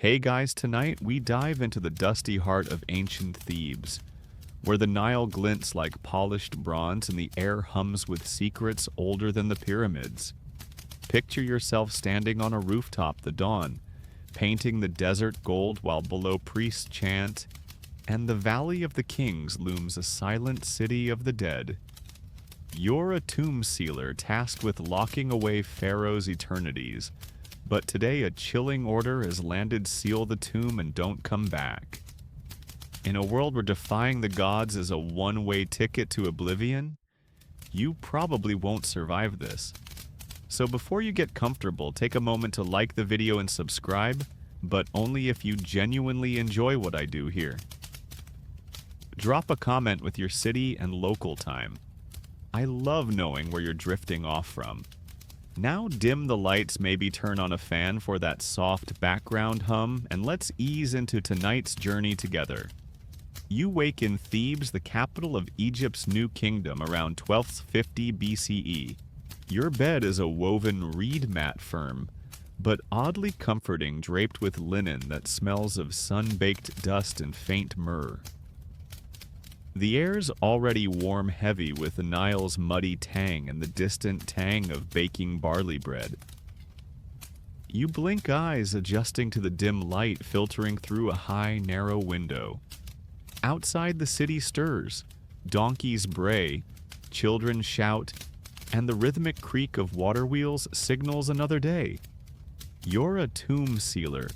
Hey guys, tonight we dive into the dusty heart of ancient Thebes, where the Nile glints like polished bronze and the air hums with secrets older than the pyramids. Picture yourself standing on a rooftop the dawn, painting the desert gold while below priests chant, and the Valley of the Kings looms a silent city of the dead. You're a tomb sealer tasked with locking away pharaoh's eternities, but today a chilling order has landed: seal the tomb and don't come back. In a world where defying the gods is a one-way ticket to oblivion, you probably won't survive this. So before you get comfortable, take a moment to like the video and subscribe, but only if you genuinely enjoy what I do here. Drop a comment with your city and local time. I love knowing where you're drifting off from. Now dim the lights, maybe turn on a fan for that soft background hum, and let's ease into tonight's journey together. You wake in Thebes, the capital of Egypt's new kingdom, around 1250 BCE. Your bed is a woven reed mat, firm, but oddly comforting, draped with linen that smells of sun-baked dust and faint myrrh. The air's already warm, heavy with the Nile's muddy tang and the distant tang of baking barley bread. You blink eyes, adjusting to the dim light filtering through a high, narrow window. Outside, the city stirs. Donkeys bray, children shout, and the rhythmic creak of water wheels signals another day. You're a tomb sealer,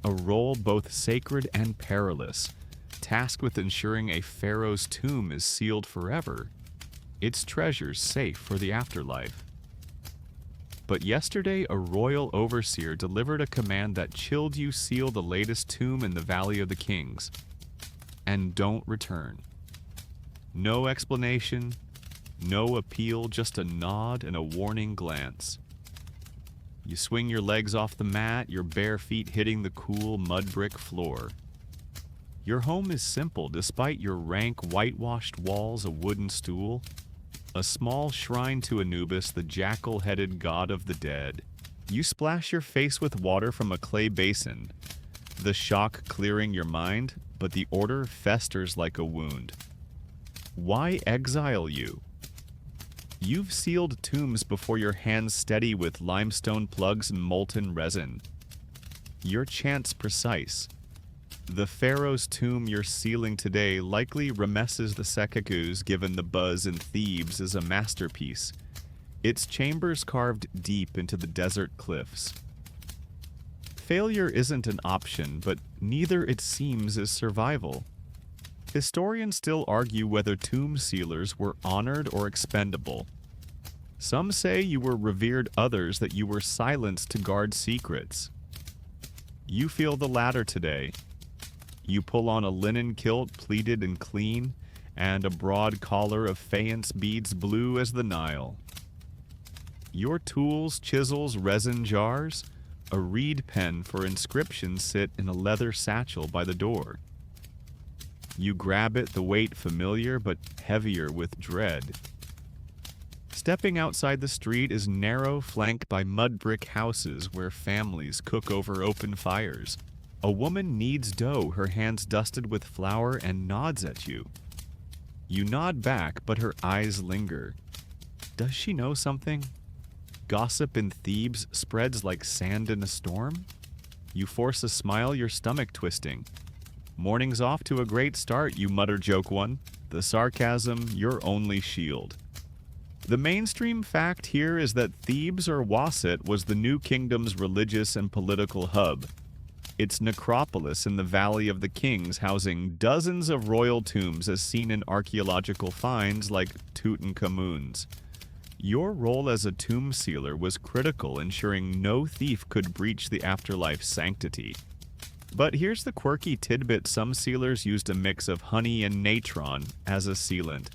a role both sacred and perilous, tasked with ensuring a pharaoh's tomb is sealed forever, its treasures safe for the afterlife. But yesterday, a royal overseer delivered a command that chilled you: seal the latest tomb in the Valley of the Kings, and don't return. No explanation, no appeal, just a nod and a warning glance. You swing your legs off the mat, your bare feet hitting the cool mud brick floor. Your home is simple, despite your rank whitewashed walls, a wooden stool, a small shrine to Anubis, the jackal-headed god of the dead. You splash your face with water from a clay basin, the shock clearing your mind, but the order festers like a wound. Why exile you? You've sealed tombs before, your hands steady with limestone plugs and molten resin. Your chant's precise. The pharaoh's tomb you're sealing today, likely Ramesses II's, given the buzz in Thebes, is a masterpiece. Its chambers carved deep into the desert cliffs. Failure isn't an option, but neither, it seems, is survival. Historians still argue whether tomb sealers were honored or expendable. Some say you were revered, others that you were silenced to guard secrets. You feel the latter today. You pull on a linen kilt, pleated and clean, and a broad collar of faience beads blue as the Nile. Your tools, chisels, resin jars, a reed pen for inscriptions sit in a leather satchel by the door. You grab it, the weight familiar but heavier with dread. Stepping outside, the street is narrow, flanked by mud brick houses where families cook over open fires. A woman kneads dough, her hands dusted with flour, and nods at you. You nod back, but her eyes linger. Does she know something? Gossip in Thebes spreads like sand in a storm? You force a smile, your stomach twisting. Morning's off to a great start, you mutter, joke one. The sarcasm, your only shield. The mainstream fact here is that Thebes, or Waset, was the new kingdom's religious and political hub. Its necropolis in the Valley of the Kings, housing dozens of royal tombs as seen in archaeological finds like Tutankhamun's. Your role as a tomb sealer was critical, ensuring no thief could breach the afterlife's sanctity. But here's the quirky tidbit: some sealers used a mix of honey and natron as a sealant,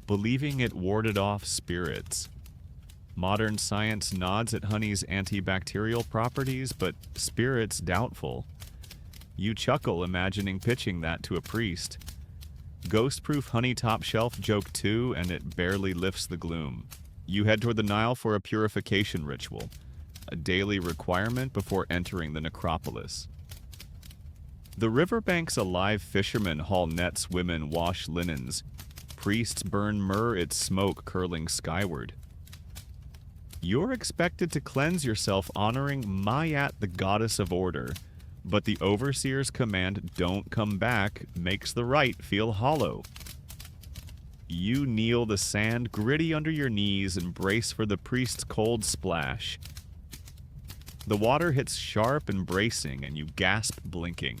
believing it warded off spirits. Modern science nods at honey's antibacterial properties, but spirits doubtful. You chuckle, imagining pitching that to a priest. Ghost-proof honey top shelf, joke too, and it barely lifts the gloom. You head toward the Nile for a purification ritual, a daily requirement before entering the necropolis. The riverbanks alive fishermen haul nets, women wash linens. Priests burn myrrh, its smoke curling skyward. You're expected to cleanse yourself honoring Mayat, the goddess of order, but the overseer's command, "Don't come back," makes the rite feel hollow. You kneel the sand gritty under your knees and brace for the priest's cold splash. The water hits sharp and bracing, and you gasp, blinking.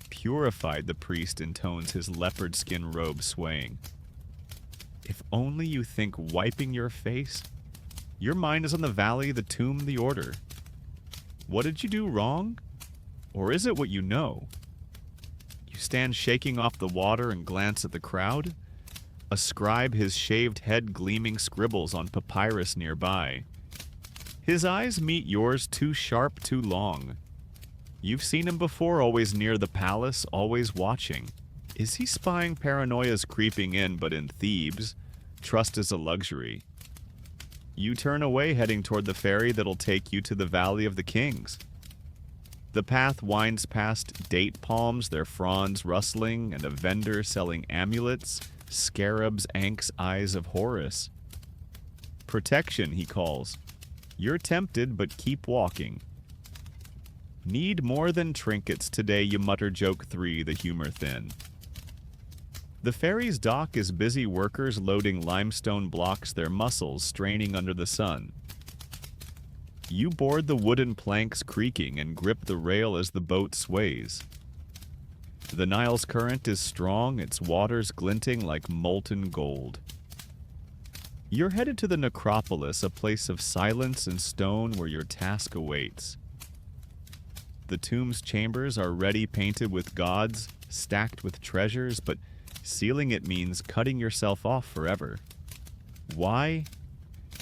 Purified, the priest intones, his leopard skin robe swaying. If only you think wiping your face. Your mind is on the valley, the tomb, the order. What did you do wrong? Or is it what you know? You stand shaking off the water and glance at the crowd. A scribe, his shaved head gleaming, scribbles on papyrus nearby. His eyes meet yours, too sharp, too long. You've seen him before, always near the palace, always watching. Is he spying? Paranoia's creeping in, but in Thebes, trust is a luxury. You turn away, heading toward the ferry that'll take you to the Valley of the Kings. The path winds past date palms, their fronds rustling, and a vendor selling amulets, scarabs, ankhs, eyes of Horus. Protection, he calls. You're tempted, but keep walking. Need more than trinkets today, you mutter, joke 3, the humor thin. The ferry's dock is busy, workers loading limestone blocks, their muscles straining under the sun. You board the wooden planks creaking and grip the rail as the boat sways. The Nile's current is strong, its waters glinting like molten gold. You're headed to the necropolis, a place of silence and stone where your task awaits. The tomb's chambers are ready, painted with gods, stacked with treasures, but sealing it means cutting yourself off forever. Why?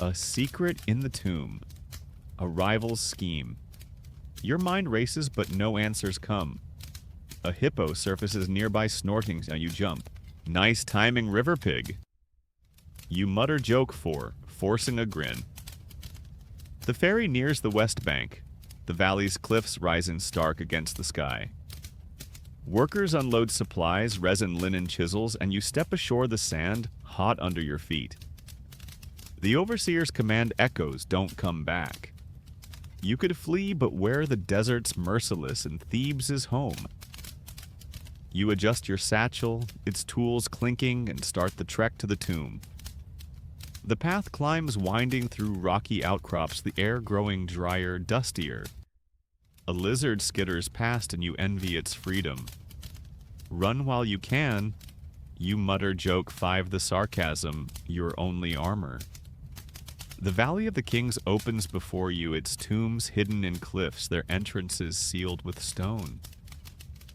A secret in the tomb. A rival's scheme. Your mind races, but no answers come. A hippo surfaces nearby, snorting. Now you jump. Nice timing, river pig. You mutter joke 4, forcing a grin. The ferry nears the west bank. The valley's cliffs rising stark against the sky. Workers unload supplies, resin, linen, chisels, and you step ashore, the sand hot under your feet. The overseer's command echoes, "Don't come back." You could flee, but where the desert's merciless and Thebes is home. You adjust your satchel, its tools clinking, and start the trek to the tomb. The path climbs winding through rocky outcrops, the air growing drier, dustier. A lizard skitters past and you envy its freedom. Run while you can. You mutter joke 5, the sarcasm, your only armor. The Valley of the Kings opens before you, its tombs hidden in cliffs, their entrances sealed with stone.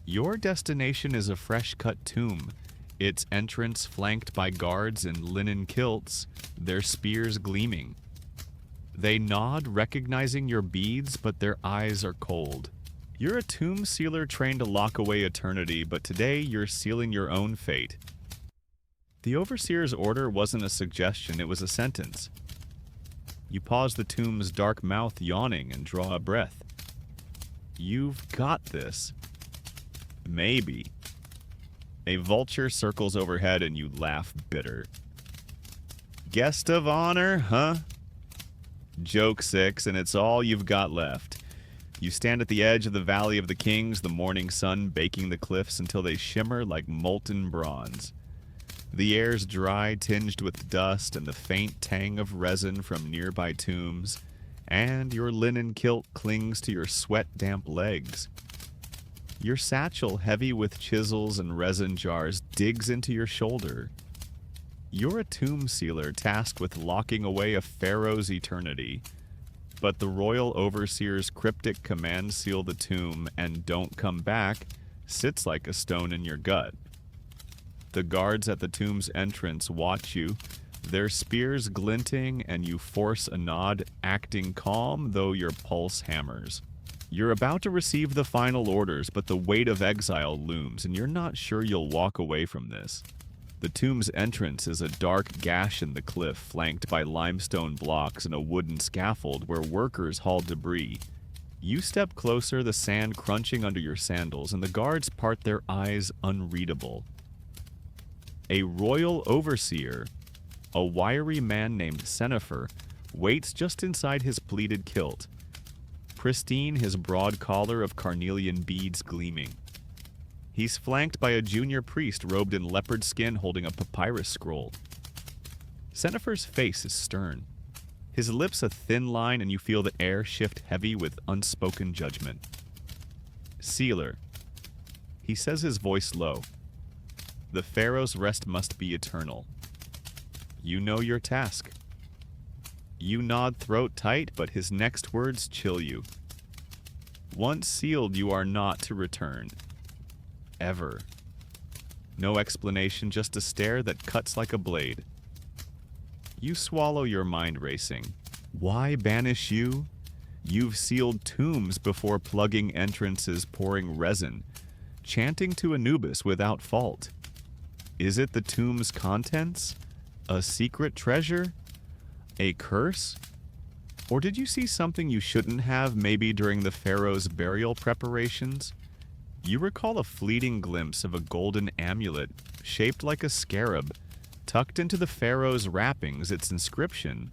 Your destination is a fresh-cut tomb, its entrance flanked by guards in linen kilts, their spears gleaming. They nod, recognizing your beads, but their eyes are cold. You're a tomb sealer trained to lock away eternity, but today you're sealing your own fate. The overseer's order wasn't a suggestion, it was a sentence. You pause the tomb's dark mouth, yawning, and draw a breath. You've got this. Maybe. A vulture circles overhead and you laugh bitter. Guest of honor, huh? Joke 6, and it's all you've got left. You stand at the edge of the Valley of the Kings, the morning sun baking the cliffs until they shimmer like molten bronze. The air's dry, tinged with dust and the faint tang of resin from nearby tombs, and your linen kilt clings to your sweat-damp legs. Your satchel, heavy with chisels and resin jars, digs into your shoulder. You're a tomb sealer tasked with locking away a pharaoh's eternity. But the royal overseer's cryptic command, "Seal the tomb and don't come back," sits like a stone in your gut. The guards at the tomb's entrance watch you, their spears glinting, and you force a nod, acting calm though your pulse hammers. You're about to receive the final orders, but the weight of exile looms, and you're not sure you'll walk away from this. The tomb's entrance is a dark gash in the cliff, flanked by limestone blocks and a wooden scaffold where workers haul debris. You step closer, the sand crunching under your sandals, and the guards part their eyes unreadable. A royal overseer, a wiry man named Senifer, waits just inside his pleated kilt, pristine, his broad collar of carnelian beads gleaming. He's flanked by a junior priest robed in leopard skin holding a papyrus scroll. Senifer's face is stern, his lips a thin line, and you feel the air shift heavy with unspoken judgment. Sealer, he says, his voice low. The pharaoh's rest must be eternal. You know your task. You nod throat tight, but his next words chill you. Once sealed, you are not to return. Ever. No explanation, just a stare that cuts like a blade. You swallow your mind racing. Why banish you? You've sealed tombs before plugging entrances, pouring resin, chanting to Anubis without fault. Is it the tomb's contents? A secret treasure? A curse? Or did you see something you shouldn't have, maybe during the pharaoh's burial preparations? You recall a fleeting glimpse of a golden amulet shaped like a scarab, tucked into the pharaoh's wrappings, its inscription,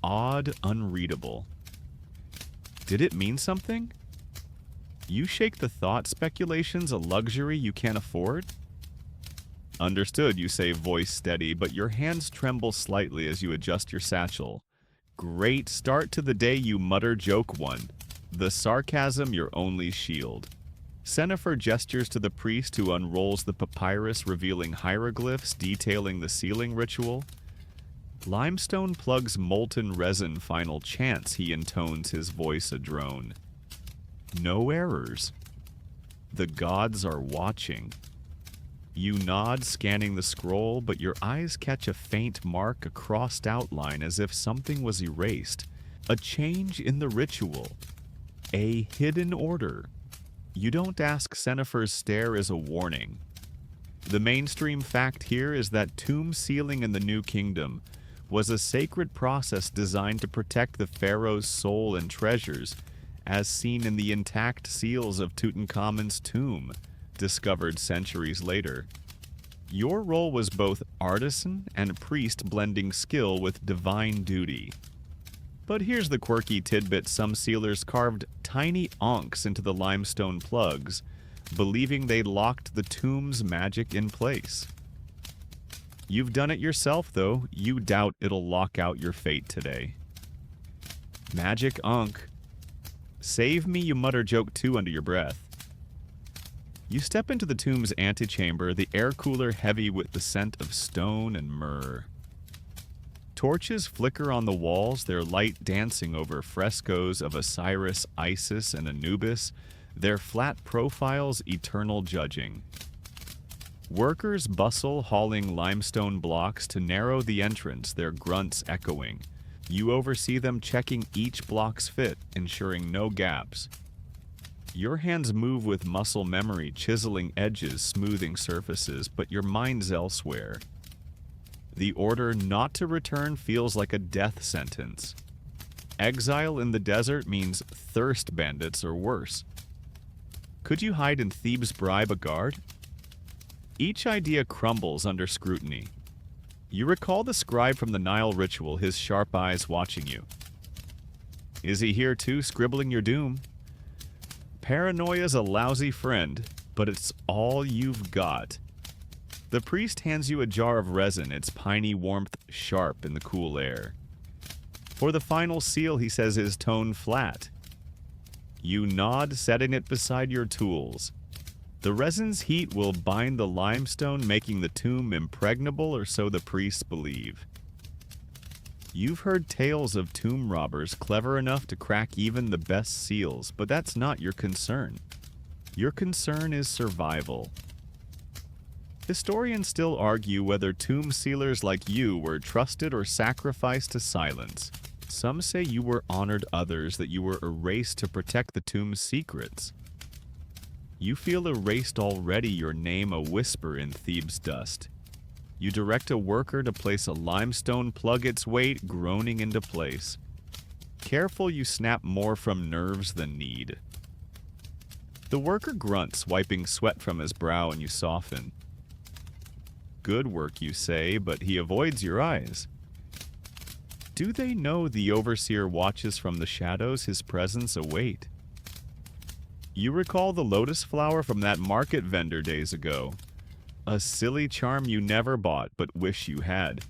odd, unreadable. Did it mean something? You shake the thought, speculation's a luxury you can't afford? Understood, you say, voice steady, but your hands tremble slightly as you adjust your satchel. Great start to the day, you mutter, joke one. The sarcasm your only shield. Senifer gestures to the priest who unrolls the papyrus revealing hieroglyphs detailing the sealing ritual. Limestone plugs molten resin final chants, he intones, his voice a drone. No errors. The gods are watching. You nod, scanning the scroll, but your eyes catch a faint mark, a crossed outline as if something was erased. A change in the ritual. A hidden order. You don't ask. Senifer's stare is a warning. The mainstream fact here is that tomb sealing in the New Kingdom was a sacred process designed to protect the pharaoh's soul and treasures, as seen in the intact seals of Tutankhamun's tomb, discovered centuries later. Your role was both artisan and priest, blending skill with divine duty. But here's the quirky tidbit: some sealers carved tiny ankhs into the limestone plugs, believing they locked the tomb's magic in place. You've done it yourself, though. You doubt it'll lock out your fate today. Magic ankh. Save me, you mutter, joke two under your breath. You step into the tomb's antechamber, the air cooler heavy with the scent of stone and myrrh. Torches flicker on the walls, their light dancing over frescoes of Osiris, Isis, and Anubis, their flat profiles eternal judging. Workers bustle, hauling limestone blocks to narrow the entrance, their grunts echoing. You oversee them checking each block's fit, ensuring no gaps. Your hands move with muscle memory, chiseling edges, smoothing surfaces, but your mind's elsewhere. The order not to return feels like a death sentence. Exile in the desert means thirst bandits or worse. Could you hide in Thebes, bribe a guard? Each idea crumbles under scrutiny. You recall the scribe from the Nile ritual, his sharp eyes watching you. Is he here too, scribbling your doom? Paranoia's a lousy friend, but it's all you've got. The priest hands you a jar of resin, its piney warmth sharp in the cool air. For the final seal, he says, his tone flat. You nod, setting it beside your tools. The resin's heat will bind the limestone, making the tomb impregnable, or so the priests believe. You've heard tales of tomb robbers clever enough to crack even the best seals, but that's not your concern. Your concern is survival. Historians still argue whether tomb sealers like you were trusted or sacrificed to silence. Some say you were honored, others that you were erased to protect the tomb's secrets. You feel erased already, your name a whisper in Thebes' dust. You direct a worker to place a limestone plug, its weight groaning into place. Careful you snap more from nerves than need. The worker grunts, wiping sweat from his brow, and you soften. Good work, you say, but he avoids your eyes. Do they know the overseer watches from the shadows, his presence await? You recall the lotus flower from that market vendor days ago. A silly charm you never bought, but wish you had.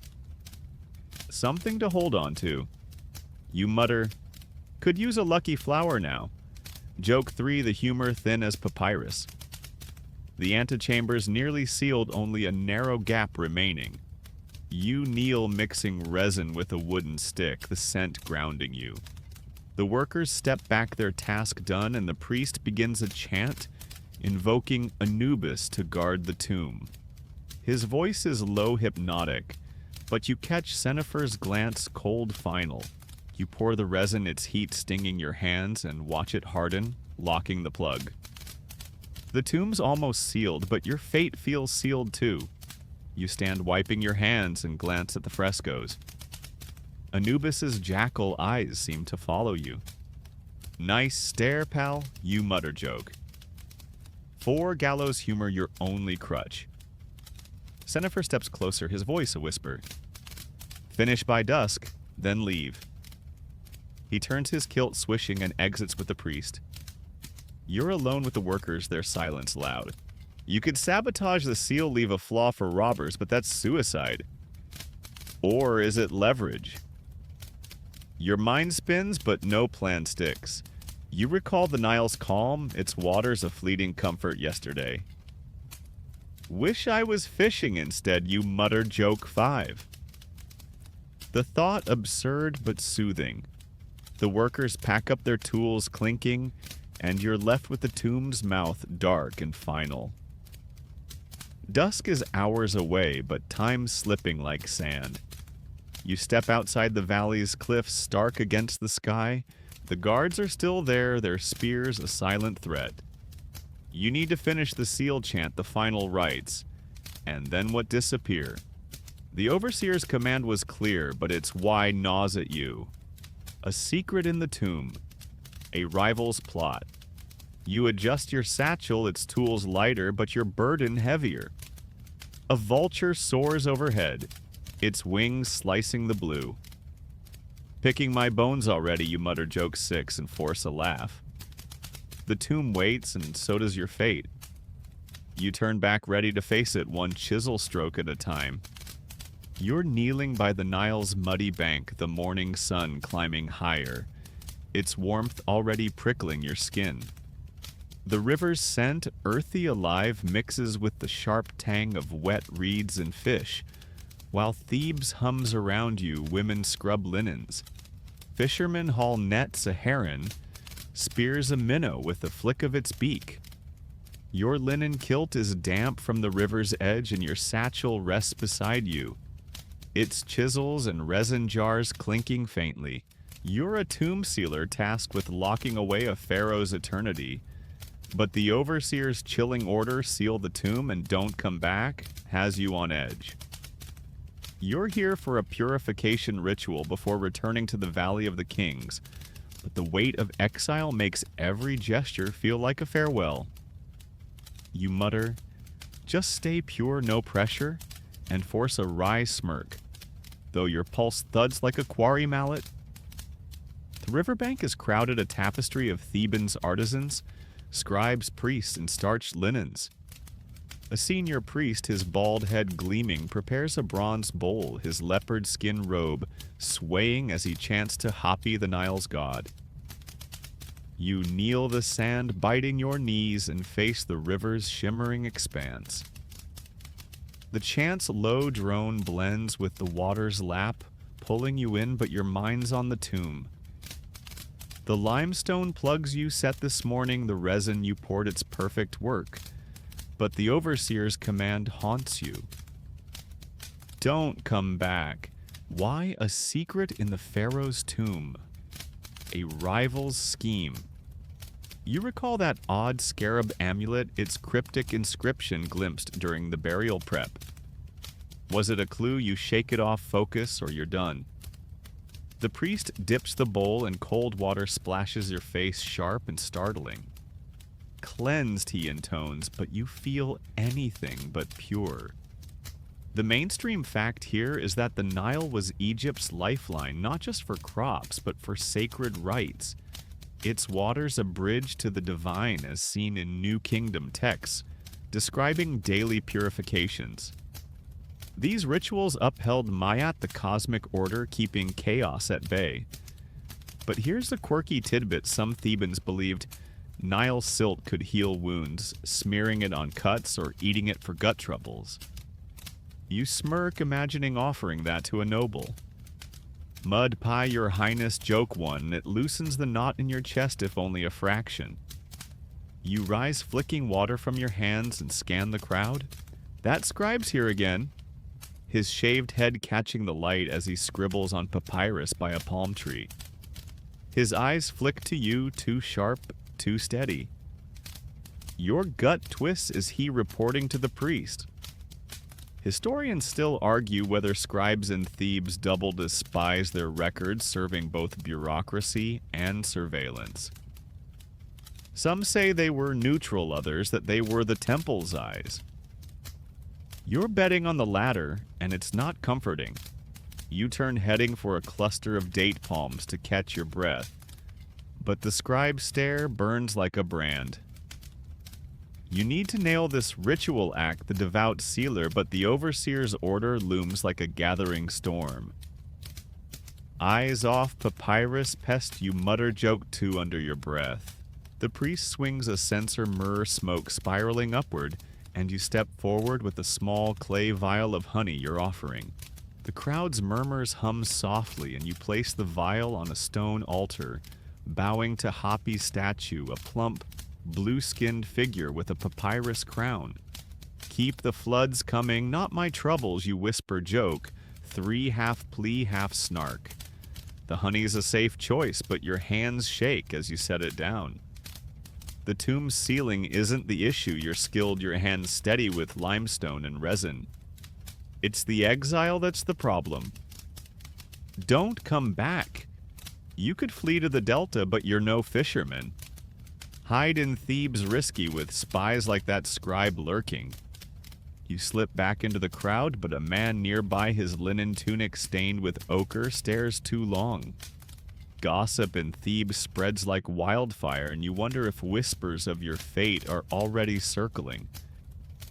Something to hold on to. You mutter, could use a lucky flower now. Joke 3, the humor thin as papyrus. The antechamber's nearly sealed, only a narrow gap remaining. You kneel mixing resin with a wooden stick, the scent grounding you. The workers step back, their task done, and the priest begins a chant, invoking Anubis to guard the tomb. His voice is low, hypnotic, but you catch Sennefer's glance, cold final. You pour the resin, its heat stinging your hands, and watch it harden, locking the plug. The tomb's almost sealed, but your fate feels sealed too. You stand wiping your hands and glance at the frescoes. Anubis's jackal eyes seem to follow you. Nice stare, pal, you mutter joke. 4 gallows humor your only crutch. Sennefer steps closer, his voice a whisper. Finish by dusk, then leave. He turns his kilt swishing and exits with the priest. You're alone with the workers, their silence loud. You could sabotage the seal, leave a flaw for robbers, but that's suicide. Or is it leverage? Your mind spins, but no plan sticks. You recall the Nile's calm, its waters a fleeting comfort yesterday. Wish I was fishing instead, you mutter joke 5. The thought absurd but soothing. The workers pack up their tools clinking, and you're left with the tomb's mouth dark and final. Dusk is hours away, but time's slipping like sand. You step outside the valley's cliffs, stark against the sky. The guards are still there, their spears a silent threat. You need to finish the seal chant, the final rites, and then what disappear. The overseer's command was clear, but its why gnaws at you. A secret in the tomb. A rival's plot. You adjust your satchel, its tools lighter, but your burden heavier. A vulture soars overhead, its wings slicing the blue. Picking my bones already, you mutter joke 6 and force a laugh. The tomb waits, and so does your fate. You turn back ready to face it, one chisel stroke at a time. You're kneeling by the Nile's muddy bank, the morning sun climbing higher, its warmth already prickling your skin. The river's scent, earthy alive, mixes with the sharp tang of wet reeds and fish, while Thebes hums around you, women scrub linens. Fishermen haul nets a heron, spears a minnow with the flick of its beak. Your linen kilt is damp from the river's edge, and your satchel rests beside you, its chisels and resin jars clinking faintly. You're a tomb sealer tasked with locking away a pharaoh's eternity, but the overseer's chilling order, seal the tomb and don't come back, has you on edge. You're here for a purification ritual before returning to the Valley of the Kings, but the weight of exile makes every gesture feel like a farewell. You mutter, just stay pure, no pressure, and force a wry smirk, though your pulse thuds like a quarry mallet. The riverbank is crowded, a tapestry of Theban's artisans, scribes, priests, and starched linens. A senior priest, his bald head gleaming, prepares a bronze bowl, his leopard skin robe swaying as he chants to Hapi, the Nile's god. You kneel the sand, biting your knees, and face the river's shimmering expanse. The chant's low drone blends with the water's lap, pulling you in, but your mind's on the tomb. The limestone plugs you set this morning, the resin you poured its perfect work, but the overseer's command haunts you. Don't come back. Why a secret in the pharaoh's tomb? A rival's scheme. You recall that odd scarab amulet, its cryptic inscription glimpsed during the burial prep. Was it a clue? You shake it off focus or you're done. The priest dips the bowl and cold water splashes your face sharp and startling. Cleansed, he intones, but you feel anything but pure. The mainstream fact here is that the Nile was Egypt's lifeline, not just for crops, but for sacred rites. Its waters a bridge to the divine as seen in New Kingdom texts, describing daily purifications. These rituals upheld Mayat, the cosmic order, keeping chaos at bay. But here's a quirky tidbit: some Thebans believed Nile silt could heal wounds, smearing it on cuts or eating it for gut troubles. You smirk, imagining offering that to a noble. Mud pie, your highness, joke one. It loosens the knot in your chest if only a fraction. You rise, flicking water from your hands, and scan the crowd. That scribe's here again, his shaved head catching the light as he scribbles on papyrus by a palm tree. His eyes flick to you, too sharp, too steady. Your gut twists as he reporting to the priest. Historians still argue whether scribes in Thebes doubled as spies, their records serving both bureaucracy and surveillance. Some say they were neutral, others that they were the temple's eyes. You're betting on the latter, and it's not comforting. You turn heading for a cluster of date palms to catch your breath, but the scribe's stare burns like a brand. You need to nail this ritual act, the devout sealer, but the overseer's order looms like a gathering storm. Eyes off papyrus, pest, you mutter joke to under your breath. The priest swings a censer myrrh smoke spiraling upward, and you step forward with a small clay vial of honey you're offering. The crowd's murmurs hum softly, and you place the vial on a stone altar, bowing to Hapi's statue, a plump, blue-skinned figure with a papyrus crown. Keep the floods coming, not my troubles, you whisper joke, 3 half plea, half snark. The honey's a safe choice, but your hands shake as you set it down. The tomb's ceiling isn't the issue, you're skilled, your hands steady with limestone and resin. It's the exile that's the problem. Don't come back. You could flee to the delta, but you're no fisherman. Hide in Thebes risky with spies like that scribe lurking. You slip back into the crowd, but a man nearby, his linen tunic stained with ochre, stares too long. Gossip in Thebes spreads like wildfire, and you wonder if whispers of your fate are already circling.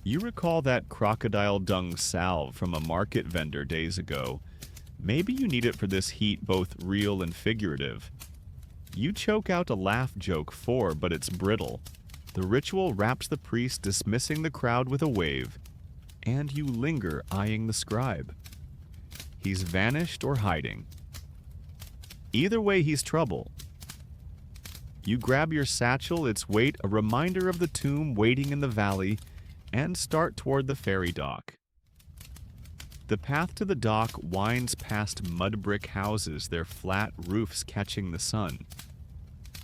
You recall that crocodile dung salve from a market vendor days ago. Maybe you need it for this heat, both real and figurative. You choke out a laugh joke but it's brittle. The ritual wraps the priest, dismissing the crowd with a wave, and you linger, eyeing the scribe. He's vanished or hiding. Either way, he's trouble. You grab your satchel, its weight a reminder of the tomb waiting in the valley, and start toward the ferry dock. The path to the dock winds past mud brick houses, their flat roofs catching the sun.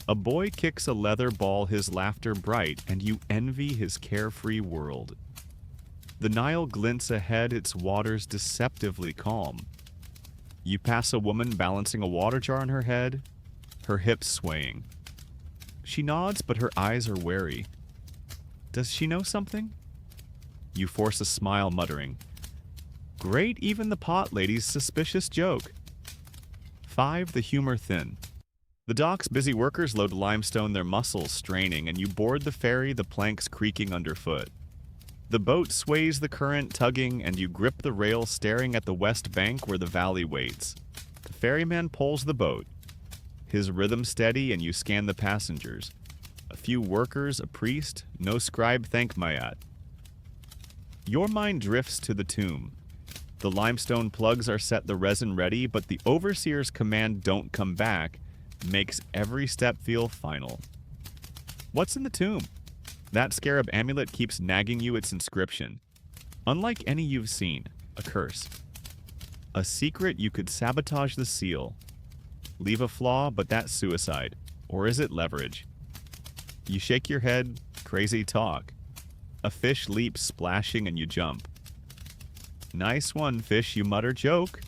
A boy kicks a leather ball, his laughter bright, and you envy his carefree world. The Nile glints ahead, its waters deceptively calm. You pass a woman balancing a water jar on her head, her hips swaying. She nods, but her eyes are wary. Does she know something? You force a smile, muttering, "Great, even the pot lady's suspicious joke." 5. The humor thin. The dock's busy workers load limestone, their muscles straining, and you board the ferry, the planks creaking underfoot. The boat sways the current, tugging, and you grip the rail, staring at the west bank where the valley waits. The ferryman pulls the boat, his rhythm steady, and you scan the passengers. A few workers, a priest, no scribe, thank Mayat. Your mind drifts to the tomb. The limestone plugs are set, the resin ready, but the overseer's command, "Don't come back," makes every step feel final. What's in the tomb? That scarab amulet keeps nagging you, its inscription. Unlike any you've seen, a curse. A secret, you could sabotage the seal. Leave a flaw, but that's suicide. Or is it leverage? You shake your head, crazy talk. A fish leaps, splashing, and you jump. "Nice one, fish," you mutter, joke.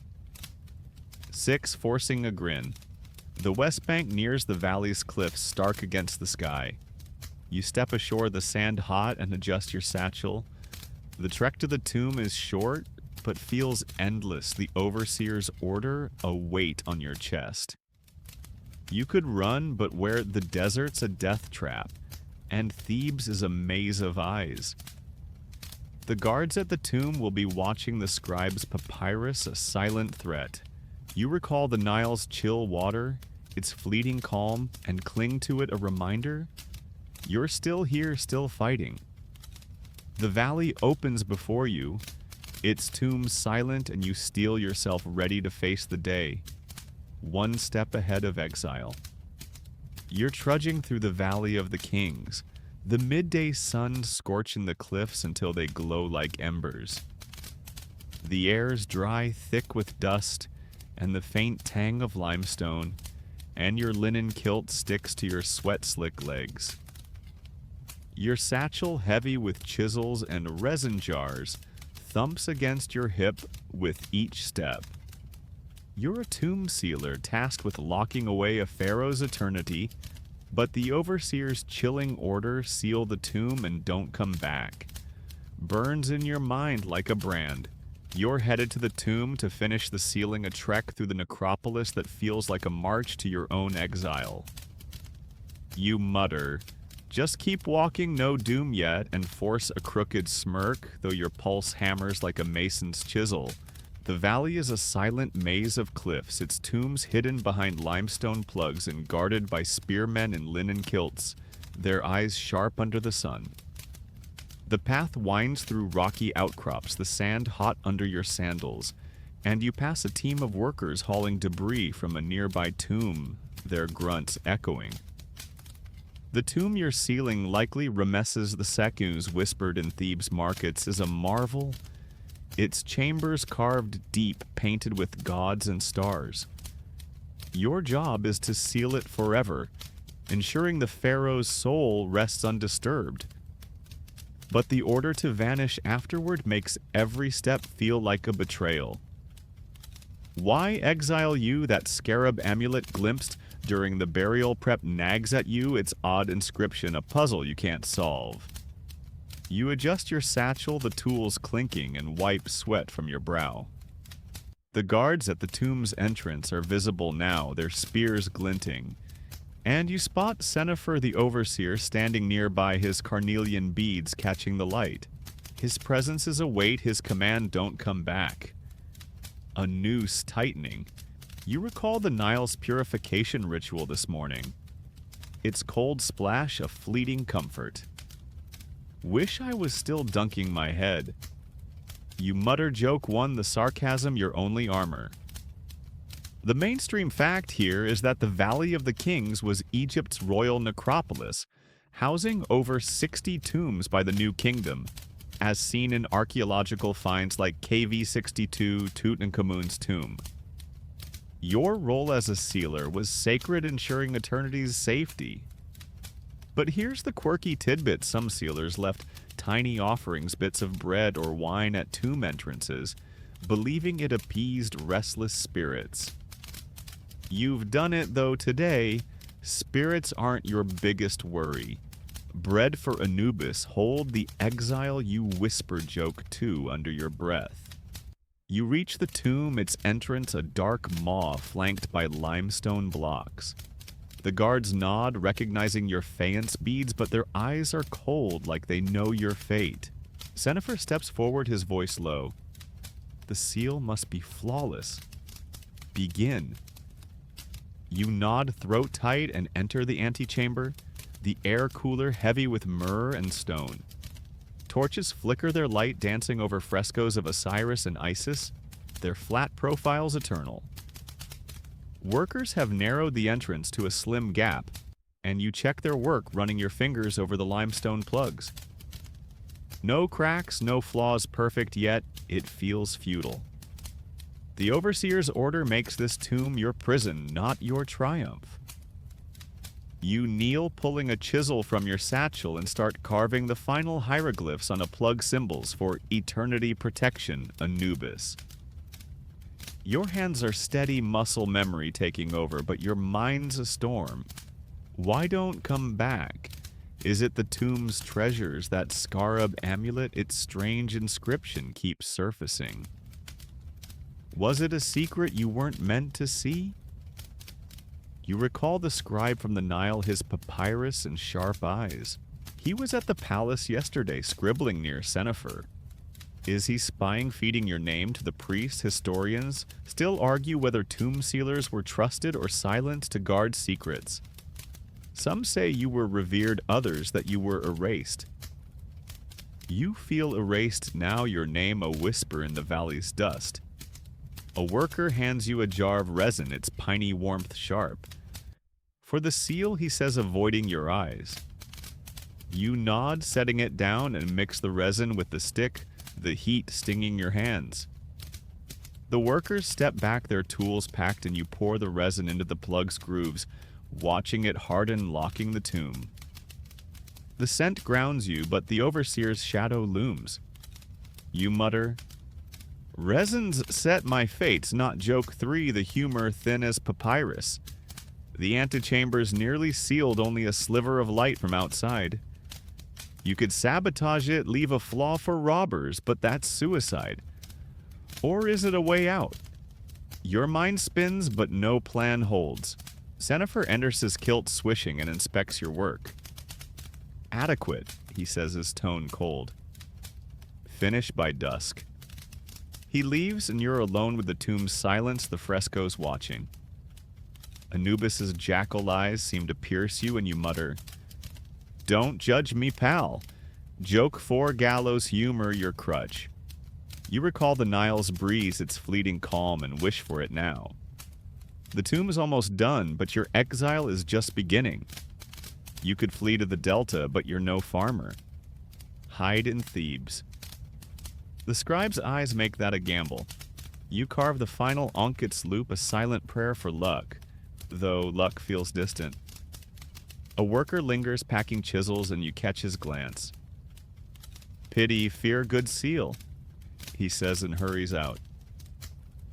6. Forcing a grin. The west bank nears the valley's cliffs, stark against the sky. You step ashore, the sand hot, and adjust your satchel. The trek to the tomb is short, but feels endless, the overseer's order a weight on your chest. You could run, but where the desert's a death trap, and Thebes is a maze of eyes. The guards at the tomb will be watching the scribes' papyrus, a silent threat. You recall the Nile's chill water, its fleeting calm, and cling to it, a reminder you're still here, still fighting. The valley opens before you, its tomb silent, and you steel yourself ready to face the day, one step ahead of exile. You're trudging through the Valley of the Kings, the midday sun scorching the cliffs until they glow like embers. The air's dry, thick with dust, and the faint tang of limestone, and your linen kilt sticks to your sweat-slick legs. Your satchel, heavy with chisels and resin jars, thumps against your hip with each step. You're a tomb sealer tasked with locking away a pharaoh's eternity, but the overseer's chilling order, seal the tomb and don't come back, burns in your mind like a brand. You're headed to the tomb to finish the sealing, a trek through the necropolis that feels like a march to your own exile. You mutter, just keep walking, no doom yet, and force a crooked smirk, though your pulse hammers like a mason's chisel. The valley is a silent maze of cliffs, its tombs hidden behind limestone plugs and guarded by spearmen in linen kilts, their eyes sharp under the sun. The path winds through rocky outcrops, the sand hot under your sandals, and you pass a team of workers hauling debris from a nearby tomb, their grunts echoing. The tomb you're sealing, likely Rameses II's whispered in Thebes markets, is a marvel, its chambers carved deep, painted with gods and stars. Your job is to seal it forever, ensuring the pharaoh's soul rests undisturbed. But the order to vanish afterward makes every step feel like a betrayal. Why exile you? That scarab amulet glimpsed during the burial prep nags at you, its odd inscription, a puzzle you can't solve. You adjust your satchel, the tools clinking, and wipe sweat from your brow. The guards at the tomb's entrance are visible now, their spears glinting, and you spot Senifer the Overseer standing nearby, his carnelian beads catching the light. His presence is a weight, his command, don't come back. A noose tightening. You recall the Nile's purification ritual this morning. Its cold splash, a fleeting comfort. Wish I was still dunking my head. You mutter, joke one, the sarcasm your only armor. The mainstream fact here is that the Valley of the Kings was Egypt's royal necropolis, housing over 60 tombs by the New Kingdom, as seen in archaeological finds like KV62, Tutankhamun's tomb. Your role as a sealer was sacred, ensuring eternity's safety. But here's the quirky tidbit: some sealers left tiny offerings, bits of bread or wine at tomb entrances, believing it appeased restless spirits. You've done it, though today, spirits aren't your biggest worry. Bread for Anubis, hold the exile you whisper joke to under your breath. You reach the tomb, its entrance a dark maw flanked by limestone blocks. The guards nod, recognizing your faience beads, but their eyes are cold, like they know your fate. Senifer steps forward, his voice low. The seal must be flawless. Begin. You nod throat tight and enter the antechamber, the air cooler heavy with myrrh and stone. Torches flicker their light, dancing over frescoes of Osiris and Isis, their flat profiles eternal. Workers have narrowed the entrance to a slim gap, and you check their work, running your fingers over the limestone plugs. No cracks, no flaws perfect, yet it feels futile. The Overseer's order makes this tomb your prison, not your triumph. You kneel, pulling a chisel from your satchel, and start carving the final hieroglyphs on a plug symbols for eternity protection, Anubis. Your hands are steady muscle memory taking over, but your mind's a storm. Why don't come back? Is it the tomb's treasures, that scarab amulet, its strange inscription keeps surfacing? Was it a secret you weren't meant to see? You recall the scribe from the Nile, his papyrus and sharp eyes. He was at the palace yesterday, scribbling near Senefer. Is he spying, feeding your name to the priests? Historians still argue whether tomb sealers were trusted or silenced to guard secrets. Some say you were revered, others that you were erased. You feel erased now, your name a whisper in the valley's dust. A worker hands you a jar of resin, its piney warmth sharp. For the seal, he says, avoiding your eyes. You nod, setting it down, and mix the resin with the stick, the heat stinging your hands. The workers step back, their tools packed, and you pour the resin into the plug's grooves, watching it harden, locking the tomb. The scent grounds you, but the overseer's shadow looms. You mutter, "Resin's set my fates, not joke 3, the humor thin as papyrus. The antechamber's nearly sealed, only a sliver of light from outside. You could sabotage it, leave a flaw for robbers, but that's suicide. Or is it a way out? Your mind spins, but no plan holds." Senefer enters his kilt swishing and inspects your work. "Adequate," he says, his tone cold. "Finish by dusk." He leaves, and you're alone with the tomb's silence, the frescoes watching. Anubis's jackal eyes seem to pierce you, and you mutter, "Don't judge me, pal. Joke 4, gallows humor your crutch." You recall the Nile's breeze, its fleeting calm, and wish for it now. The tomb is almost done, but your exile is just beginning. You could flee to the Delta, but you're no farmer. Hide in Thebes. The scribe's eyes make that a gamble. You carve the final Ankhet's loop, a silent prayer for luck, though luck feels distant. A worker lingers, packing chisels, and you catch his glance. "Pity, fear, good seal," he says and hurries out.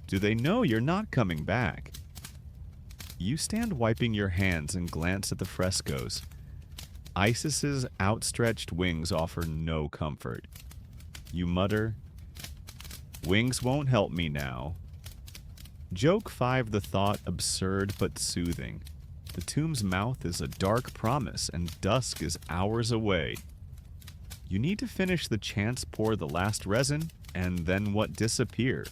Do they know you're not coming back? You stand wiping your hands and glance at the frescoes. Isis's outstretched wings offer no comfort. You mutter, "Wings won't help me now." Joke 5, the thought absurd but soothing. The tomb's mouth is a dark promise, and dusk is hours away. You need to finish the chance, pour the last resin, and then what disappear.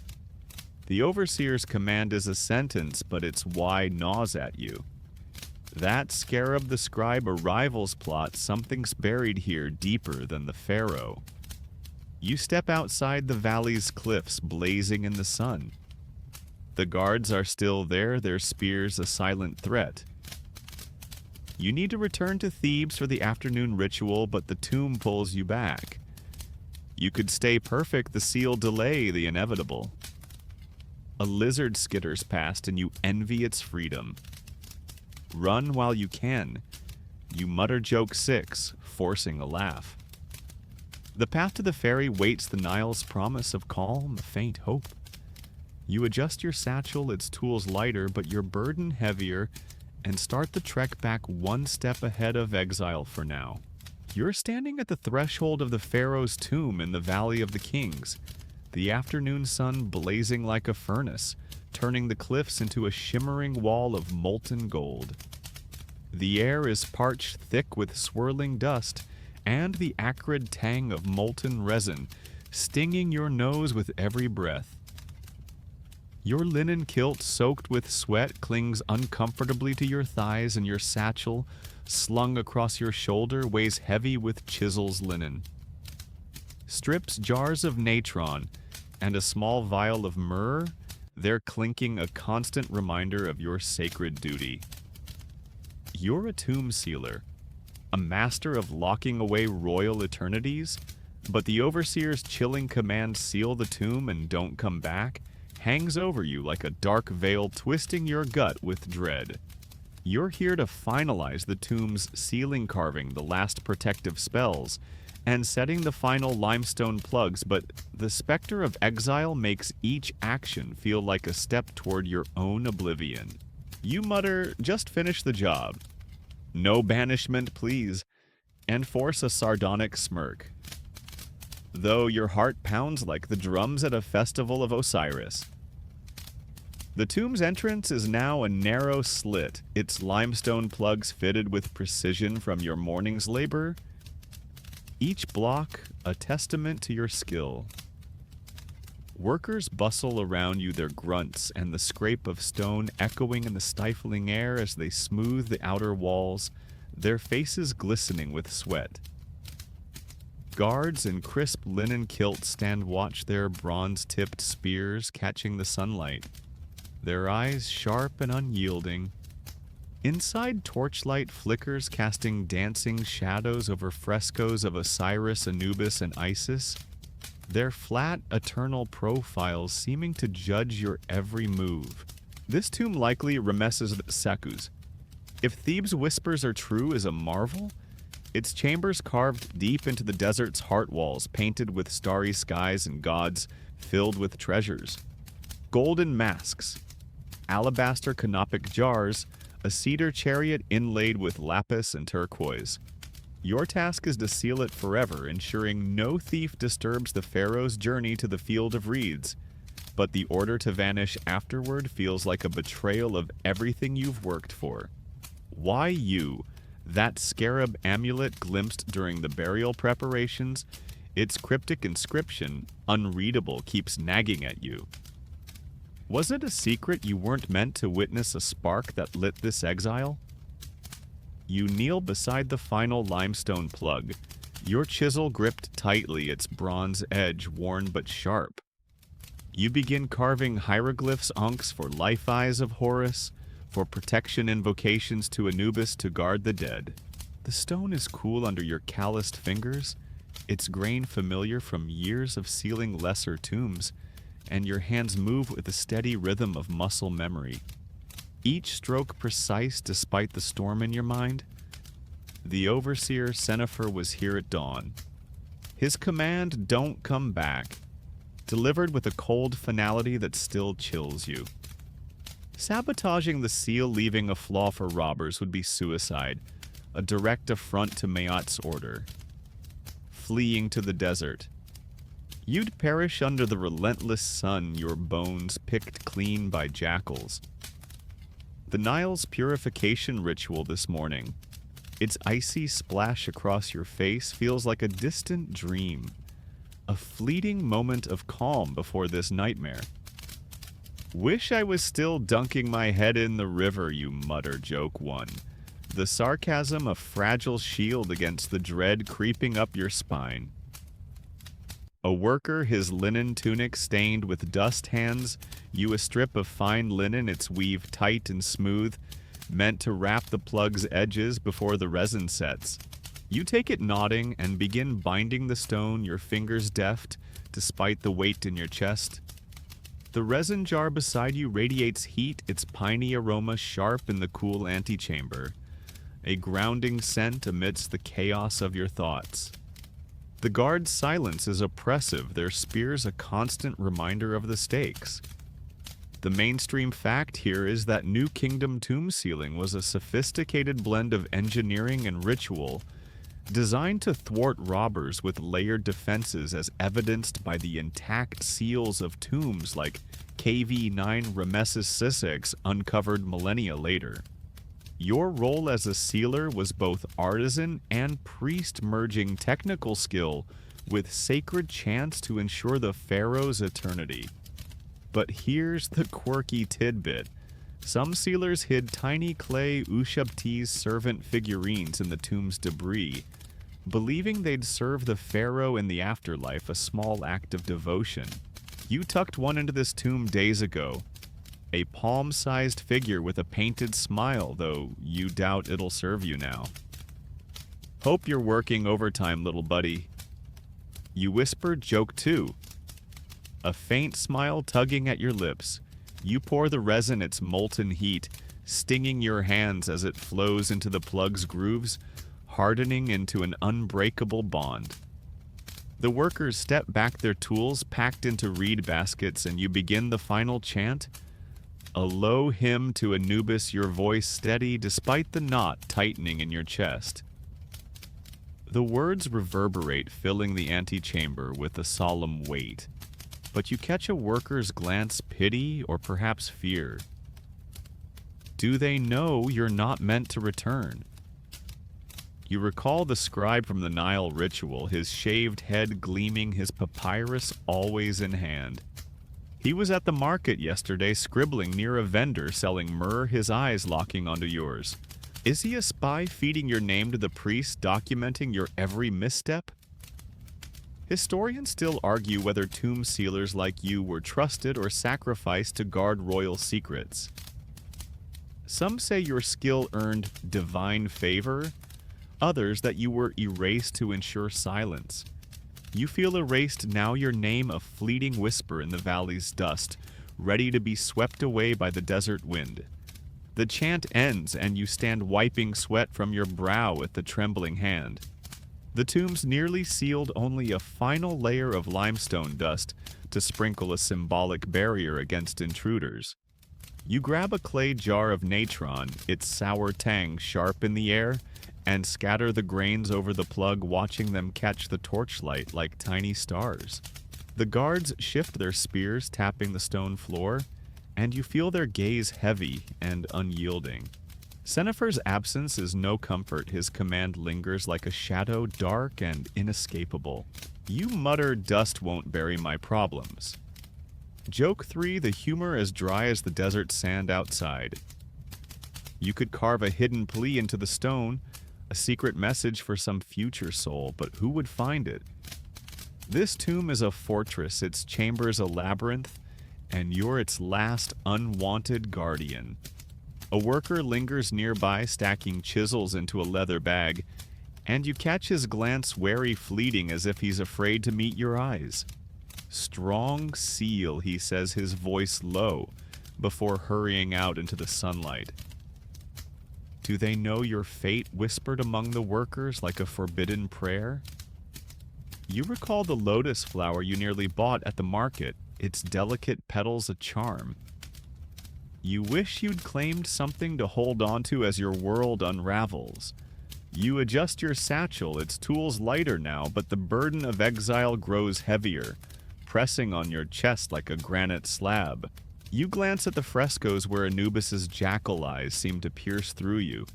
The overseer's command is a sentence, but its why gnaws at you. That scarab the scribe, a rival's plot, something's buried here deeper than the pharaoh. You step outside the valley's cliffs, blazing in the sun. The guards are still there, their spears a silent threat. You need to return to Thebes for the afternoon ritual, but the tomb pulls you back. You could stay perfect, the seal delay the inevitable. A lizard skitters past and you envy its freedom. Run while you can. You mutter joke 6, forcing a laugh. The path to the ferry waits the Nile's promise of calm, a faint hope. You adjust your satchel, its tools lighter, but your burden heavier, and start the trek back one step ahead of exile for now. You're standing at the threshold of the pharaoh's tomb in the Valley of the Kings, the afternoon sun blazing like a furnace, turning the cliffs into a shimmering wall of molten gold. The air is parched thick with swirling dust and the acrid tang of molten resin, stinging your nose with every breath. Your linen kilt, soaked with sweat, clings uncomfortably to your thighs, and your satchel, slung across your shoulder, weighs heavy with chisel's linen. Strips jars of natron and a small vial of myrrh, they're clinking, a constant reminder of your sacred duty. You're a tomb sealer, a master of locking away royal eternities, but the overseer's chilling command, "Seal the tomb and don't come back," hangs over you like a dark veil, twisting your gut with dread. You're here to finalize the tomb's sealing carving, the last protective spells, and setting the final limestone plugs, but the specter of exile makes each action feel like a step toward your own oblivion. You mutter, "Just finish the job. No banishment, please," and force a sardonic smirk, though your heart pounds like the drums at a festival of Osiris. The tomb's entrance is now a narrow slit, its limestone plugs fitted with precision from your morning's labor, each block a testament to your skill. Workers bustle around you, their grunts and the scrape of stone echoing in the stifling air as they smooth the outer walls, their faces glistening with sweat. Guards in crisp linen kilts stand watch, their bronze-tipped spears catching the sunlight, their eyes sharp and unyielding. Inside, torchlight flickers, casting dancing shadows over frescoes of Osiris, Anubis, and Isis, their flat, eternal profiles seeming to judge your every move. This tomb likely Ramesses Seku's. If Thebes' whispers are true, is a marvel, its chambers carved deep into the desert's heart walls, painted with starry skies and gods filled with treasures. Golden masks, alabaster canopic jars, a cedar chariot inlaid with lapis and turquoise. Your task is to seal it forever, ensuring no thief disturbs the pharaoh's journey to the field of reeds. But the order to vanish afterward feels like a betrayal of everything you've worked for. Why you? That scarab amulet glimpsed during the burial preparations, its cryptic inscription, unreadable, keeps nagging at you. Was it a secret you weren't meant to witness a spark that lit this exile? You kneel beside the final limestone plug, your chisel gripped tightly, its bronze edge worn but sharp. You begin carving hieroglyphs unks for life eyes of Horus, for protection invocations to Anubis to guard the dead. The stone is cool under your calloused fingers, its grain familiar from years of sealing lesser tombs, and your hands move with a steady rhythm of muscle memory. Each stroke precise despite the storm in your mind. The overseer Senefer was here at dawn. His command, "Don't come back," delivered with a cold finality that still chills you. Sabotaging the seal, leaving a flaw for robbers, would be suicide, a direct affront to Maat's order. Fleeing to the desert, you'd perish under the relentless sun, your bones picked clean by jackals. The Nile's purification ritual this morning, its icy splash across your face, feels like a distant dream, a fleeting moment of calm before this nightmare. "Wish I was still dunking my head in the river," you mutter, joke one, the sarcasm a fragile shield against the dread creeping up your spine. A worker, his linen tunic stained with dust, hands you a strip of fine linen, its weave tight and smooth, meant to wrap the plug's edges before the resin sets. You take it nodding and begin binding the stone, your fingers deft, despite the weight in your chest. The resin jar beside you radiates heat, its piney aroma sharp in the cool antechamber, a grounding scent amidst the chaos of your thoughts. The guard's silence is oppressive, their spears a constant reminder of the stakes. The mainstream fact here is that New Kingdom tomb sealing was a sophisticated blend of engineering and ritual, designed to thwart robbers with layered defenses, as evidenced by the intact seals of tombs like KV9 Ramesses Sissek's uncovered millennia later. Your role as a sealer was both artisan and priest, merging technical skill with sacred chants to ensure the pharaoh's eternity. But here's the quirky tidbit. Some sealers hid tiny clay Ushabti's servant figurines in the tomb's debris, believing they'd serve the pharaoh in the afterlife, a small act of devotion. You tucked one into this tomb days ago, a palm-sized figure with a painted smile, though you doubt it'll serve you now. "Hope you're working overtime, little buddy." You whisper, joke too. A faint smile tugging at your lips. You pour the resin, its molten heat, stinging your hands as it flows into the plug's grooves, hardening into an unbreakable bond. The workers step back their tools packed into reed baskets, and you begin the final chant, a low hymn to Anubis, your voice steady despite the knot tightening in your chest. The words reverberate, filling the antechamber with a solemn weight, but you catch a worker's glance, pity or perhaps fear. Do they know you're not meant to return? You recall the scribe from the Nile ritual, his shaved head gleaming, his papyrus always in hand. He was at the market yesterday, scribbling near a vendor selling myrrh, his eyes locking onto yours. Is he a spy feeding your name to the priest, documenting your every misstep? Historians still argue whether tomb sealers like you were trusted or sacrificed to guard royal secrets. Some say your skill earned divine favor, others that you were erased to ensure silence. You feel erased now, your name a fleeting whisper in the valley's dust, ready to be swept away by the desert wind. The chant ends, and you stand wiping sweat from your brow with the trembling hand. The tomb's nearly sealed, only a final layer of limestone dust to sprinkle a symbolic barrier against intruders. You grab a clay jar of natron, its sour tang sharp in the air, and scatter the grains over the plug, watching them catch the torchlight like tiny stars. The guards shift their spears, tapping the stone floor, and you feel their gaze heavy and unyielding. Senefer's absence is no comfort. His command lingers like a shadow, dark and inescapable. You mutter, dust won't bury my problems. Joke 3, the humor as dry as the desert sand outside. You could carve a hidden plea into the stone, a secret message for some future soul, but who would find it? This tomb is a fortress, its chambers a labyrinth, and you're its last unwanted guardian. A worker lingers nearby, stacking chisels into a leather bag, and you catch his glance wary, fleeting, as if he's afraid to meet your eyes. Strong seal, he says, his voice low, before hurrying out into the sunlight. Do they know your fate whispered among the workers like a forbidden prayer? You recall the lotus flower you nearly bought at the market, its delicate petals a charm. You wish you'd claimed something to hold on to as your world unravels. You adjust your satchel, its tools lighter now, but the burden of exile grows heavier, pressing on your chest like a granite slab. You glance at the frescoes where Anubis's jackal eyes seem to pierce through you,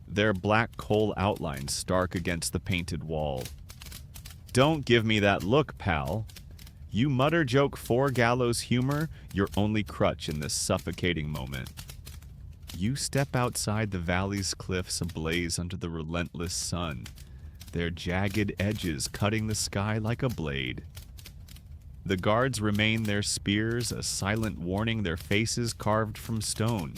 their black coal outlines stark against the painted wall. Don't give me that look, pal. You mutter joke 4 gallows humor, your only crutch in this suffocating moment. You step outside the valley's cliffs ablaze under the relentless sun, their jagged edges cutting the sky like a blade. The guards remain their spears, a silent warning, their faces carved from stone.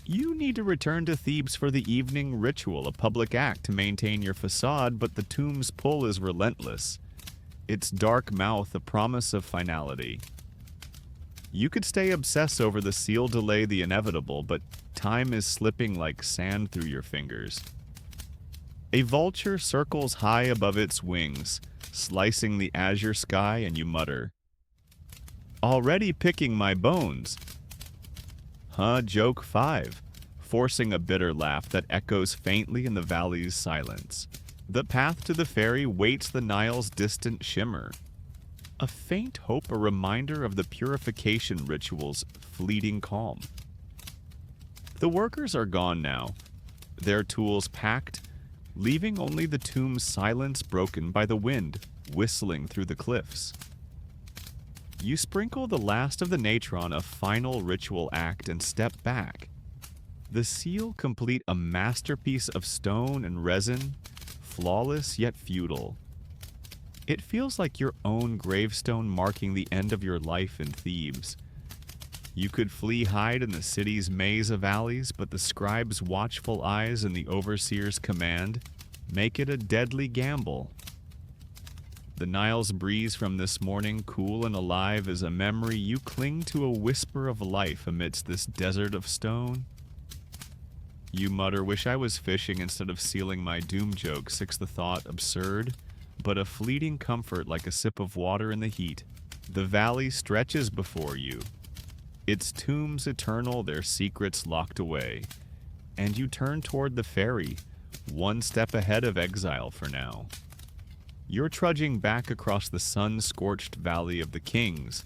You need to return to Thebes for the evening ritual, a public act to maintain your facade, but the tomb's pull is relentless, its dark mouth a promise of finality. You could stay obsessed over the seal, delay the inevitable, but time is slipping like sand through your fingers. A vulture circles high above its wings, slicing the azure sky, and you mutter, already picking my bones. Joke 5, forcing a bitter laugh that echoes faintly in the valley's silence. The path to the ferry waits the Nile's distant shimmer. A faint hope, a reminder of the purification ritual's fleeting calm. The workers are gone now, their tools packed, leaving only the tomb's silence broken by the wind whistling through the cliffs. You sprinkle the last of the natron, a final ritual act, and step back. The seal complete, a masterpiece of stone and resin, flawless yet futile. It feels like your own gravestone marking the end of your life in Thebes. You could flee, hide in the city's maze of alleys, but the scribe's watchful eyes and the overseer's command make it a deadly gamble. The Nile's breeze from this morning, cool and alive as a memory, you cling to a whisper of life amidst this desert of stone. You mutter, wish I was fishing instead of sealing my doom joke, six the thought absurd, but a fleeting comfort like a sip of water in the heat. The valley stretches before you, its tombs eternal, their secrets locked away, and you turn toward the ferry, one step ahead of exile for now. You're trudging back across the sun-scorched Valley of the Kings,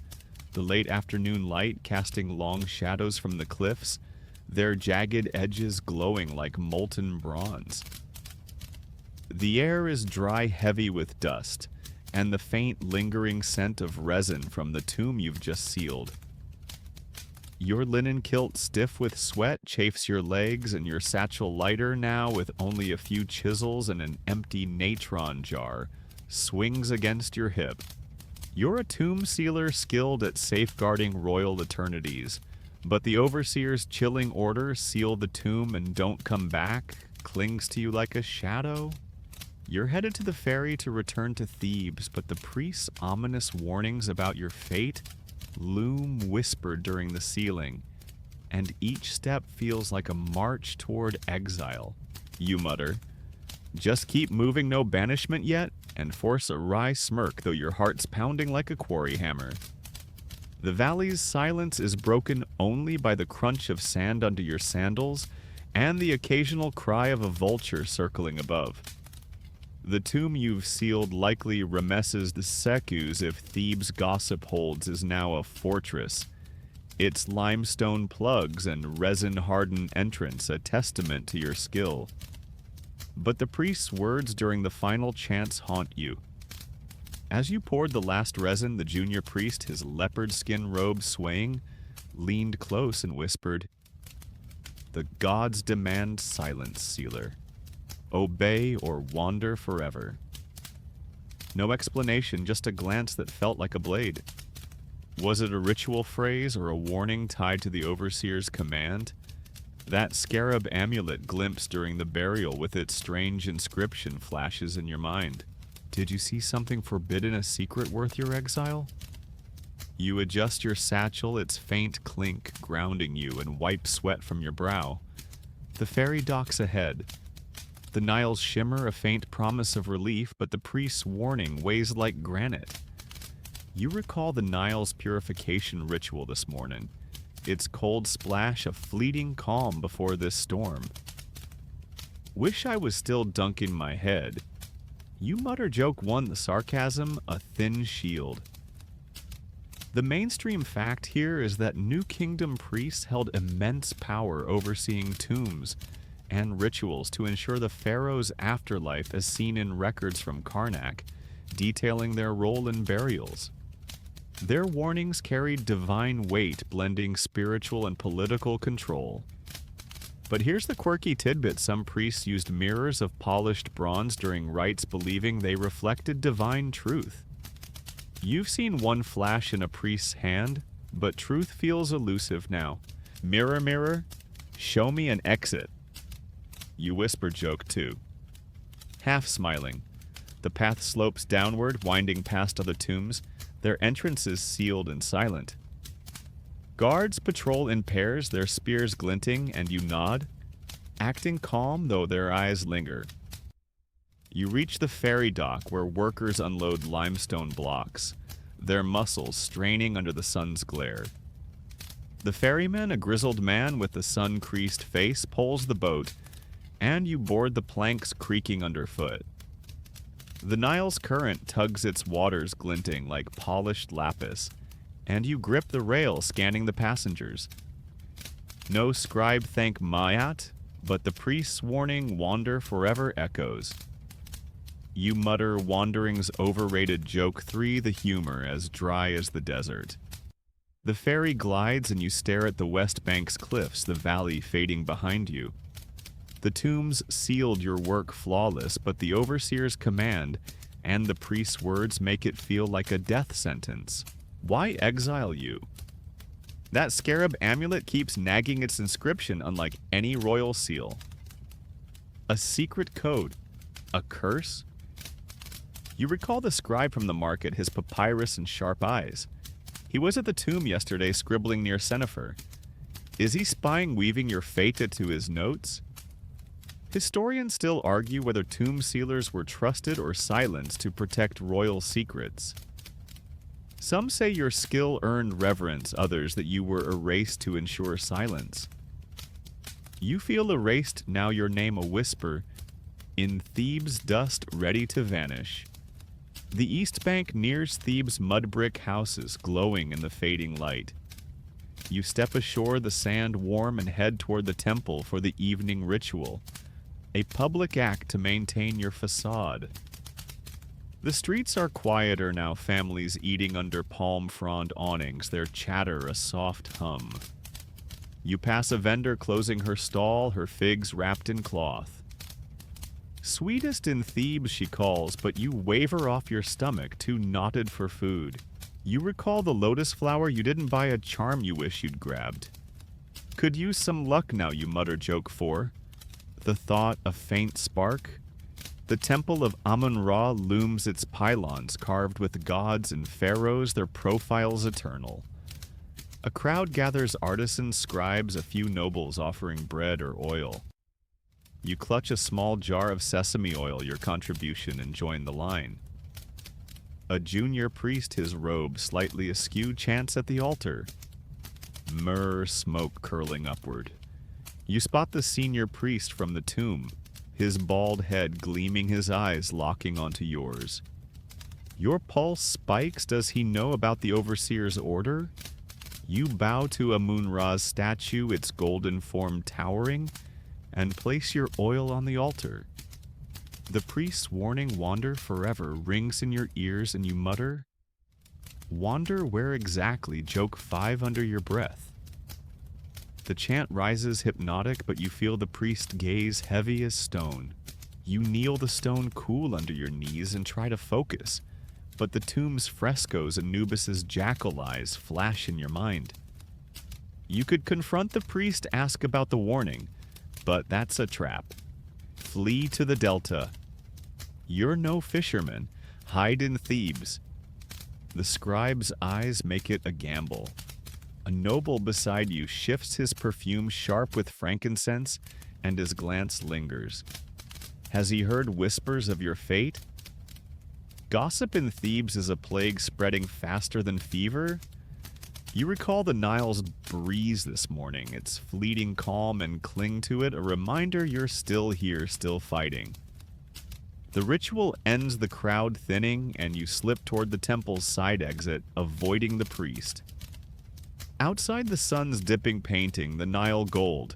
the late afternoon light casting long shadows from the cliffs, their jagged edges glowing like molten bronze. The air is dry, heavy with dust, and the faint, lingering scent of resin from the tomb you've just sealed. Your linen kilt, stiff with sweat, chafes your legs, and your satchel lighter now with only a few chisels and an empty natron jar, swings against your hip. You're a tomb sealer skilled at safeguarding royal eternities, but the overseer's chilling order, seal the tomb and don't come back, clings to you like a shadow. You're headed to the ferry to return to Thebes, but the priest's ominous warnings about your fate loom whispered during the sealing, and each step feels like a march toward exile. You mutter, "Just keep moving, no banishment yet," and force a wry smirk, though your heart's pounding like a quarry hammer. The valley's silence is broken only by the crunch of sand under your sandals and the occasional cry of a vulture circling above. The tomb you've sealed, likely Ramesses II's if Thebes gossip holds, is now a fortress, its limestone plugs and resin-hardened entrance a testament to your skill. But the priest's words during the final chants haunt you. As you poured the last resin, the junior priest, his leopard skin robe swaying, leaned close and whispered, "The gods demand silence, sealer. Obey or wander forever." No explanation, just a glance that felt like a blade. Was it a ritual phrase or a warning tied to the overseer's command? That scarab amulet glimpsed during the burial with its strange inscription flashes in your mind. Did you see something forbidden, a secret worth your exile? You adjust your satchel, its faint clink grounding you, and wipe sweat from your brow. The ferry docks ahead. The Nile's shimmer a faint promise of relief, but the priest's warning weighs like granite. You recall the Nile's purification ritual this morning, its cold splash a fleeting calm before this storm. "Wish I was still dunking my head." You mutter joke one, the sarcasm a thin shield. The mainstream fact here is that New Kingdom priests held immense power overseeing tombs and rituals to ensure the pharaoh's afterlife as seen in records from Karnak, detailing their role in burials. Their warnings carried divine weight, blending spiritual and political control. But here's the quirky tidbit: some priests used mirrors of polished bronze during rites, believing they reflected divine truth. You've seen one flash in a priest's hand, but truth feels elusive now. "Mirror, mirror, show me an exit." You whisper joke too. Half smiling, the path slopes downward, winding past other tombs, their entrances sealed and silent. Guards patrol in pairs, their spears glinting, and you nod, acting calm though their eyes linger. You reach the ferry dock where workers unload limestone blocks, their muscles straining under the sun's glare. The ferryman, a grizzled man with a sun-creased face, pulls the boat, and you board the planks creaking underfoot. The Nile's current tugs its waters glinting like polished lapis, and you grip the rail scanning the passengers. No scribe thank Mayat, but the priest's warning wander forever echoes. You mutter wandering's overrated joke 3, the humor as dry as the desert. The ferry glides and you stare at the West Bank's cliffs, the valley fading behind you. The tombs sealed your work flawless, but the overseer's command and the priest's words make it feel like a death sentence. Why exile you? That scarab amulet keeps nagging its inscription unlike any royal seal. A secret code? A curse? You recall the scribe from the market, his papyrus and sharp eyes. He was at the tomb yesterday scribbling near Cenifer. Is he spying weaving your fate into his notes? Historians still argue whether tomb sealers were trusted or silenced to protect royal secrets. Some say your skill earned reverence, others that you were erased to ensure silence. You feel erased, now your name a whisper, in Thebes' dust ready to vanish. The east bank nears Thebes' mud brick houses glowing in the fading light. You step ashore, the sand warm, and head toward the temple for the evening ritual, a public act to maintain your facade. The streets are quieter now, families eating under palm frond awnings, their chatter a soft hum. You pass a vendor closing her stall, her figs wrapped in cloth. Sweetest in Thebes, she calls, but you waver off your stomach, too knotted for food. You recall the lotus flower, you didn't buy a charm you wish you'd grabbed. Could use some luck now, you mutter joke for. The thought a faint spark? The temple of Amun-Ra looms its pylons, carved with gods and pharaohs, their profiles eternal. A crowd gathers artisans, scribes, a few nobles offering bread or oil. You clutch a small jar of sesame oil, your contribution, and join the line. A junior priest, his robe slightly askew, chants at the altar. Myrrh smoke curling upward. You spot the senior priest from the tomb, his bald head gleaming, his eyes locking onto yours. Your pulse spikes. Does he know about the overseer's order? You bow to Amun-Ra's statue, its golden form towering, and place your oil on the altar. The priest's warning, wander forever, rings in your ears, and you mutter, "Wander where exactly?" Joke 5 under your breath. The chant rises hypnotic, but you feel the priest's gaze heavy as stone. You kneel, the stone cool under your knees, and try to focus, but the tomb's frescoes, Anubis's jackal eyes, flash in your mind. You could confront the priest, ask about the warning, but that's a trap. Flee to the delta. You're no fisherman. Hide in Thebes. The scribe's eyes make it a gamble. A noble beside you shifts his perfume sharp with frankincense, and his glance lingers. Has he heard whispers of your fate? Gossip in Thebes is a plague spreading faster than fever. You recall the Nile's breeze this morning, its fleeting calm, and cling to it, a reminder you're still here, still fighting. The ritual ends, the crowd thinning, and you slip toward the temple's side exit, avoiding the priest. Outside, the sun's dipping, painting the Nile gold.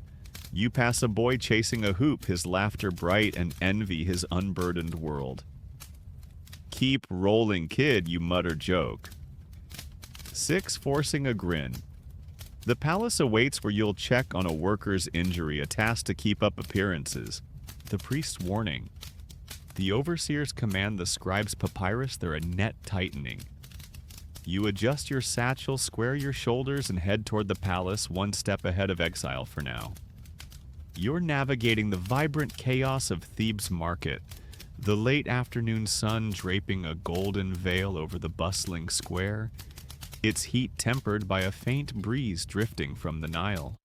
You pass a boy chasing a hoop, his laughter bright, and envy his unburdened world. "Keep rolling, kid," you mutter joke. 6 forcing a grin. The palace awaits where you'll check on a worker's injury, a task to keep up appearances. The priest's warning. The overseers command the scribe's papyrus, they're a net tightening. You adjust your satchel, square your shoulders, and head toward the palace, one step ahead of exile for now. You're navigating the vibrant chaos of Thebes market, the late afternoon sun draping a golden veil over the bustling square, its heat tempered by a faint breeze drifting from the Nile.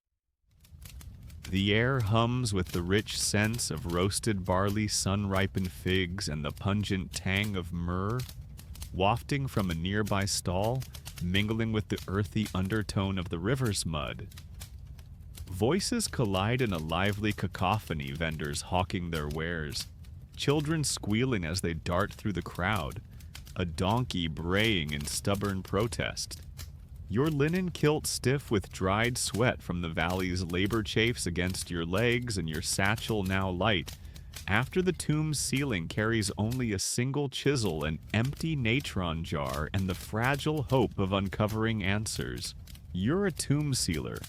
The air hums with the rich scents of roasted barley, sun-ripened figs, and the pungent tang of myrrh, wafting from a nearby stall, mingling with the earthy undertone of the river's mud. Voices collide in a lively cacophony, vendors hawking their wares, children squealing as they dart through the crowd, a donkey braying in stubborn protest. Your linen kilt stiff with dried sweat from the valley's labor chafes against your legs, and your satchel now light. After the tomb's ceiling carries only a single chisel, an empty natron jar, and the fragile hope of uncovering answers. You're a tomb sealer,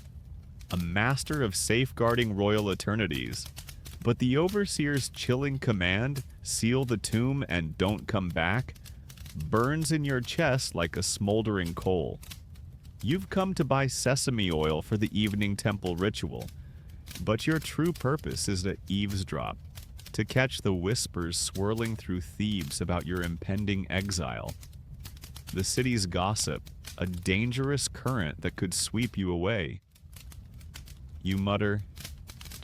a master of safeguarding royal eternities. But the overseer's chilling command, "Seal the tomb and don't come back," burns in your chest like a smoldering coal. You've come to buy sesame oil for the evening temple ritual, but your true purpose is to eavesdrop, to catch the whispers swirling through Thebes about your impending exile. The city's gossip, a dangerous current that could sweep you away. You mutter,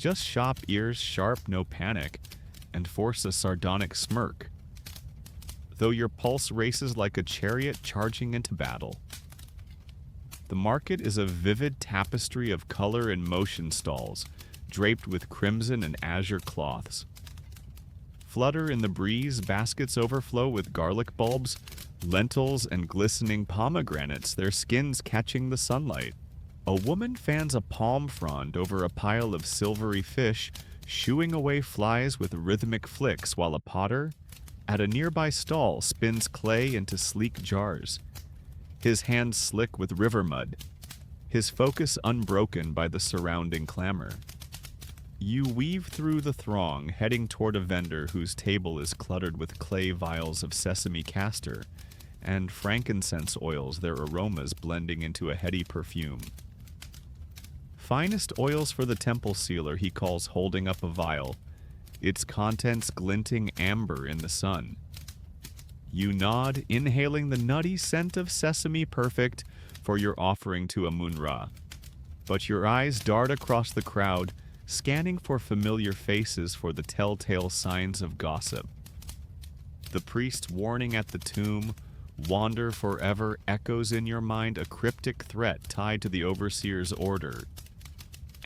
Just shop ears sharp, no panic, and force a sardonic smirk, though your pulse races like a chariot charging into battle. The market is a vivid tapestry of color and motion stalls, draped with crimson and azure cloths. Flutter in the breeze, baskets overflow with garlic bulbs, lentils, and glistening pomegranates, their skins catching the sunlight. A woman fans a palm frond over a pile of silvery fish, shooing away flies with rhythmic flicks, while a potter, at a nearby stall, spins clay into sleek jars, his hands slick with river mud, his focus unbroken by the surrounding clamor. You weave through the throng, heading toward a vendor whose table is cluttered with clay vials of sesame castor and frankincense oils, their aromas blending into a heady perfume. Finest oils for the temple sealer, he calls, holding up a vial, its contents glinting amber in the sun. You nod, inhaling the nutty scent of sesame perfect for your offering to Amun-Ra. But your eyes dart across the crowd, scanning for familiar faces for the telltale signs of gossip. The priest's warning at the tomb, wander forever, echoes in your mind, a cryptic threat tied to the overseer's order.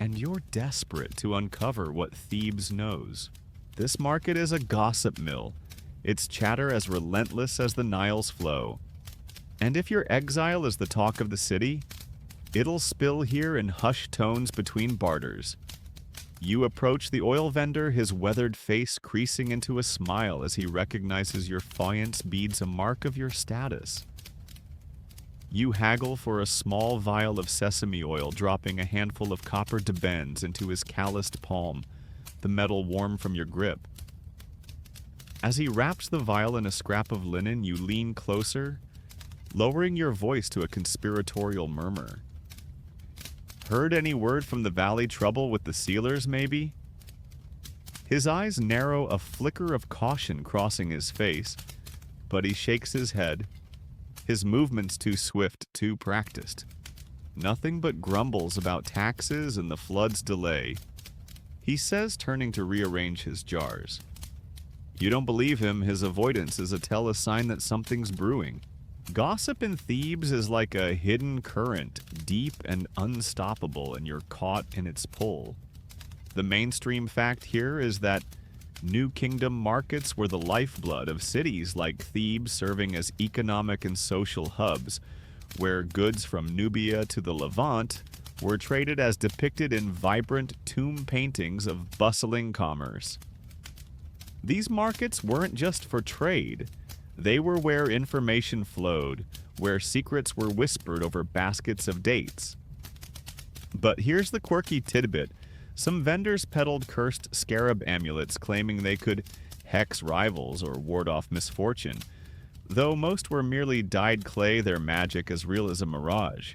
And you're desperate to uncover what Thebes knows. This market is a gossip mill, its chatter as relentless as the Nile's flow. And if your exile is the talk of the city, it'll spill here in hushed tones between barters. You approach the oil vendor, his weathered face creasing into a smile as he recognizes your faience beads a mark of your status. You haggle for a small vial of sesame oil, dropping a handful of copper debens into his calloused palm, the metal warm from your grip. As he wraps the vial in a scrap of linen, you lean closer, lowering your voice to a conspiratorial murmur. Heard any word from the valley trouble with the sealers, maybe? His eyes narrow, a flicker of caution crossing his face, but he shakes his head, his movements too swift, too practiced. Nothing but grumbles about taxes and the flood's delay. He says, turning to rearrange his jars. You don't believe him, his avoidance is a sign that something's brewing. Gossip in Thebes is like a hidden current, deep and unstoppable, and you're caught in its pull. The mainstream fact here is that New Kingdom markets were the lifeblood of cities like Thebes, serving as economic and social hubs, where goods from Nubia to the Levant were traded as depicted in vibrant tomb paintings of bustling commerce. These markets weren't just for trade. They were where information flowed, where secrets were whispered over baskets of dates. But here's the quirky tidbit. Some vendors peddled cursed scarab amulets, claiming they could hex rivals or ward off misfortune, though most were merely dyed clay, their magic as real as a mirage.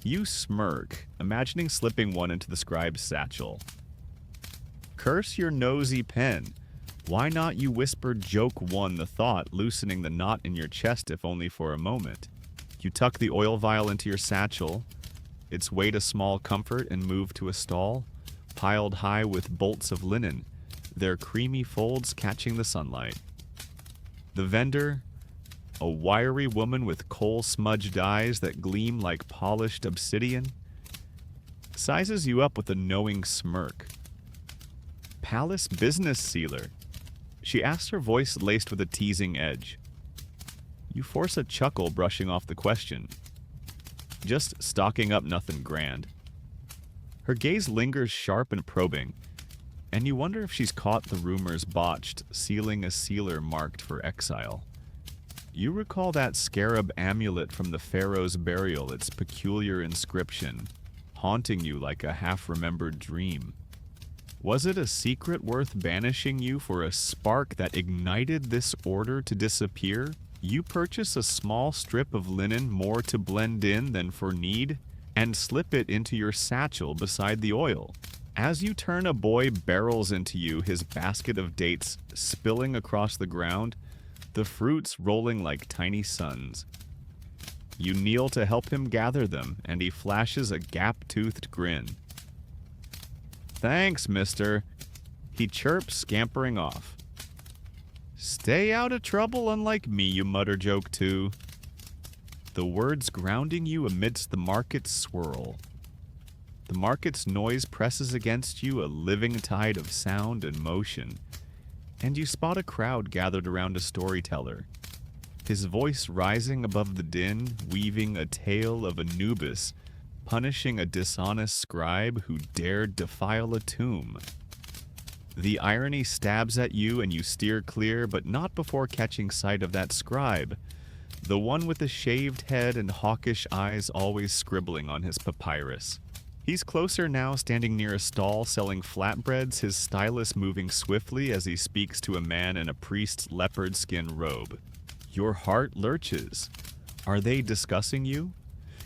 You smirk, imagining slipping one into the scribe's satchel. Curse your nosy pen. Why not, you whisper, joke one the thought, loosening the knot in your chest if only for a moment. You tuck the oil vial into your satchel, its weight a small comfort, and move to a stall, piled high with bolts of linen, their creamy folds catching the sunlight. The vendor, a wiry woman with coal-smudged eyes that gleam like polished obsidian, sizes you up with a knowing smirk. Palace business sealer, she asks, her voice laced with a teasing edge. You force a chuckle, brushing off the question. Just stocking up, nothing grand. Her gaze lingers sharp and probing, and you wonder if she's caught the rumors botched, sealing a sealer marked for exile. You recall that scarab amulet from the pharaoh's burial, its peculiar inscription, haunting you like a half-remembered dream. Was it a secret worth banishing you for a spark that ignited this order to disappear? You purchase a small strip of linen, more to blend in than for need, and slip it into your satchel beside the oil. As you turn, a boy barrels into you, his basket of dates spilling across the ground, the fruits rolling like tiny suns. You kneel to help him gather them, and he flashes a gap-toothed grin. Thanks, mister, he chirps, scampering off. Stay out of trouble, unlike me, you mutter joke too. The words grounding you amidst the market's swirl. The market's noise presses against you, a living tide of sound and motion, and you spot a crowd gathered around a storyteller, his voice rising above the din, weaving a tale of Anubis punishing a dishonest scribe who dared defile a tomb. The irony stabs at you and you steer clear, but not before catching sight of that scribe, the one with the shaved head and hawkish eyes always scribbling on his papyrus. He's closer now, standing near a stall selling flatbreads, his stylus moving swiftly as he speaks to a man in a priest's leopard skin robe. Your heart lurches. Are they discussing you?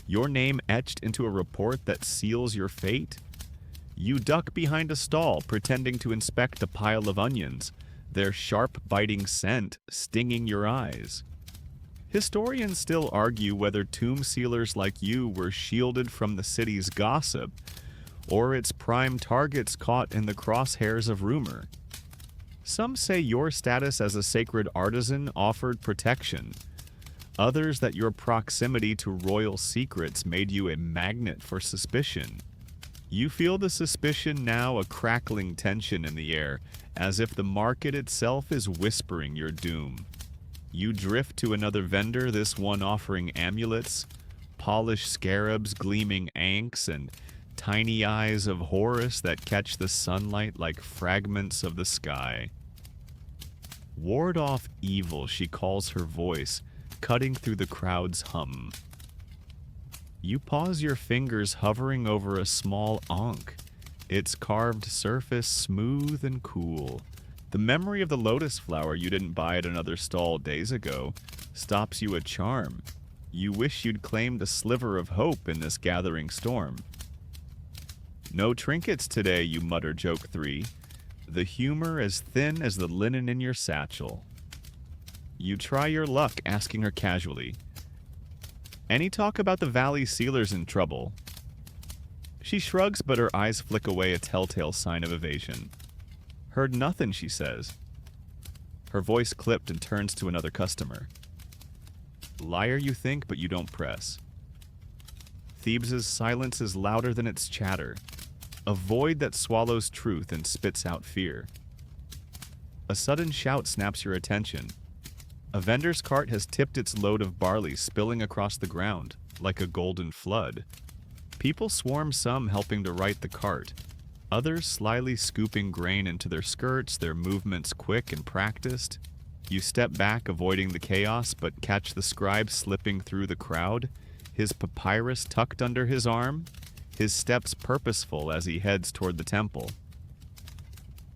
Your name etched into a report that seals your fate? You duck behind a stall, pretending to inspect a pile of onions, their sharp, biting scent stinging your eyes. Historians still argue whether tomb sealers like you were shielded from the city's gossip, or its prime targets caught in the crosshairs of rumor. Some say your status as a sacred artisan offered protection. Others that your proximity to royal secrets made you a magnet for suspicion. You feel the suspicion now, a crackling tension in the air, as if the market itself is whispering your doom. You drift to another vendor, this one offering amulets, polished scarabs, gleaming ankhs, and tiny eyes of Horus that catch the sunlight like fragments of the sky. Ward off evil, she calls her voice, cutting through the crowd's hum. You pause, your fingers hovering over a small ankh, its carved surface smooth and cool. The memory of the lotus flower you didn't buy at another stall days ago stops you a charm. You wish you'd claimed a sliver of hope in this gathering storm. No trinkets today, you mutter joke 3, the humor as thin as the linen in your satchel. You try your luck, asking her casually, any talk about the valley sealers in trouble? She shrugs, but her eyes flick away, a telltale sign of evasion. Heard nothing, she says. Her voice clipped and turns to another customer. Liar you think, but you don't press. Thebes' silence is louder than its chatter, a void that swallows truth and spits out fear. A sudden shout snaps your attention. A vendor's cart has tipped its load of barley, spilling across the ground like a golden flood. People swarm, some helping to right the cart, others slyly scooping grain into their skirts, their movements quick and practiced. You step back, avoiding the chaos, but catch the scribe slipping through the crowd, his papyrus tucked under his arm, his steps purposeful as he heads toward the temple.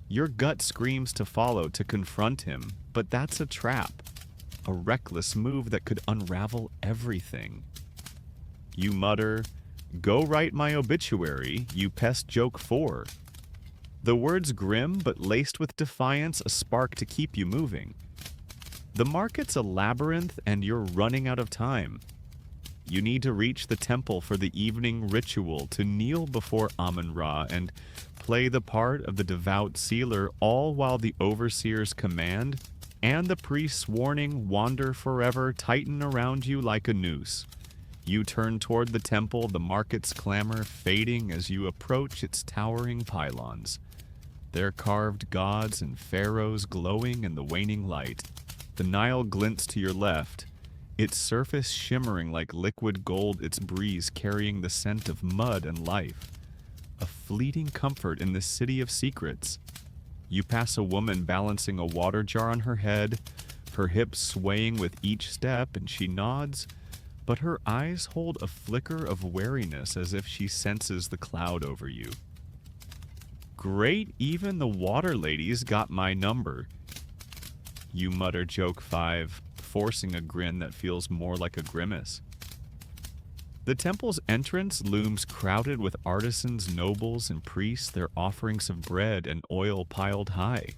Your gut screams to follow, to confront him, but that's a trap, a reckless move that could unravel everything. You mutter, go write my obituary, you pest joke 4. The words grim but laced with defiance, a spark to keep you moving. The market's a labyrinth and you're running out of time. You need to reach the temple for the evening ritual, to kneel before Amun-Ra and play the part of the devout sealer, all while the overseer's command and the priest's warning wander forever, tighten around you like a noose. You turn toward the temple, the market's clamor fading as you approach its towering pylons, their carved gods and pharaohs glowing in the waning light. The Nile glints to your left, its surface shimmering like liquid gold, its breeze carrying the scent of mud and life. A fleeting comfort in this city of secrets. You pass a woman balancing a water jar on her head, her hips swaying with each step, and she nods, but her eyes hold a flicker of wariness as if she senses the cloud over you. Great, even the water ladies got my number. You mutter joke 5, forcing a grin that feels more like a grimace. The temple's entrance looms crowded with artisans, nobles, and priests, their offerings of bread and oil piled high.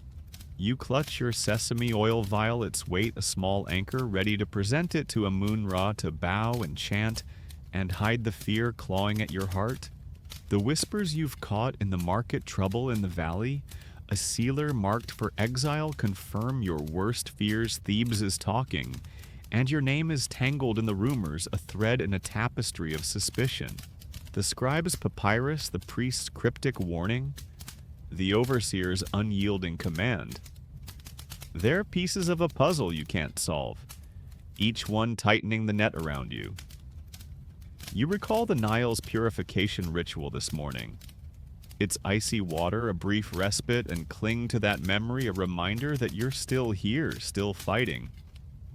You clutch your sesame oil vial, its weight a small anchor, ready to present it to Amun-Ra to bow and chant and hide the fear clawing at your heart. The whispers you've caught in the market trouble in the valley, a sealer marked for exile confirm your worst fears Thebes is talking, and your name is tangled in the rumors, a thread in a tapestry of suspicion. The scribe's papyrus, the priest's cryptic warning, the overseer's unyielding command. They're pieces of a puzzle you can't solve, each one tightening the net around you. You recall the Nile's purification ritual this morning. Its icy water, a brief respite, and cling to that memory, a reminder that you're still here, still fighting.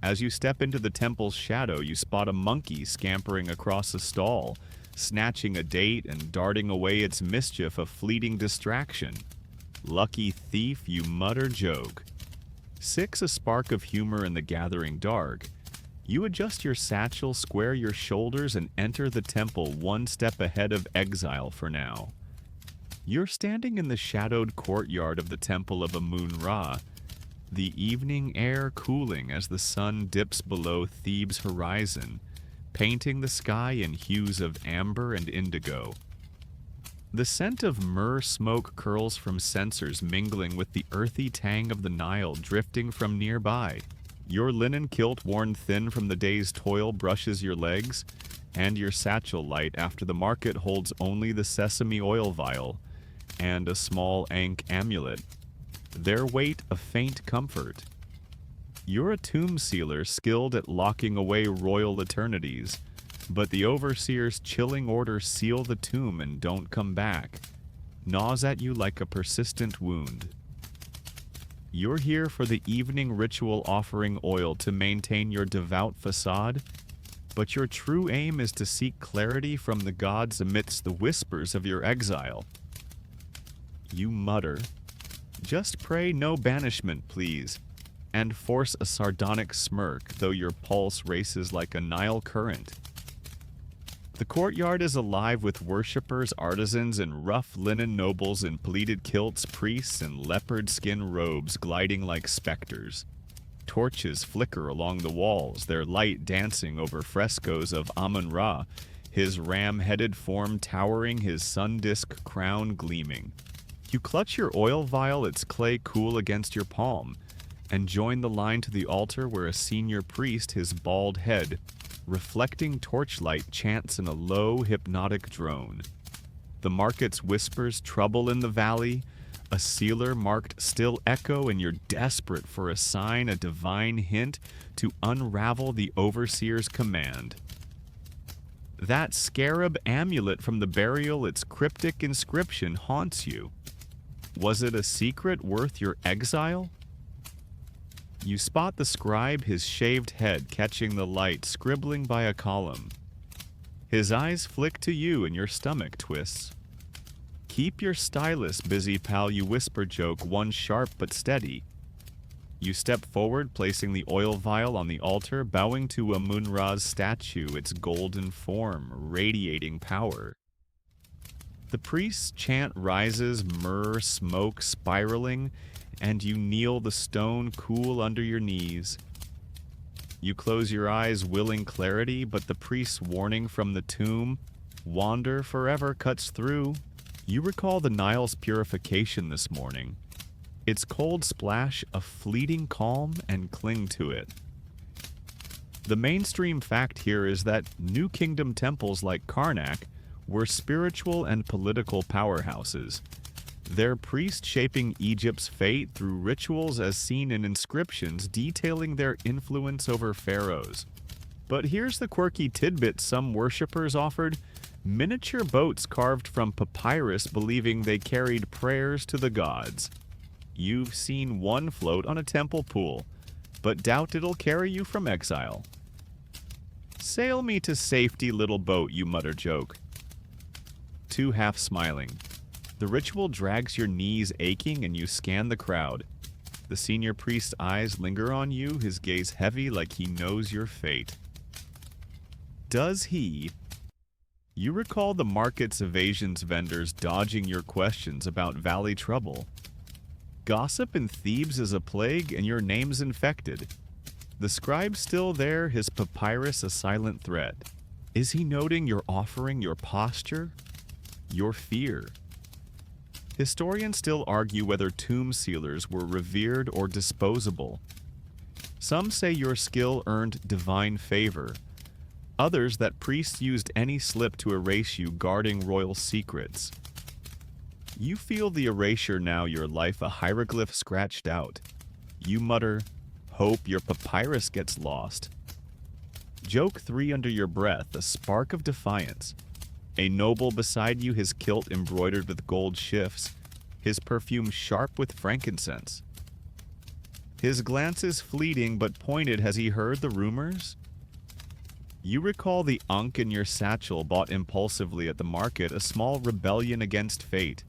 As you step into the temple's shadow, you spot a monkey scampering across a stall, snatching a date and darting away its mischief, a fleeting distraction. Lucky thief, you mutter joke. Six, a spark of humor in the gathering dark. You adjust your satchel, square your shoulders, and enter the temple one step ahead of exile for now. You're standing in the shadowed courtyard of the temple of Amun-Ra, the evening air cooling as the sun dips below Thebes' horizon, painting the sky in hues of amber and indigo. The scent of myrrh smoke curls from censers, mingling with the earthy tang of the Nile drifting from nearby. Your linen kilt, worn thin from the day's toil, brushes your legs, and your satchel light after the market holds only the sesame oil vial and a small ankh amulet, their weight a faint comfort. You're a tomb sealer skilled at locking away royal eternities, but the overseer's chilling orders seal the tomb and don't come back, gnaws at you like a persistent wound. You're here for the evening ritual offering oil to maintain your devout facade, but your true aim is to seek clarity from the gods amidst the whispers of your exile. You mutter, "Just pray no banishment, please," and force a sardonic smirk, though your pulse races like a Nile current. The courtyard is alive with worshippers, artisans, and rough linen nobles in pleated kilts, priests in leopard skin robes gliding like specters. Torches flicker along the walls, their light dancing over frescoes of Amun-Ra, his ram-headed form towering, his sun-disk crown gleaming. You clutch your oil vial, its clay cool against your palm, and join the line to the altar where a senior priest, his bald head reflecting torchlight, chants in a low, hypnotic drone. The market's whispers trouble in the valley, a sealer marked still echo, and you're desperate for a sign, a divine hint to unravel the overseer's command. That scarab amulet from the burial, its cryptic inscription haunts you. Was it a secret worth your exile? You spot the scribe, his shaved head catching the light, scribbling by a column. His eyes flick to you and your stomach twists. "Keep your stylus busy, pal," you whisper joke, one sharp but steady. You step forward, placing the oil vial on the altar, bowing to Amun-Ra's statue, its golden form radiating power. The priest's chant rises, myrrh smoke spiraling, and you kneel, the stone cool under your knees. You close your eyes, willing clarity, but the priest's warning from the tomb, "Wander forever," cuts through. You recall the Nile's purification this morning. Its cold splash, a fleeting calm, and cling to it. The mainstream fact here is that New Kingdom temples like Karnak were spiritual and political powerhouses, their priests shaping Egypt's fate through rituals as seen in inscriptions detailing their influence over pharaohs. But here's the quirky tidbit some worshippers offered: miniature boats carved from papyrus believing they carried prayers to the gods. You've seen one float on a temple pool, but doubt it'll carry you from exile. "Sail me to safety, little boat," you mutter joke. Two half smiling. The ritual drags your knees aching and you scan the crowd. The senior priest's eyes linger on you, his gaze heavy like he knows your fate. Does he? You recall the market's evasions vendors dodging your questions about valley trouble. Gossip in Thebes is a plague and your name's infected. The scribe's still there, his papyrus a silent thread. Is he noting your offering, your posture? your fear. Historians still argue whether tomb sealers were revered or disposable. Some say your skill earned divine favor. Others that priests used any slip to erase you, guarding royal secrets. You feel the erasure now, your life a hieroglyph scratched out. You mutter, hope your papyrus gets lost. Joke 3 under your breath, a spark of defiance. A noble beside you, his kilt embroidered with gold shifts, his perfume sharp with frankincense. His glance is fleeting but pointed. Has he heard the rumors? You recall the ankh in your satchel bought impulsively at the market, a small rebellion against fate.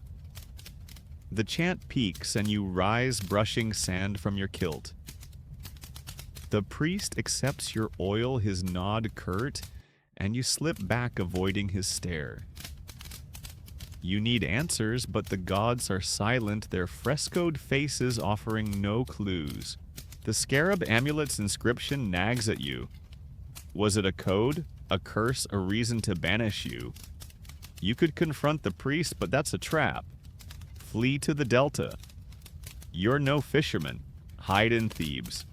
The chant peaks and you rise, brushing sand from your kilt. The priest accepts your oil, his nod curt, and you slip back, avoiding his stare. You need answers, but the gods are silent, their frescoed faces offering no clues. The scarab amulet's inscription nags at you. Was it a code, a curse, a reason to banish you? You could confront the priest, but that's a trap. Flee to the delta. You're no fisherman. Hide in Thebes.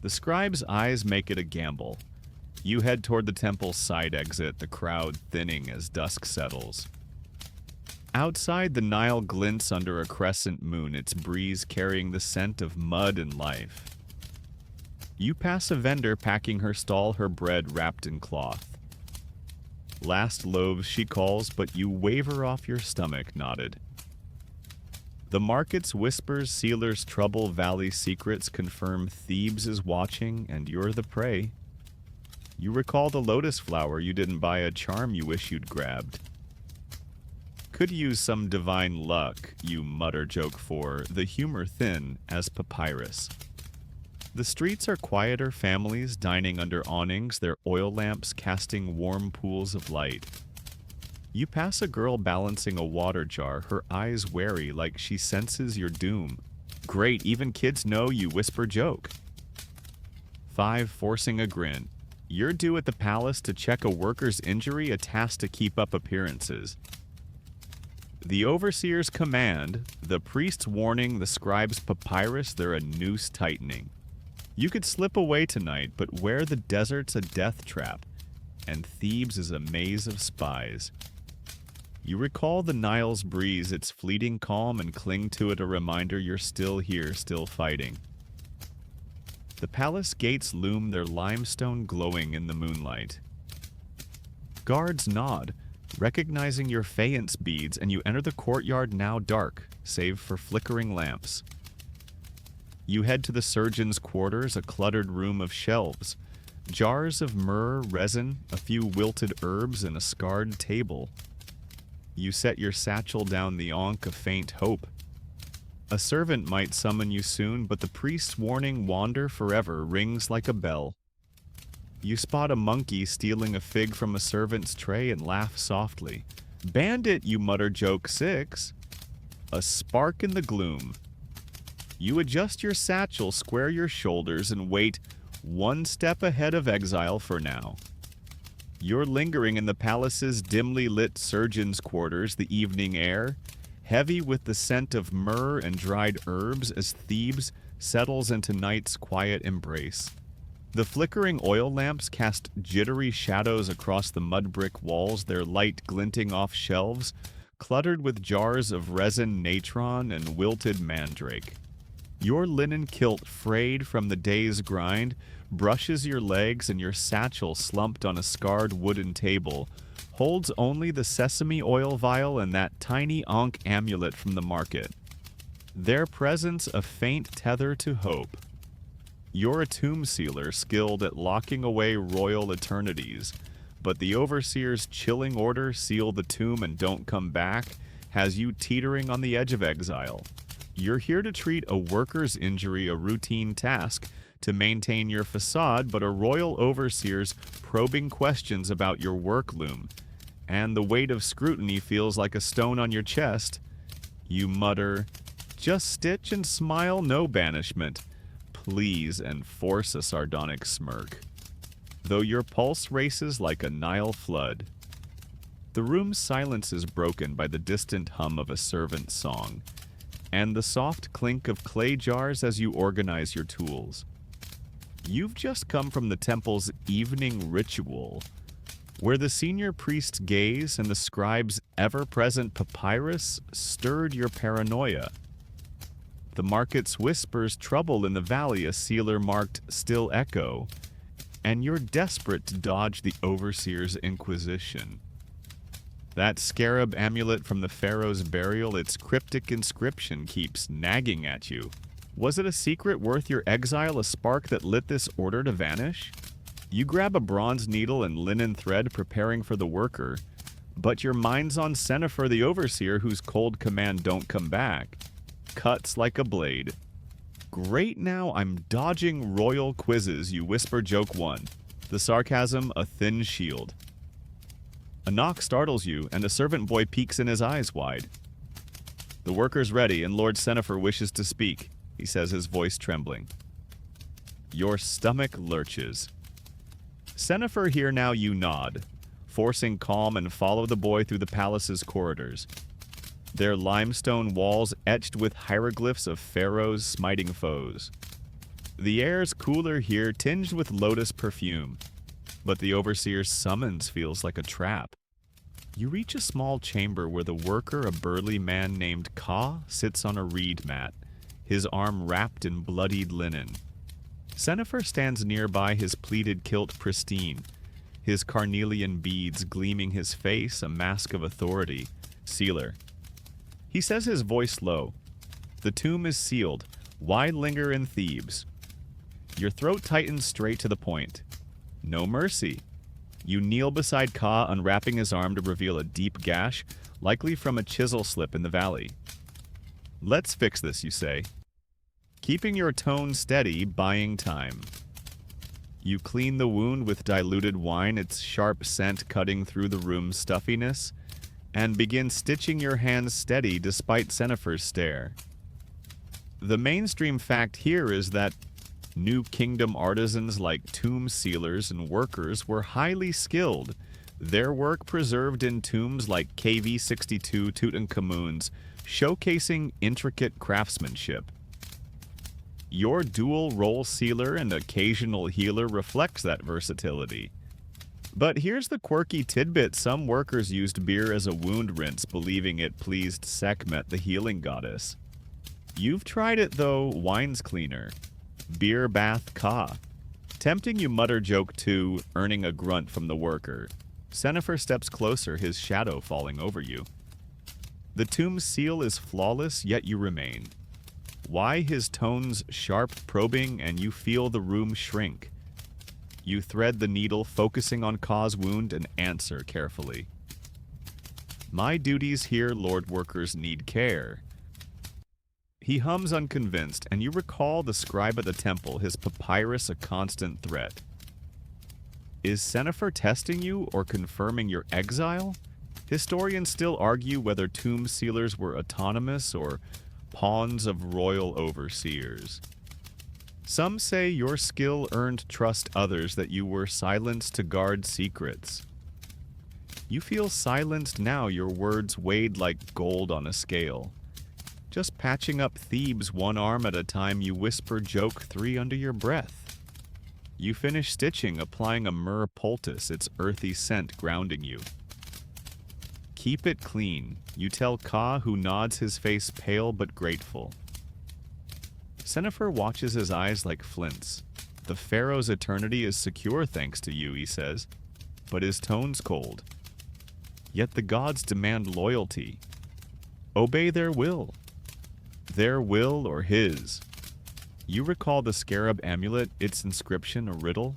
The scribe's eyes make it a gamble. You head toward the temple's side exit, the crowd thinning as dusk settles. Outside, the Nile glints under a crescent moon, its breeze carrying the scent of mud and life. You pass a vendor packing her stall, her bread wrapped in cloth. Last loaves, she calls, but you waver off your stomach, knotted. The market's whispers, sealers' trouble, valley secrets confirm Thebes is watching, and you're the prey. You recall the lotus flower you didn't buy, a charm you wish you'd grabbed. Could use some divine luck, you mutter joke 4, the humor thin as papyrus. The streets are quieter, families dining under awnings, their oil lamps casting warm pools of light. You pass a girl balancing a water jar, her eyes wary like she senses your doom. Great, even kids know, you whisper joke. 5, forcing a grin. You're due at the palace to check a worker's injury, a task to keep up appearances. The overseer's command, the priest's warning, the scribe's papyrus, they're a noose tightening. You could slip away tonight, but where the desert's a death trap, and Thebes is a maze of spies. You recall the Nile's breeze, its fleeting calm, and cling to it, a reminder you're still here, still fighting. The palace gates loom, their limestone glowing in the moonlight. Guards nod, recognizing your faience beads, and you enter the courtyard, now dark, save for flickering lamps. You head to the surgeon's quarters, a cluttered room of shelves. Jars of myrrh, resin, a few wilted herbs, and a scarred table. You set your satchel down the ankh, a faint hope. A servant might summon you soon, but the priest's warning, wander forever, rings like a bell. You spot a monkey stealing a fig from a servant's tray and laugh softly. Bandit, you mutter joke 6. A spark in the gloom. You adjust your satchel, square your shoulders, and wait, one step ahead of exile for now. You're lingering in the palace's dimly lit surgeon's quarters, the evening air, heavy with the scent of myrrh and dried herbs as Thebes settles into night's quiet embrace. The flickering oil lamps cast jittery shadows across the mud brick walls, their light glinting off shelves, cluttered with jars of resin natron and wilted mandrake. Your linen kilt, frayed from the day's grind, brushes your legs, and your satchel, slumped on a scarred wooden table, holds only the sesame oil vial and that tiny ankh amulet from the market. Their presence a faint tether to hope. You're a tomb sealer skilled at locking away royal eternities, but the overseer's chilling order, seal the tomb and don't come back, has you teetering on the edge of exile. You're here to treat a worker's injury, a routine task, to maintain your facade, but a royal overseer's probing questions about your work loom, and the weight of scrutiny feels like a stone on your chest. You mutter, just stitch and smile, no banishment. Please, and force a sardonic smirk, though your pulse races like a Nile flood. The room's silence is broken by the distant hum of a servant's song, and the soft clink of clay jars as you organize your tools. You've just come from the temple's evening ritual, where the senior priest's gaze and the scribe's ever-present papyrus stirred your paranoia. The market's whispers trouble in the valley a sealer marked still echo, and you're desperate to dodge the overseer's inquisition. That scarab amulet from the pharaoh's burial, its cryptic inscription keeps nagging at you. Was it a secret worth your exile, a spark that lit this order to vanish? You grab a bronze needle and linen thread preparing for the worker, but your mind's on Senifer the overseer whose cold command don't come back. Cuts like a blade. Great, now I'm dodging royal quizzes, you whisper joke one. The sarcasm a thin shield. A knock startles you, and a servant boy peeks in his eyes wide. The worker's ready, and Lord Senifer wishes to speak, he says, his voice trembling. Your stomach lurches. Senifer, here now, you nod, forcing calm and follow the boy through the palace's corridors. Their limestone walls etched with hieroglyphs of pharaohs smiting foes. The air's cooler here, tinged with lotus perfume, but the overseer's summons feels like a trap. You reach a small chamber where the worker, a burly man named Ka, sits on a reed mat, his arm wrapped in bloodied linen. Senifer stands nearby, his pleated kilt pristine, his carnelian beads gleaming his face, a mask of authority. Sealer. He says, his voice low. The tomb is sealed. Why linger in Thebes? Your throat tightens straight to the point. No mercy. You kneel beside Ka, unwrapping his arm to reveal a deep gash, likely from a chisel slip in the valley. Let's fix this, you say. Keeping your tone steady, buying time. You clean the wound with diluted wine, its sharp scent cutting through the room's stuffiness, and begin stitching your hands steady despite Senifer's stare. The mainstream fact here is that New Kingdom artisans like tomb sealers and workers were highly skilled, their work preserved in tombs like KV-62 Tutankhamun's, showcasing intricate craftsmanship. Your dual role sealer and occasional healer reflects that versatility. But here's the quirky tidbit: some workers used beer as a wound rinse, believing it pleased Sekhmet, the healing goddess. You've tried it though, wine's cleaner. Beer bath Ka. Tempting, you mutter joke two, earning a grunt from the worker. Senifer steps closer, his shadow falling over you. The tomb's seal is flawless, yet you remain. Why his tones sharp, probing, and you feel the room shrink. You thread the needle, focusing on Ka's wound, and answer carefully. My duties here, Lord Workers, need care. He hums unconvinced, and you recall the scribe at the temple, his papyrus a constant threat. Is Senifer testing you or confirming your exile? Historians still argue whether tomb sealers were autonomous or pawns of royal overseers. Some say your skill earned trust others, that you were silenced to guard secrets. You feel silenced now, your words weighed like gold on a scale. Just patching up Thebes one arm at a time, you whisper joke three under your breath. You finish stitching, applying a myrrh poultice, its earthy scent grounding you. Keep it clean, you tell Ka, who nods, his face pale but grateful. Senifer watches, his eyes like flints. The pharaoh's eternity is secure thanks to you, he says, but his tone's cold. Yet the gods demand loyalty. Obey their will. Their will or his. You recall the scarab amulet, its inscription a riddle?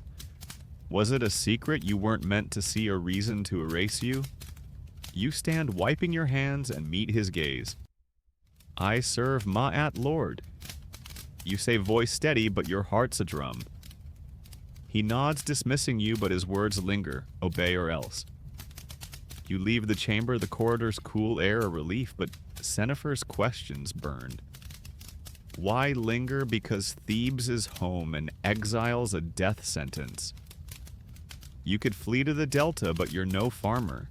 Was it a secret you weren't meant to see, a reason to erase you? You stand wiping your hands and meet his gaze. I serve Ma'at Lord. You say, voice steady, but your heart's a drum. He nods, dismissing you, but his words linger, obey or else. You leave the chamber, the corridor's cool air a relief, but Senifer's questions burned. Why linger? Because Thebes is home and exile's a death sentence. You could flee to the Delta, but you're no farmer.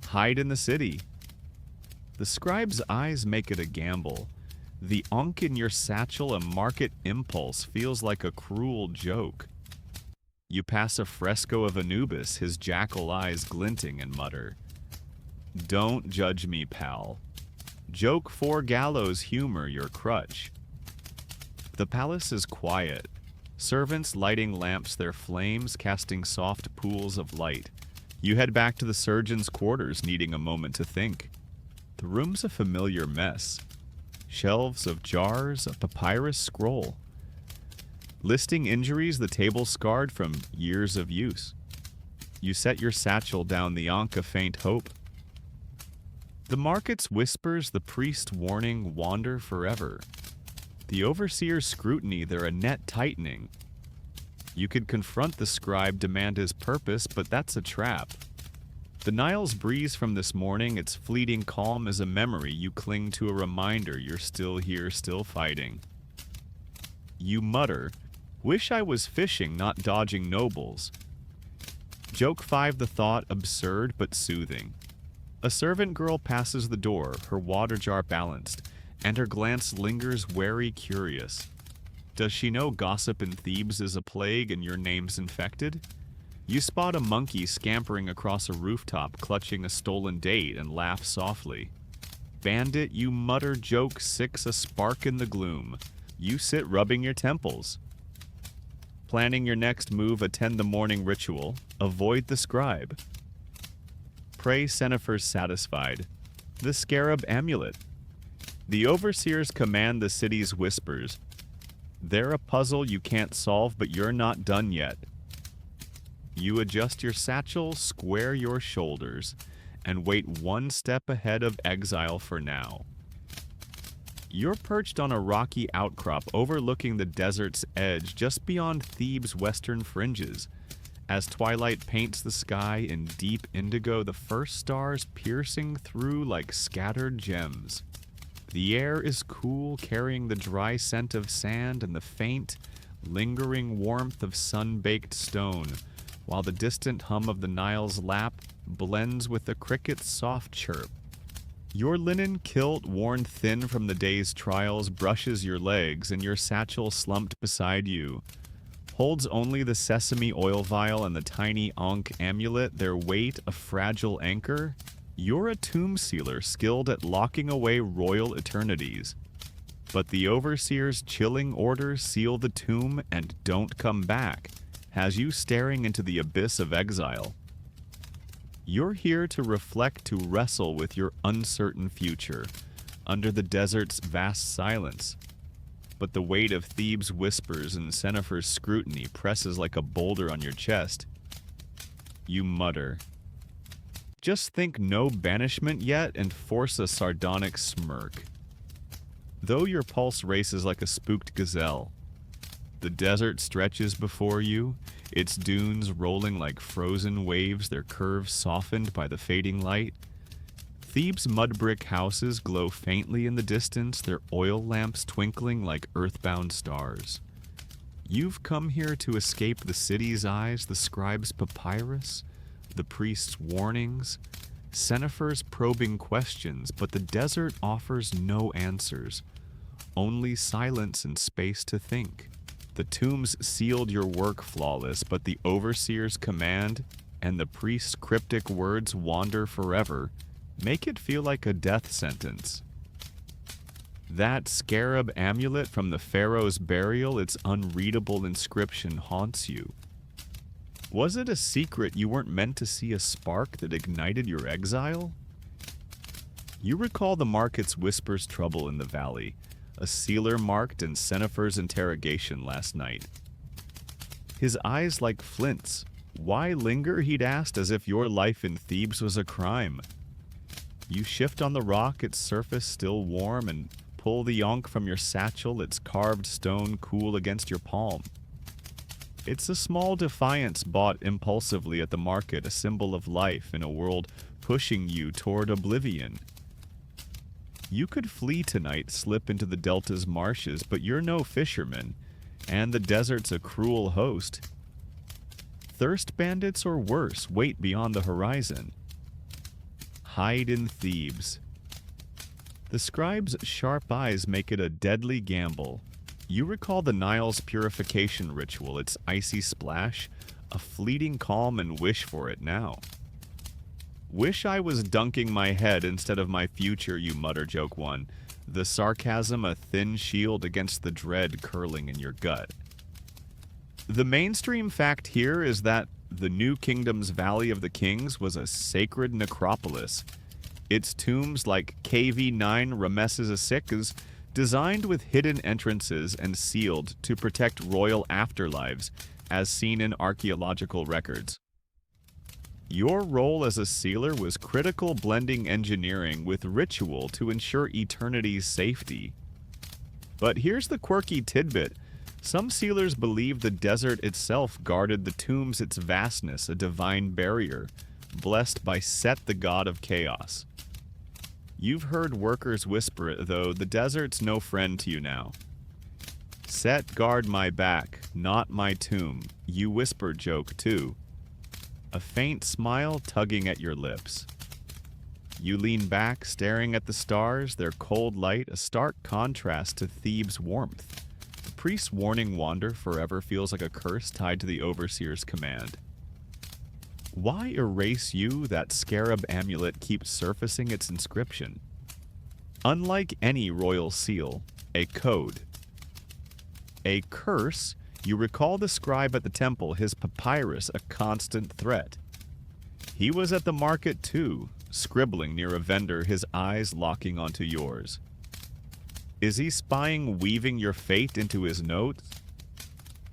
Hide in the city. The scribe's eyes make it a gamble. The ankh in your satchel, a market impulse, feels like a cruel joke. You pass a fresco of Anubis, his jackal eyes glinting, and mutter, "Don't judge me, pal. Joke for gallows humor your crutch." The palace is quiet. Servants lighting lamps, their flames casting soft pools of light. You head back to the surgeon's quarters, needing a moment to think. The room's a familiar mess. Shelves of jars, a papyrus scroll. Listing injuries, the table scarred from years of use. You set your satchel down, the ankh of faint hope. The market's whispers, the priest warning, wander forever. The overseer's scrutiny, they're a net tightening. You could confront the scribe, demand his purpose, but that's a trap. The Nile's breeze from this morning, its fleeting calm is a memory. You cling to a reminder you're still here, still fighting. You mutter, "Wish I was fishing, not dodging nobles." Joke 5, the thought absurd but soothing. A servant girl passes the door, her water jar balanced, and her glance lingers wary, curious. Does she know gossip in Thebes is a plague and your name's infected? You spot a monkey scampering across a rooftop, clutching a stolen date, and laugh softly. Bandit, you mutter, joke 6, a spark in the gloom. You sit rubbing your temples. Planning your next move, attend the morning ritual, avoid the scribe. Pray Senefer's satisfied. The scarab amulet. The overseers command the city's whispers. They're a puzzle you can't solve, but you're not done yet. You adjust your satchel, square your shoulders, and wait one step ahead of exile for now. You're perched on a rocky outcrop overlooking the desert's edge just beyond Thebes' western fringes. As twilight paints the sky in deep indigo, the first stars piercing through like scattered gems. The air is cool, carrying the dry scent of sand and the faint, lingering warmth of sun-baked stone, while the distant hum of the Nile's lap blends with the cricket's soft chirp. Your linen kilt, worn thin from the day's trials, brushes your legs, and your satchel slumped beside you holds only the sesame oil vial and the tiny ankh amulet, their weight a fragile anchor. You're a tomb sealer skilled at locking away royal eternities. But the overseer's chilling orders, seal the tomb and don't come back, has you staring into the abyss of exile. You're here to reflect, to wrestle with your uncertain future, under the desert's vast silence. But the weight of Thebes' whispers and Senefer's scrutiny presses like a boulder on your chest. You mutter. Just think no banishment yet and force a sardonic smirk. Though your pulse races like a spooked gazelle, the desert stretches before you, its dunes rolling like frozen waves, their curves softened by the fading light. Thebes' mud brick houses glow faintly in the distance, their oil lamps twinkling like earthbound stars. You've come here to escape the city's eyes, the scribe's papyrus, the priest's warnings, Senefer's probing questions, but the desert offers no answers, only silence and space to think. The tombs sealed your work flawless, but the overseer's command and the priest's cryptic words wander forever, make it feel like a death sentence. That scarab amulet from the pharaoh's burial, its unreadable inscription haunts you. Was it a secret you weren't meant to see, a spark that ignited your exile? You recall the market's whispers trouble in the valley, a sealer marked in Senefer's interrogation last night. His eyes like flints. Why linger, he'd asked, as if your life in Thebes was a crime. You shift on the rock, its surface still warm, and pull the ankh from your satchel, its carved stone cool against your palm. It's a small defiance bought impulsively at the market, a symbol of life in a world pushing you toward oblivion. You could flee tonight, slip into the delta's marshes, but you're no fisherman, and the desert's a cruel host. Thirst bandits or worse wait beyond the horizon. Hide in Thebes. The scribe's sharp eyes make it a deadly gamble. You recall the Nile's purification ritual, its icy splash, a fleeting calm, and wish for it now. Wish I was dunking my head instead of my future, you mutter, joke one, the sarcasm a thin shield against the dread curling in your gut. The mainstream fact here is that the New Kingdom's Valley of the Kings was a sacred necropolis. Its tombs, like KV9 Ramesses VI's, designed with hidden entrances and sealed to protect royal afterlives, as seen in archaeological records. Your role as a sealer was critical, blending engineering with ritual to ensure eternity's safety. But here's the quirky tidbit. Some sealers believe the desert itself guarded the tombs, its vastness, a divine barrier, blessed by Set, the god of chaos. You've heard workers whisper it, though, the desert's no friend to you now. Set guard my back, not my tomb, you whisper, joke too. A faint smile tugging at your lips. You lean back, staring at the stars, their cold light a stark contrast to Thebes' warmth. The priest's warning wander forever feels like a curse tied to the overseer's command. Why erase you? That scarab amulet keeps surfacing its inscription. Unlike any royal seal, a code. A curse. You recall the scribe at the temple, his papyrus a constant threat. He was at the market too, scribbling near a vendor, his eyes locking onto yours. Is he spying, weaving your fate into his notes?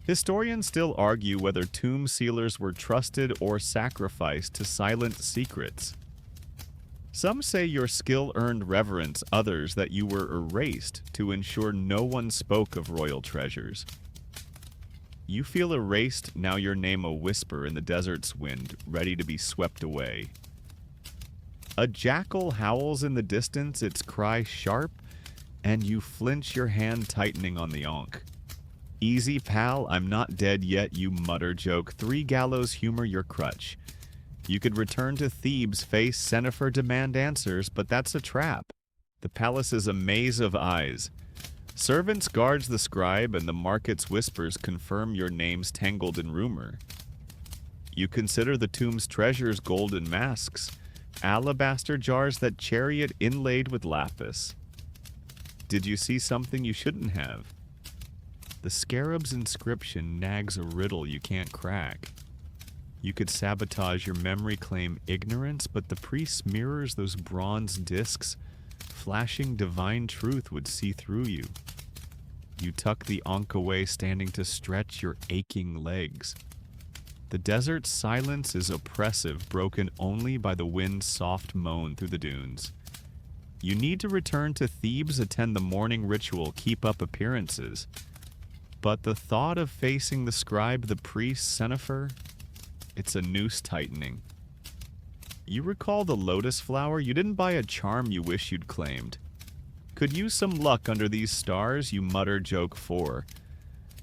Historians still argue whether tomb sealers were trusted or sacrificed to silent secrets. Some say your skill earned reverence, others that you were erased to ensure no one spoke of royal treasures. You feel erased, now your name a whisper in the desert's wind, ready to be swept away. A jackal howls in the distance, its cry sharp, and you flinch, your hand tightening on the ankh. Easy, pal, I'm not dead yet, you mutter, joke. 3 gallows humor your crutch. You could return to Thebes, face Senefer, demand answers, but that's a trap. The palace is a maze of eyes. Servants guards the scribe, and the market's whispers confirm your name's tangled in rumor. You consider the tomb's treasures golden masks, alabaster jars that chariot inlaid with lapis. Did you see something you shouldn't have? The scarab's inscription nags a riddle you can't crack. You could sabotage your memory, claim ignorance, but the priest mirrors those bronze discs. Flashing divine truth would see through you. You tuck the ankh away, standing to stretch your aching legs. The desert's silence is oppressive, broken only by the wind's soft moan through the dunes. You need to return to Thebes, attend the morning ritual, keep up appearances. But the thought of facing the scribe, the priest, Senefer, it's a noose tightening. You recall the lotus flower? You didn't buy a charm you wish you'd claimed. Could use some luck under these stars, you mutter, joke 4.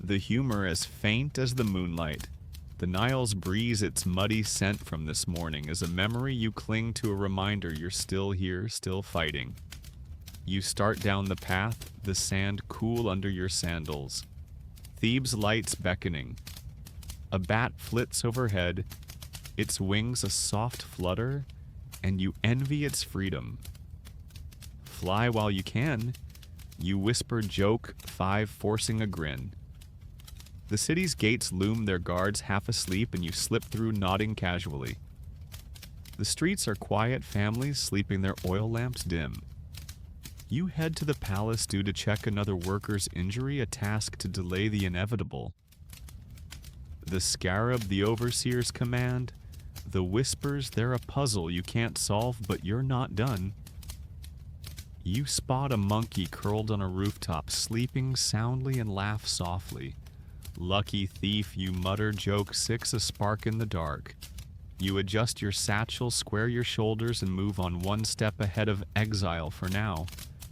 The humor as faint as the moonlight. The Nile's breeze, its muddy scent from this morning, is a memory you cling to, a reminder you're still here, still fighting. You start down the path, the sand cool under your sandals. Thebes lights beckoning. A bat flits overhead, its wings a soft flutter, and you envy its freedom. Fly while you can, you whisper, joke 5, forcing a grin. The city's gates loom, their guards half asleep, and you slip through, nodding casually. The streets are quiet, families sleeping, their oil lamps dim. You head to the palace due to check another worker's injury, a task to delay the inevitable. The scarab, the overseer's command. The whispers, they're a puzzle you can't solve, but you're not done. You spot a monkey curled on a rooftop, sleeping soundly, and laugh softly. Lucky thief, you mutter, joke 6, a spark in the dark. You adjust your satchel, square your shoulders, and move on one step ahead of exile for now.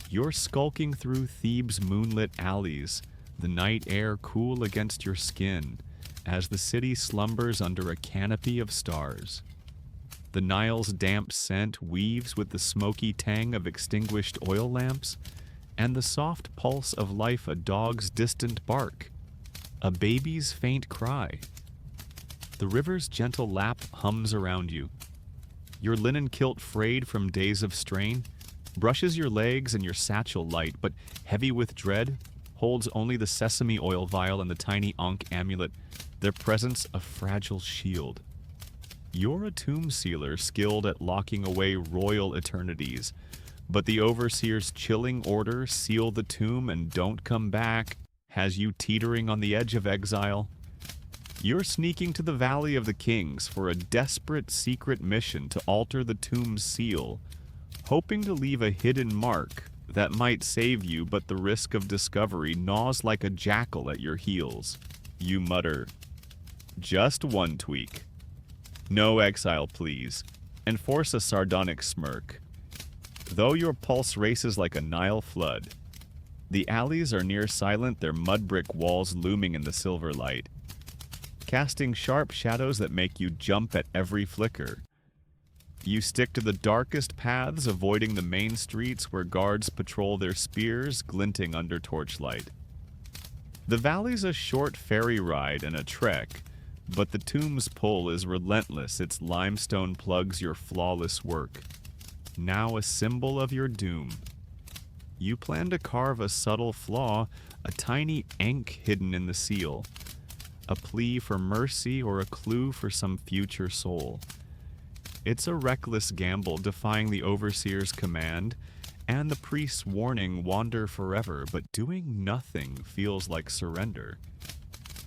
You're skulking through Thebes' moonlit alleys, the night air cool against your skin, as the city slumbers under a canopy of stars. The Nile's damp scent weaves with the smoky tang of extinguished oil lamps, and the soft pulse of life a dog's distant bark, a baby's faint cry. The river's gentle lap hums around you. Your linen kilt frayed from days of strain brushes your legs and your satchel light, but heavy with dread, holds only the sesame oil vial and the tiny Ankh amulet, their presence a fragile shield. You're a tomb sealer skilled at locking away royal eternities, but the overseer's chilling order, seal the tomb and don't come back, has you teetering on the edge of exile. You're sneaking to the Valley of the Kings for a desperate secret mission to alter the tomb's seal, hoping to leave a hidden mark that might save you, but the risk of discovery gnaws like a jackal at your heels. You mutter, "Just one tweak. No exile, please," and force a sardonic smirk. Though your pulse races like a Nile flood, the alleys are near silent, their mud brick walls looming in the silver light, casting sharp shadows that make you jump at every flicker. You stick to the darkest paths, avoiding the main streets where guards patrol their spears glinting under torchlight. The valley's a short ferry ride and a trek, but the tomb's pull is relentless. Its limestone plugs your flawless work, now a symbol of your doom. You plan to carve a subtle flaw, a tiny ankh hidden in the seal, a plea for mercy or a clue for some future soul. It's a reckless gamble, defying the overseer's command and the priest's warning, wander forever, but doing nothing feels like surrender.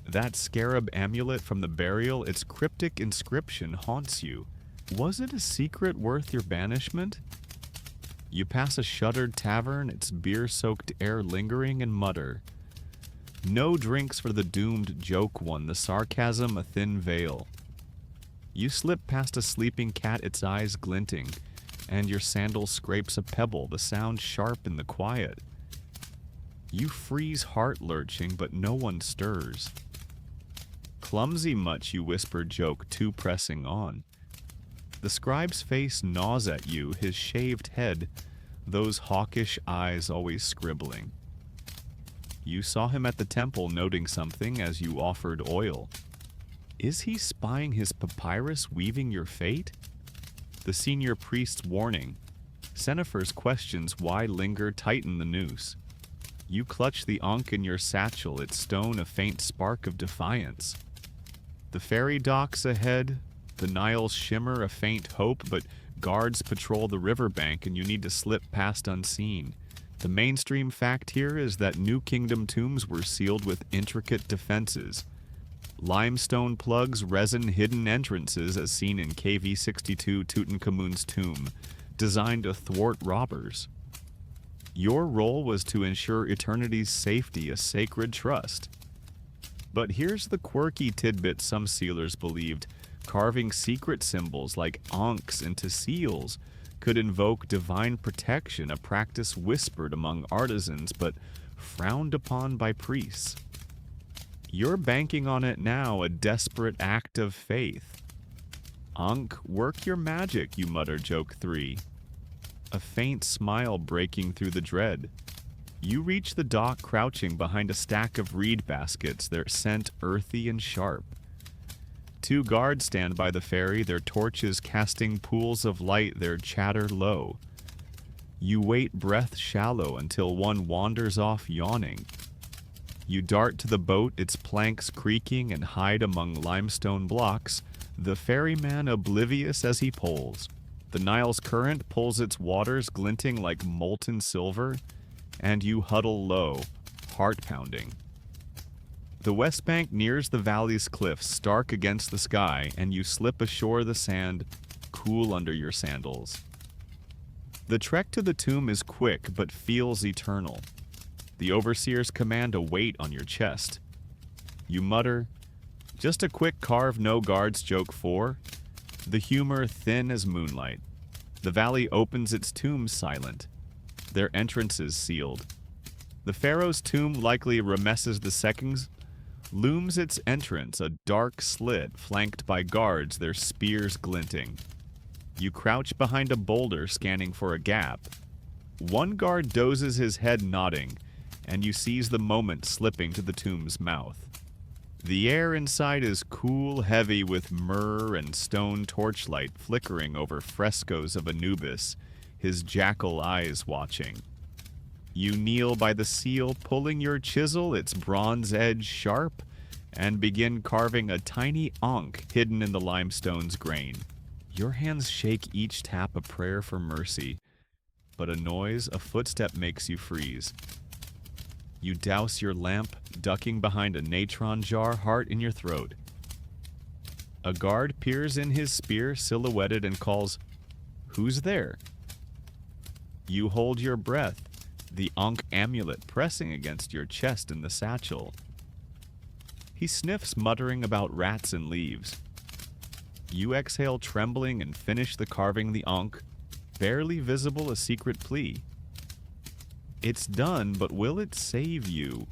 That scarab amulet from the burial, its cryptic inscription haunts you. Was it a secret worth your banishment? You pass a shuttered tavern, its beer-soaked air lingering, and mutter, "No drinks for the doomed joke one, the sarcasm a thin veil." You slip past a sleeping cat, its eyes glinting, and your sandal scrapes a pebble, the sound sharp in the quiet. You freeze heart-lurching, but no one stirs. "Clumsy much," you whisper joke, too pressing on. The scribe's face gnaws at you, his shaved head, those hawkish eyes always scribbling. You saw him at the temple noting something as you offered oil. Is he spying his papyrus, weaving your fate? The senior priest's warning, Senefer's questions, why linger, tighten the noose. You clutch the ankh in your satchel, its stone a faint spark of defiance. The ferry docks ahead, the Nile's shimmer a faint hope, but guards patrol the riverbank and you need to slip past unseen. The mainstream fact here is that New Kingdom tombs were sealed with intricate defenses. Limestone plugs, resin-hidden entrances as seen in KV-62 Tutankhamun's tomb, designed to thwart robbers. Your role was to ensure eternity's safety, a sacred trust. But here's the quirky tidbit some sealers believed. Carving secret symbols like ankhs into seals could invoke divine protection, a practice whispered among artisans but frowned upon by priests. You're banking on it now, a desperate act of faith. "Ankh, work your magic," you mutter joke 3. A faint smile breaking through the dread. You reach the dock crouching behind a stack of reed baskets, their scent earthy and sharp. 2 guards stand by the ferry, their torches casting pools of light, their chatter low. You wait breath shallow until one wanders off yawning. You dart to the boat, its planks creaking, and hide among limestone blocks, the ferryman oblivious as he pulls. The Nile's current pulls its waters glinting like molten silver, and you huddle low, heart pounding. The west bank nears the valley's cliffs, stark against the sky, and you slip ashore the sand, cool under your sandals. The trek to the tomb is quick, but feels eternal. The overseer's command a weight on your chest. You mutter, "Just a quick carve, no guards, joke 4. The humor thin as moonlight. The valley opens its tomb silent, their entrances sealed. The pharaoh's tomb, likely Rameses II's, looms its entrance, a dark slit flanked by guards, their spears glinting. You crouch behind a boulder, scanning for a gap. One guard dozes, his head nodding, and you seize the moment, slipping to the tomb's mouth. The air inside is cool, heavy with myrrh and stone torchlight flickering over frescoes of Anubis, his jackal eyes watching. You kneel by the seal, pulling your chisel, its bronze edge sharp, and begin carving a tiny ankh hidden in the limestone's grain. Your hands shake, each tap a prayer for mercy, but a noise, a footstep makes you freeze. You douse your lamp, ducking behind a natron jar, heart in your throat. A guard peers in, his spear silhouetted, and calls, "Who's there?" You hold your breath, the ankh amulet pressing against your chest in the satchel. He sniffs, muttering about rats and leaves. You exhale, trembling, and finish the carving the ankh, barely visible, a secret plea. It's done, but will it save you?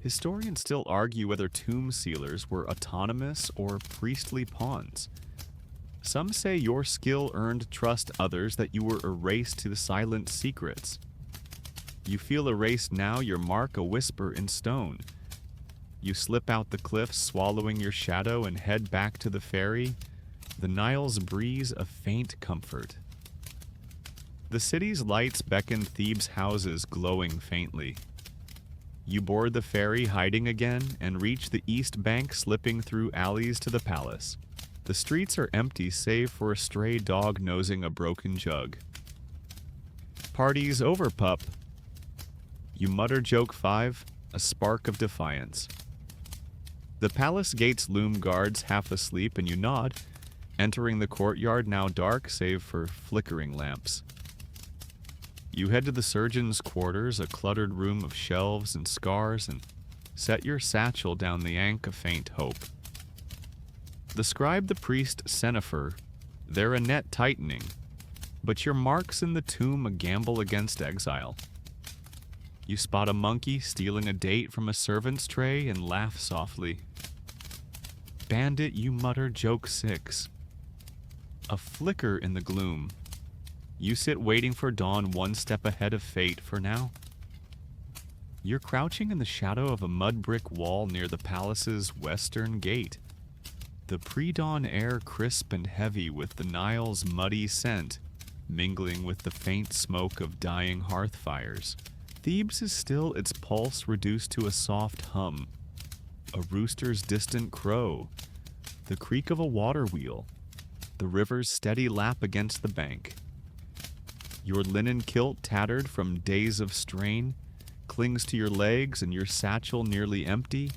Historians still argue whether tomb sealers were autonomous or priestly pawns. Some say your skill earned trust, others that you were erased to the silent secrets. You feel erased now, your mark a whisper in stone. You slip out the cliffs, swallowing your shadow, and head back to the ferry, the Nile's breeze a faint comfort. The city's lights beckon Thebes' houses glowing faintly. You board the ferry, hiding again, and reach the east bank, slipping through alleys to the palace. The streets are empty save for a stray dog nosing a broken jug. "Party's over, pup." You mutter joke 5, a spark of defiance. The palace gates loom, guards half asleep, and you nod, entering the courtyard, now dark save for flickering lamps. You head to the surgeon's quarters, a cluttered room of shelves and scars, and set your satchel down the ankh, a faint hope. The scribe, the priest, Cenifer, they're a net tightening, but your mark's in the tomb, a gamble against exile. You spot a monkey stealing a date from a servant's tray and laugh softly. "Bandit," you mutter joke 6. A flicker in the gloom. You sit waiting for dawn, one step ahead of fate for now. You're crouching in the shadow of a mud brick wall near the palace's western gate. The pre-dawn air crisp and heavy with the Nile's muddy scent, mingling with the faint smoke of dying hearth fires. Thebes is still, its pulse reduced to a soft hum. A rooster's distant crow, the creak of a water wheel, the river's steady lap against the bank. Your linen kilt, tattered from days of strain, clings to your legs, and your satchel, nearly empty,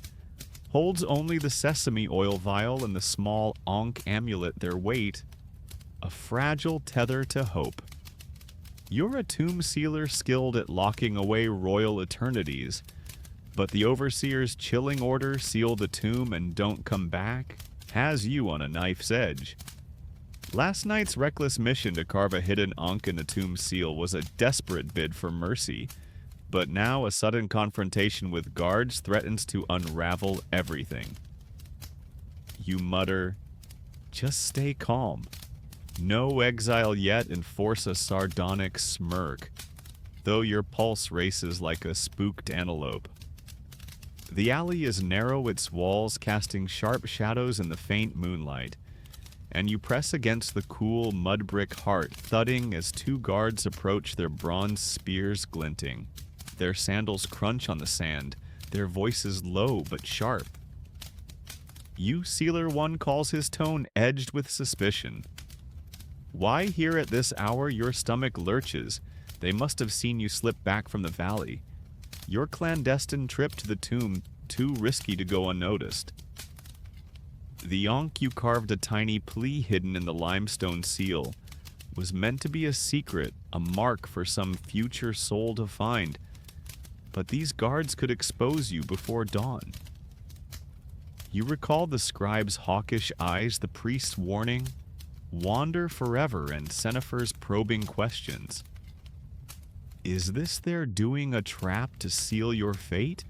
holds only the sesame oil vial and the small ankh amulet, their weight, a fragile tether to hope. You're a tomb sealer skilled at locking away royal eternities, but the overseer's chilling order, "Seal the tomb and don't come back," has you on a knife's edge. Last night's reckless mission to carve a hidden ankh in a tomb seal was a desperate bid for mercy, but now a sudden confrontation with guards threatens to unravel everything. You mutter, "Just stay calm. No exile yet," and force a sardonic smirk, though your pulse races like a spooked antelope. The alley is narrow, its walls casting sharp shadows in the faint moonlight, and you press against the cool mud brick heart, thudding as 2 guards approach, their bronze spears glinting. Their sandals crunch on the sand, their voices low but sharp. You, Sealer 1, calls, his tone edged with suspicion. Why here at this hour? Your stomach lurches. They must have seen you slip back from the valley. Your clandestine trip to the tomb, too risky to go unnoticed. The ankh you carved, a tiny plea hidden in the limestone seal, was meant to be a secret, a mark for some future soul to find. But these guards could expose you before dawn. You recall the scribe's hawkish eyes, the priest's warning, "Wander forever," and Cenifer's probing questions. Is this their doing, a trap to seal your fate?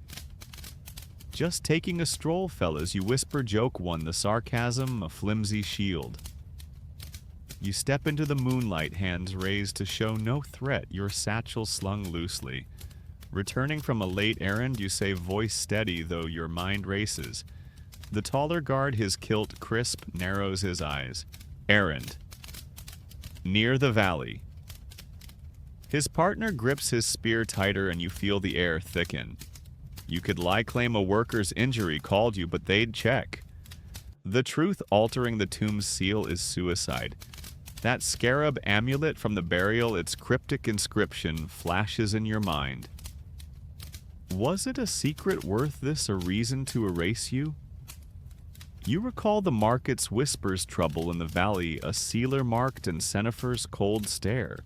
"Just taking a stroll, fellas," you whisper joke 1, the sarcasm a flimsy shield. You step into the moonlight, hands raised to show no threat, your satchel slung loosely. Returning from a late errand, you say, voice steady, though your mind races. The taller guard, his kilt crisp, narrows his eyes. Errand. Near the valley. His partner grips his spear tighter and you feel the air thicken. You could lie claim a worker's injury called you, but they'd check. The truth altering the tomb's seal is suicide. That scarab amulet from the burial, its cryptic inscription, flashes in your mind. Was it a secret worth this, a reason to erase you? You recall the market's whispers trouble in the valley, a sealer marked and Cenifer's cold stare.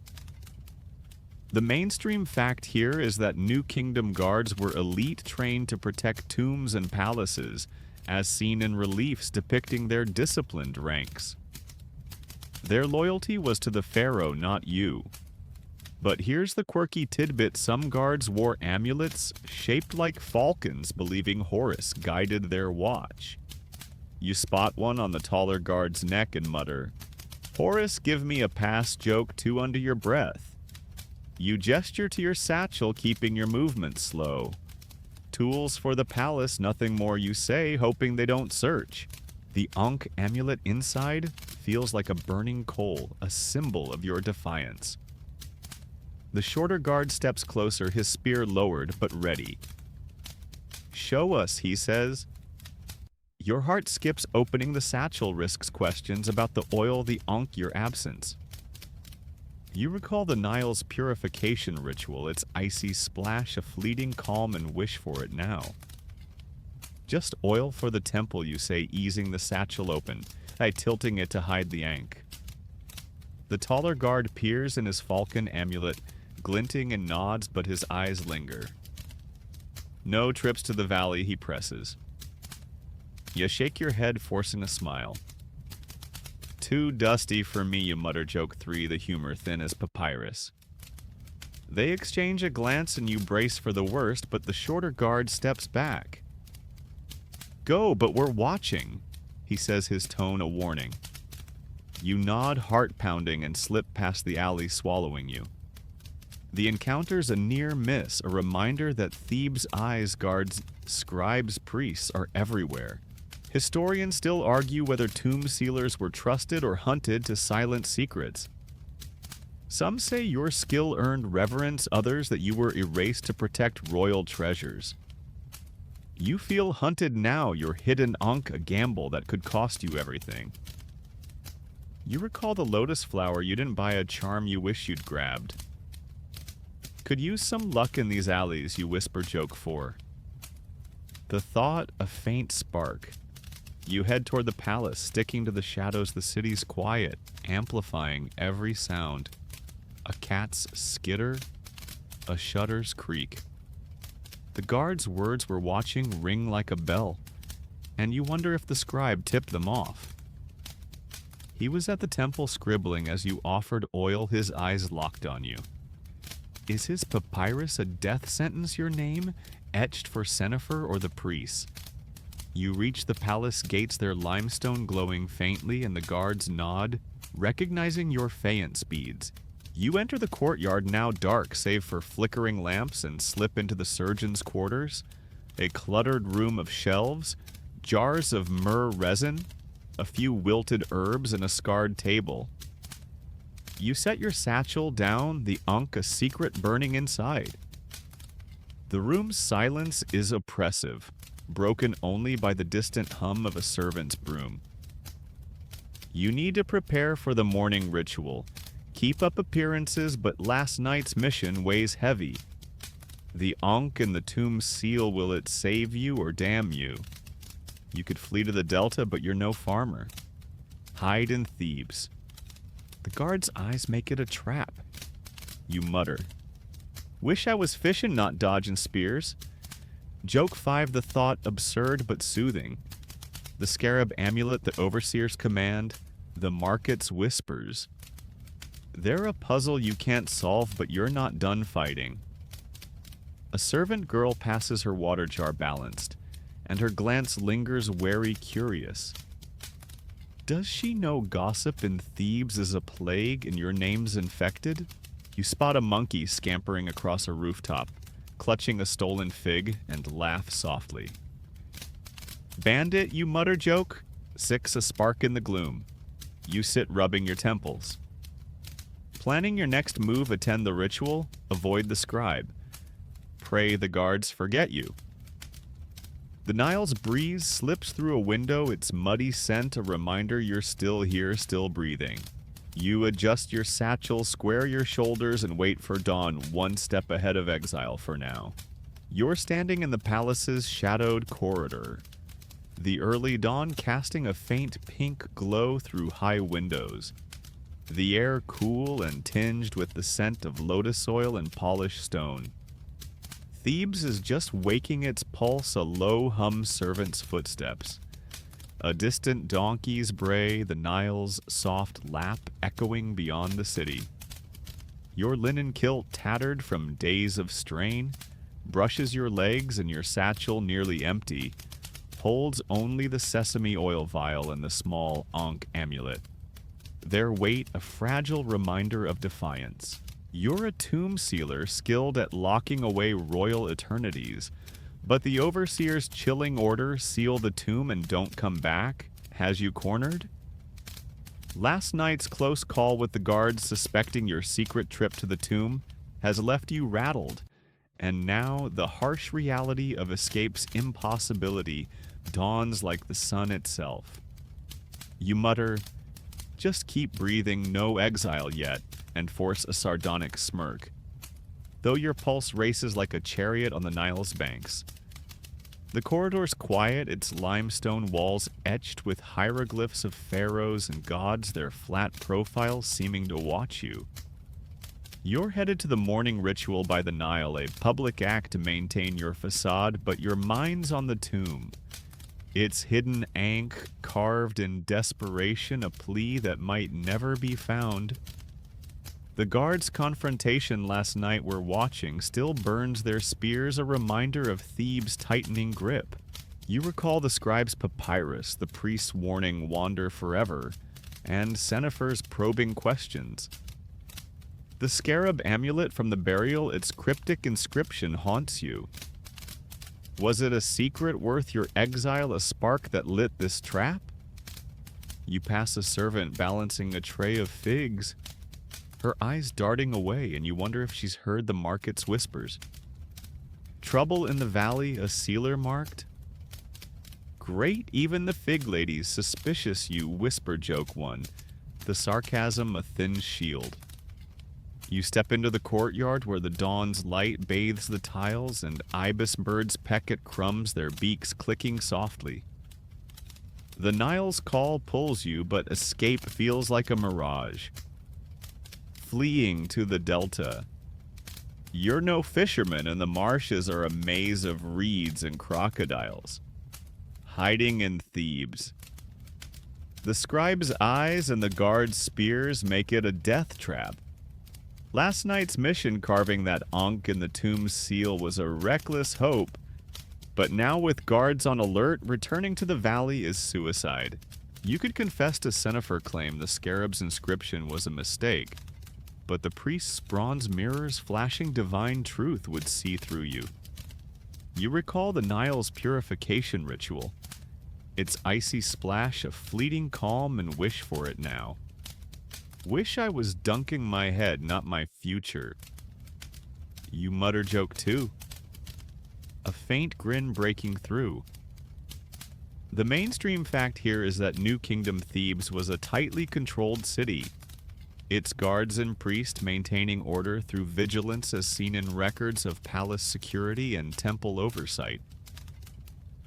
The mainstream fact here is that New Kingdom guards were elite trained to protect tombs and palaces, as seen in reliefs depicting their disciplined ranks. Their loyalty was to the pharaoh, not you. But here's the quirky tidbit: some guards wore amulets shaped like falcons, believing Horus guided their watch. You spot one on the taller guard's neck and mutter, "Horus, give me a pass," joke two under your breath. You gesture to your satchel, keeping your movements slow. Tools for the palace, nothing more you say, hoping they don't search. The Ankh amulet inside feels like a burning coal, a symbol of your defiance. The shorter guard steps closer, his spear lowered but ready. "Show us," he says. Your heart skips, opening the satchel risks questions about the oil, the Ankh, your absence. You recall the Nile's purification ritual, its icy splash, a fleeting calm, and wish for it now. "Just oil for the temple," you say, easing the satchel open, tilting it to hide the Ankh. The taller guard peers in his falcon amulet, glinting and nods, but his eyes linger. "No trips to the valley," he presses. You shake your head, forcing a smile. "Too dusty for me," you mutter, joke three, the humor thin as papyrus. They exchange a glance and you brace for the worst, but the shorter guard steps back. "Go, but we're watching," he says, his tone a warning. You nod, heart pounding, and slip past the alley, swallowing you. The encounter's a near miss, a reminder that Thebes' eyes, guards, scribes, priests are everywhere. Historians still argue whether tomb sealers were trusted or hunted to silence secrets. Some say your skill earned reverence, others that you were erased to protect royal treasures. You feel hunted now, your hidden Ankh, a gamble that could cost you everything. You recall the lotus flower, you didn't buy a charm you wish you'd grabbed. "Could use some luck in these alleys," you whisper, joke four. The thought, a faint spark. You head toward the palace, sticking to the shadows, the city's quiet, amplifying every sound. A cat's skitter, a shutter's creak. The guard's words we're watching ring like a bell, and you wonder if the scribe tipped them off. He was at the temple scribbling as you offered oil, his eyes locked on you. Is his papyrus a death sentence, your name, etched for Cenifer or the priests? You reach the palace gates, their limestone glowing faintly, and the guards nod, recognizing your faience beads. You enter the courtyard, now dark save for flickering lamps, and slip into the surgeon's quarters. A cluttered room of shelves, jars of myrrh resin, a few wilted herbs, and a scarred table. You set your satchel down, the Ankh, a secret burning inside. The room's silence is oppressive, broken only by the distant hum of a servant's broom. You need to prepare for the morning ritual. Keep up appearances, but last night's mission weighs heavy. The Ankh and the tomb seal, will it save you or damn you? You could flee to the Delta, but you're no farmer. Hide in Thebes. The guard's eyes make it a trap. You mutter. Wish I was fishing, not dodging spears. Joke 5, the thought absurd but soothing. The scarab amulet, the overseer's command, the market's whispers. They're a puzzle you can't solve, but you're not done fighting. A servant girl passes, her water jar balanced, and her glance lingers, wary, curious. Does she know gossip in Thebes is a plague and your name's infected? You spot a monkey scampering across a rooftop, clutching a stolen fig, and laugh softly. Bandit, you mutter joke? 6 a spark in the gloom. You sit rubbing your temples. Planning your next move, attend the ritual, avoid the scribe. Pray the guards forget you. The Nile's breeze slips through a window, its muddy scent a reminder you're still here, still breathing. You adjust your satchel, square your shoulders, and wait for dawn, one step ahead of exile for now. You're standing in the palace's shadowed corridor, the early dawn casting a faint pink glow through high windows. The air cool and tinged with the scent of lotus oil and polished stone. Thebes is just waking its pulse, a low hum servant's footsteps. A distant donkey's bray, the Nile's soft lap echoing beyond the city. Your linen kilt, tattered from days of strain, brushes your legs, and your satchel, nearly empty, holds only the sesame oil vial and the small Ankh amulet. Their weight a fragile reminder of defiance. You're a tomb sealer skilled at locking away royal eternities, but the overseer's chilling order, seal the tomb and don't come back, has you cornered? Last night's close call with the guards suspecting your secret trip to the tomb has left you rattled, and now the harsh reality of escape's impossibility dawns like the sun itself. You mutter, "Just keep breathing, no exile yet," and force a sardonic smirk, though your pulse races like a chariot on the Nile's banks. The corridor's quiet, its limestone walls etched with hieroglyphs of pharaohs and gods, their flat profiles seeming to watch you. You're headed to the morning ritual by the Nile, a public act to maintain your facade, but your mind's on the tomb. Its hidden ankh, carved in desperation, a plea that might never be found. The guards' confrontation last night we're watching still burns their spears, a reminder of Thebes' tightening grip. You recall the scribe's papyrus, the priest's warning, wander forever, and Senefer's probing questions. The scarab amulet from the burial, its cryptic inscription haunts you. Was it a secret worth your exile, a spark that lit this trap? You pass a servant balancing a tray of figs, her eyes darting away, and you wonder if she's heard the market's whispers. Trouble in the valley, a sealer marked? Great, even the fig ladies suspicious you whisper joke one, the sarcasm a thin shield. You step into the courtyard where the dawn's light bathes the tiles and ibis birds peck at crumbs, their beaks clicking softly. The Nile's call pulls you, but escape feels like a mirage. Fleeing to the delta. You're no fisherman, and the marshes are a maze of reeds and crocodiles. Hiding in Thebes. The scribe's eyes and the guard's spears make it a death trap. Last night's mission, carving that Ankh in the tomb's seal, was a reckless hope, but now with guards on alert, returning to the valley is suicide. You could confess to Senefer claim the scarab's inscription was a mistake, but the priest's bronze mirrors flashing divine truth would see through you. You recall the Nile's purification ritual, its icy splash a fleeting calm, and wish for it now. Wish I was dunking my head, not my future. You mutter joke too. A faint grin breaking through. The mainstream fact here is that New Kingdom Thebes was a tightly controlled city. Its guards and priests maintaining order through vigilance as seen in records of palace security and temple oversight.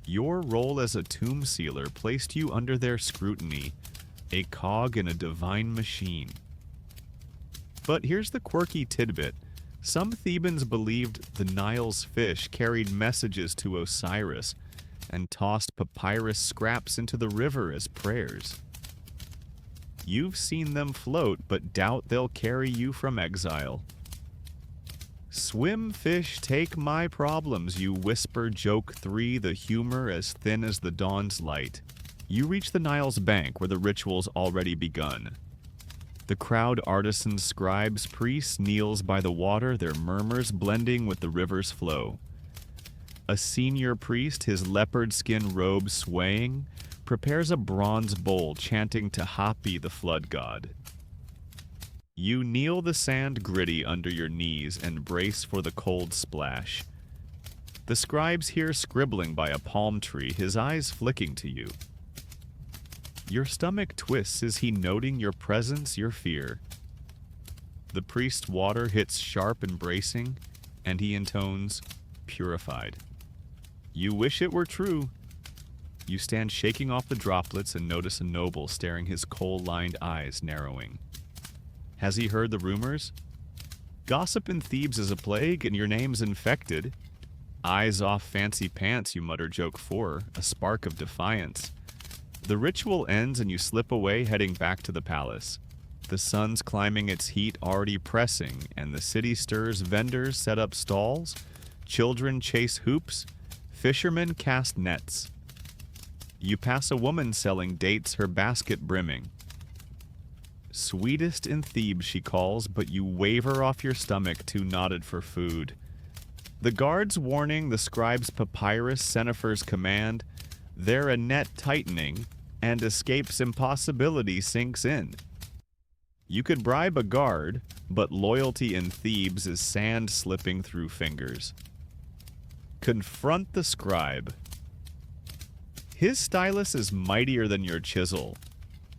Your role as a tomb sealer placed you under their scrutiny, a cog in a divine machine. But here's the quirky tidbit. Some Thebans believed the Nile's fish carried messages to Osiris and tossed papyrus scraps into the river as prayers. You've seen them float, but doubt they'll carry you from exile. Swim, fish, take my problems, you whisper joke 3, the humor as thin as the dawn's light. You reach the Nile's bank where the ritual's already begun. The crowd, artisans, scribes, priests kneels by the water, their murmurs blending with the river's flow. A senior priest, his leopard skin robe swaying, prepares a bronze bowl chanting to Hapi, the flood god. You kneel the sand gritty under your knees and brace for the cold splash. The scribe's here scribbling by a palm tree, his eyes flicking to you. Your stomach twists. Is he noting your presence, your fear? The priest's water hits sharp and bracing, and he intones, purified. You wish it were true. You stand shaking off the droplets and notice a noble staring, his coal-lined eyes narrowing. Has he heard the rumors? Gossip in Thebes is a plague, and your name's infected. Eyes off fancy pants, you mutter joke 4, a spark of defiance. The ritual ends and you slip away, heading back to the palace. The sun's climbing its heat, already pressing, and the city stirs. Vendors set up stalls, children chase hoops, fishermen cast nets. You pass a woman selling dates, her basket brimming. Sweetest in Thebes, she calls, but you waver off your stomach, too knotted for food. The guard's warning, the scribe's papyrus, Senefer's command. There a net tightening, and escape's impossibility sinks in. You could bribe a guard, but loyalty in Thebes is sand slipping through fingers. Confront the scribe. His stylus is mightier than your chisel.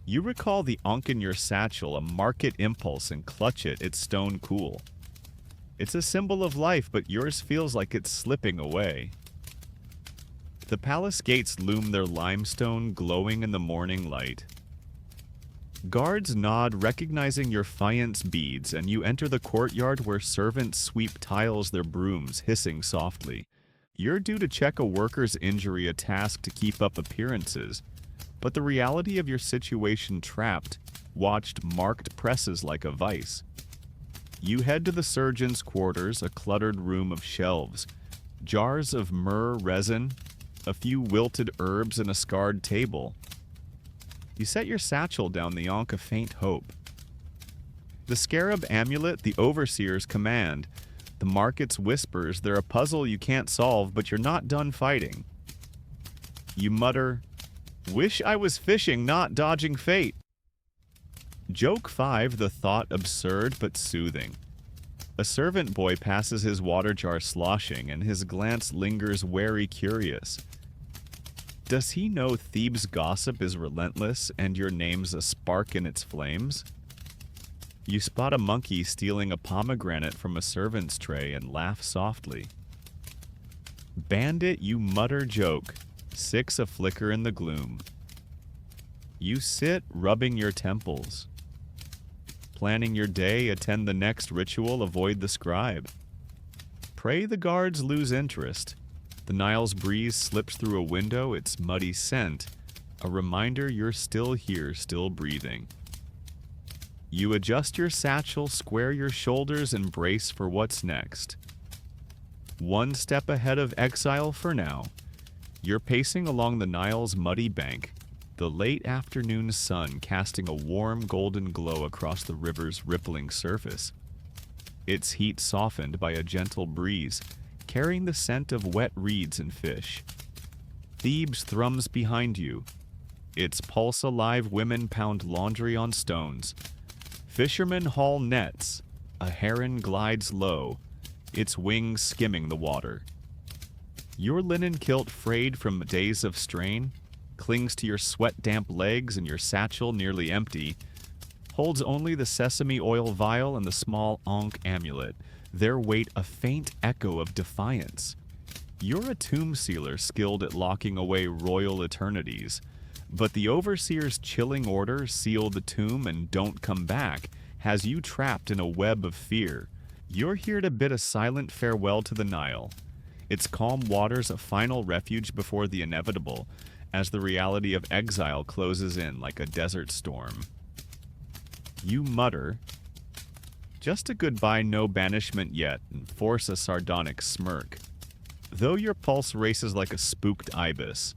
You recall the ankh in your satchel, a market impulse, and clutch it, it's stone cool. It's a symbol of life, but yours feels like it's slipping away. The palace gates loom, their limestone glowing in the morning light. Guards nod, recognizing your faience beads, and you enter the courtyard where servants sweep tiles, their brooms hissing softly. You're due to check a worker's injury, a task to keep up appearances. But the reality of your situation trapped, watched marked presses like a vice. You head to the surgeon's quarters, a cluttered room of shelves, jars of myrrh resin, a few wilted herbs, and a scarred table. You set your satchel down the ankh, a faint hope. The scarab amulet, the overseer's command. The market's whispers, they're a puzzle you can't solve, but you're not done fighting. You mutter, wish I was fishing, not dodging fate. Joke 5, the thought absurd but soothing. A servant boy passes his water jar sloshing, and his glance lingers wary, curious. Does he know Thebes' gossip is relentless and your name's a spark in its flames? You spot a monkey stealing a pomegranate from a servant's tray and laugh softly. Bandit, you mutter joke, 6 a flicker in the gloom. You sit, rubbing your temples. Planning your day, attend the next ritual, avoid the scribe. Pray the guards lose interest. The Nile's breeze slips through a window, its muddy scent, a reminder you're still here, still breathing. You adjust your satchel, square your shoulders, and brace for what's next. One step ahead of exile for now. You're pacing along the Nile's muddy bank, the late afternoon sun casting a warm golden glow across the river's rippling surface. Its heat softened by a gentle breeze, carrying the scent of wet reeds and fish. Thebes thrums behind you. Its pulse-alive women pound laundry on stones. Fishermen haul nets. A heron glides low, its wings skimming the water. Your linen kilt, frayed from days of strain, clings to your sweat-damp legs, and your satchel, nearly empty, holds only the sesame oil vial and the small ankh amulet, their weight a faint echo of defiance. You're a tomb sealer skilled at locking away royal eternities, but the overseer's chilling order, seal the tomb and don't come back, has you trapped in a web of fear. You're here to bid a silent farewell to the Nile, its calm waters a final refuge before the inevitable, as the reality of exile closes in like a desert storm. You mutter, just a goodbye, no banishment yet, and force a sardonic smirk, though your pulse races like a spooked ibis.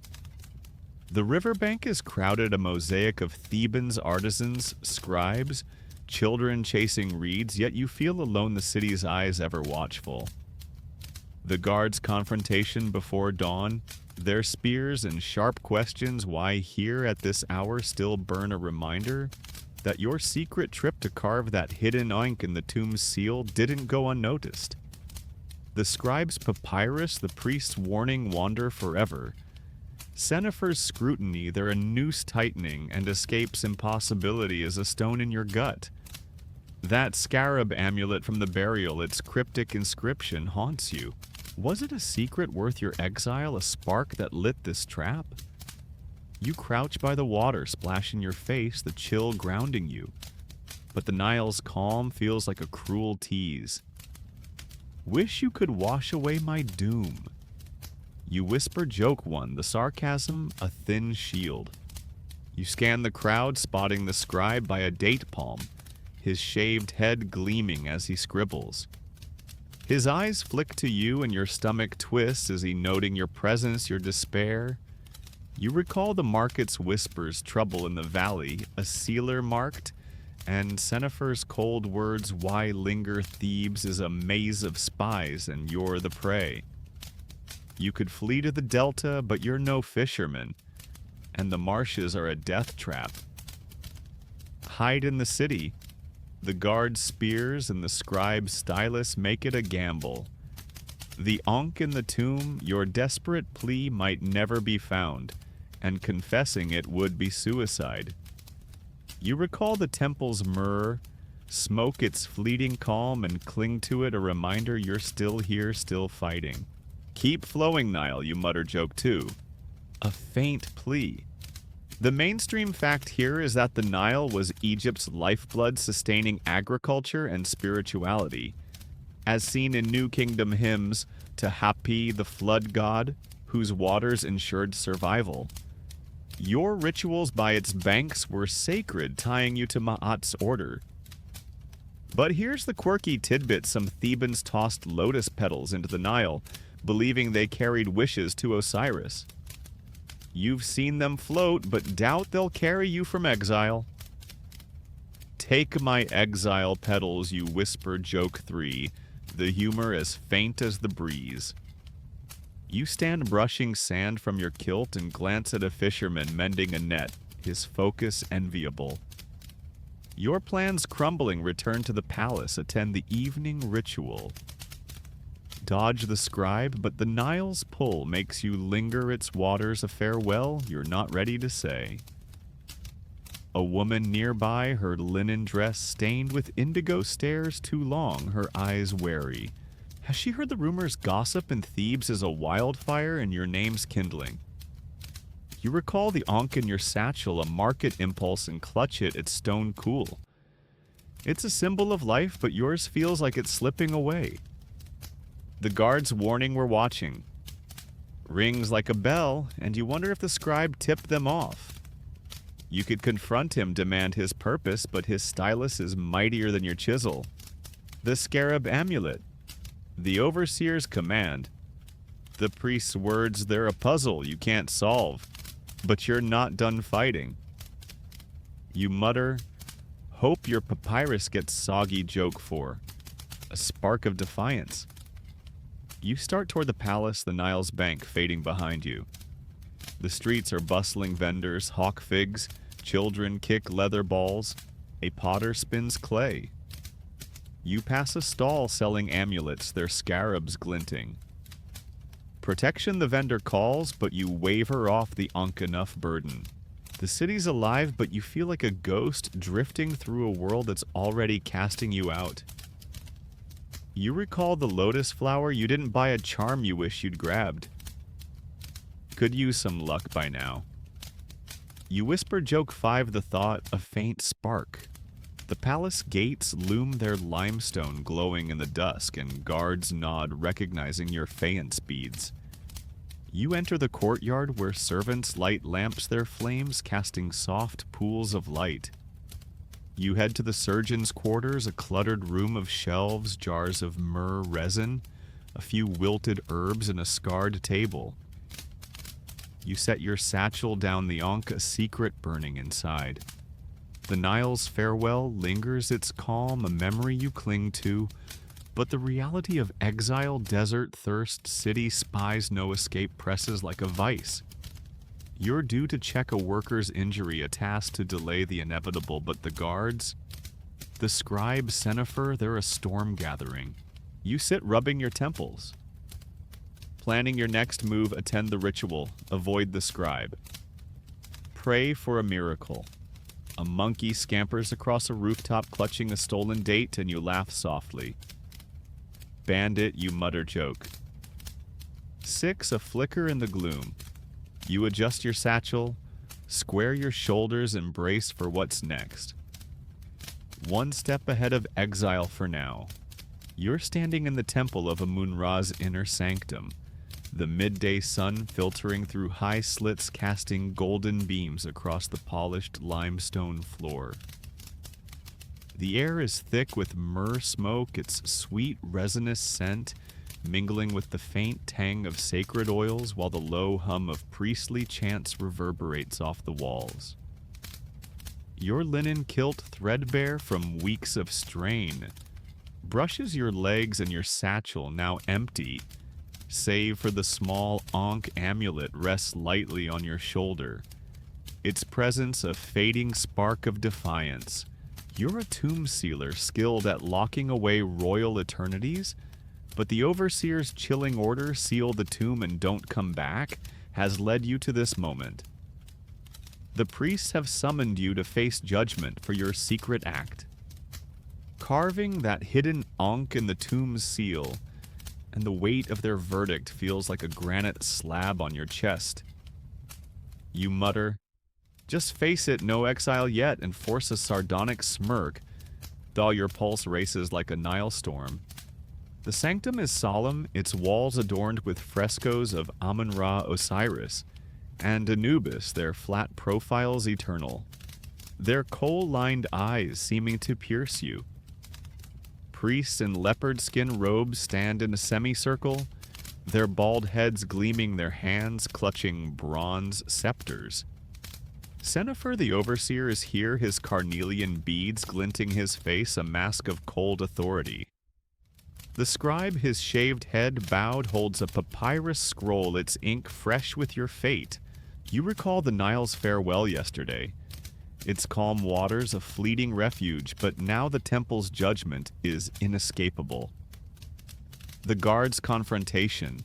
The riverbank is crowded a mosaic of Thebans artisans, scribes, children chasing reeds, yet you feel alone, the city's eyes ever watchful. The guards' confrontation before dawn, their spears and sharp questions why here at this hour still burn a reminder that your secret trip to carve that hidden ink in the tomb's seal didn't go unnoticed. The scribe's papyrus, the priest's warning, wander forever. Senefer's scrutiny, they're a noose tightening, and escape's impossibility is a stone in your gut. That scarab amulet from the burial, its cryptic inscription, haunts you. Was it a secret worth your exile, a spark that lit this trap? You crouch by the water, splash in your face, the chill grounding you. But the Nile's calm feels like a cruel tease. Wish you could wash away my doom. You whisper joke one, the sarcasm a thin shield. You scan the crowd, spotting the scribe by a date palm, his shaved head gleaming as he scribbles. His eyes flick to you and your stomach twists as he noting your presence, your despair. You recall the market's whispers, trouble in the valley, a sealer marked, and Senefer's cold words, why linger Thebes is a maze of spies and you're the prey. You could flee to the delta, but you're no fisherman, and the marshes are a death trap. Hide in the city. The guard's spears and the scribe's stylus make it a gamble. The ankh in the tomb, your desperate plea might never be found, and confessing it would be suicide. You recall the temple's myrrh, smoke its fleeting calm, and cling to it, a reminder you're still here, still fighting. Keep flowing, Nile, you mutter joke too. A faint plea. The mainstream fact here is that the Nile was Egypt's lifeblood, sustaining agriculture and spirituality, as seen in New Kingdom hymns to Hapi, the flood god, whose waters ensured survival. Your rituals by its banks were sacred, tying you to Ma'at's order. But here's the quirky tidbit: some Thebans tossed lotus petals into the Nile, believing they carried wishes to Osiris. You've seen them float, but doubt they'll carry you from exile. Take my exile petals, you whisper joke 3, the humor as faint as the breeze. You stand brushing sand from your kilt and glance at a fisherman mending a net, his focus enviable. Your plans crumbling, return to the palace, attend the evening ritual. Dodge the scribe, but the Nile's pull makes you linger its waters, a farewell you're not ready to say. A woman nearby, her linen dress stained with indigo, stares too long, her eyes wary. Has she heard the rumors gossip in Thebes is a wildfire and your name's kindling? You recall the ankh in your satchel, a market impulse, and clutch it, it's stone cool. It's a symbol of life, but yours feels like it's slipping away. The guard's warning we're watching rings like a bell, and you wonder if the scribe tipped them off. You could confront him, demand his purpose, but his stylus is mightier than your chisel. The scarab amulet, the overseer's command. The priest's words, they're a puzzle you can't solve, but you're not done fighting. You mutter, hope your papyrus gets soggy joke 4, a spark of defiance. You start toward the palace, the Nile's bank fading behind you. The streets are bustling vendors, hawk figs, children kick leather balls, a potter spins clay. You pass a stall selling amulets, their scarabs glinting. Protection the vendor calls, but you wave her off the ankh enough burden. The city's alive, but you feel like a ghost drifting through a world that's already casting you out. You recall the lotus flower, you didn't buy a charm you wish you'd grabbed. Could use some luck by now. You whisper joke 5, the thought, a faint spark. The palace gates loom, their limestone glowing in the dusk, and guards nod, recognizing your faience beads. You enter the courtyard where servants light lamps, their flames casting soft pools of light. You head to the surgeon's quarters, a cluttered room of shelves, jars of myrrh resin, a few wilted herbs, and a scarred table. You set your satchel down the Ankh, a secret burning inside. The Nile's farewell lingers its calm, a memory you cling to, but the reality of exile, desert, thirst, city, spies, no escape presses like a vice. You're due to check a worker's injury, a task to delay the inevitable, but the guards, the scribes, Senefer, they're a storm gathering. You sit rubbing your temples. Planning your next move, attend the ritual, avoid the scribe. Pray for a miracle. A monkey scampers across a rooftop clutching a stolen date and you laugh softly. Bandit, you mutter joke. 6, a flicker in the gloom. You adjust your satchel, square your shoulders and brace for what's next. One step ahead of exile for now. You're standing in the temple of Amun-Ra's inner sanctum, the midday sun filtering through high slits casting golden beams across the polished limestone floor. The air is thick with myrrh smoke, its sweet resinous scent mingling with the faint tang of sacred oils while the low hum of priestly chants reverberates off the walls. Your linen kilt threadbare from weeks of strain brushes your legs and your satchel now empty, save for the small Ankh amulet rests lightly on your shoulder. Its presence a fading spark of defiance. You're a tomb sealer skilled at locking away royal eternities, but the overseer's chilling order, seal the tomb and don't come back, has led you to this moment. The priests have summoned you to face judgment for your secret act. Carving that hidden Ankh in the tomb's seal, and the weight of their verdict feels like a granite slab on your chest. You mutter, "Just face it, no exile yet," and force a sardonic smirk, though your pulse races like a Nile storm. The sanctum is solemn, its walls adorned with frescoes of Amun-Ra Osiris, and Anubis, their flat profiles eternal, their coal-lined eyes seeming to pierce you. Priests in leopard skin robes stand in a semicircle, their bald heads gleaming, their hands clutching bronze scepters. Senefer the Overseer is here, his carnelian beads glinting his face, a mask of cold authority. The scribe, his shaved head bowed, holds a papyrus scroll, its ink fresh with your fate. You recall the Nile's farewell yesterday. Its calm waters a fleeting refuge, but now the temple's judgment is inescapable. The guard's confrontation.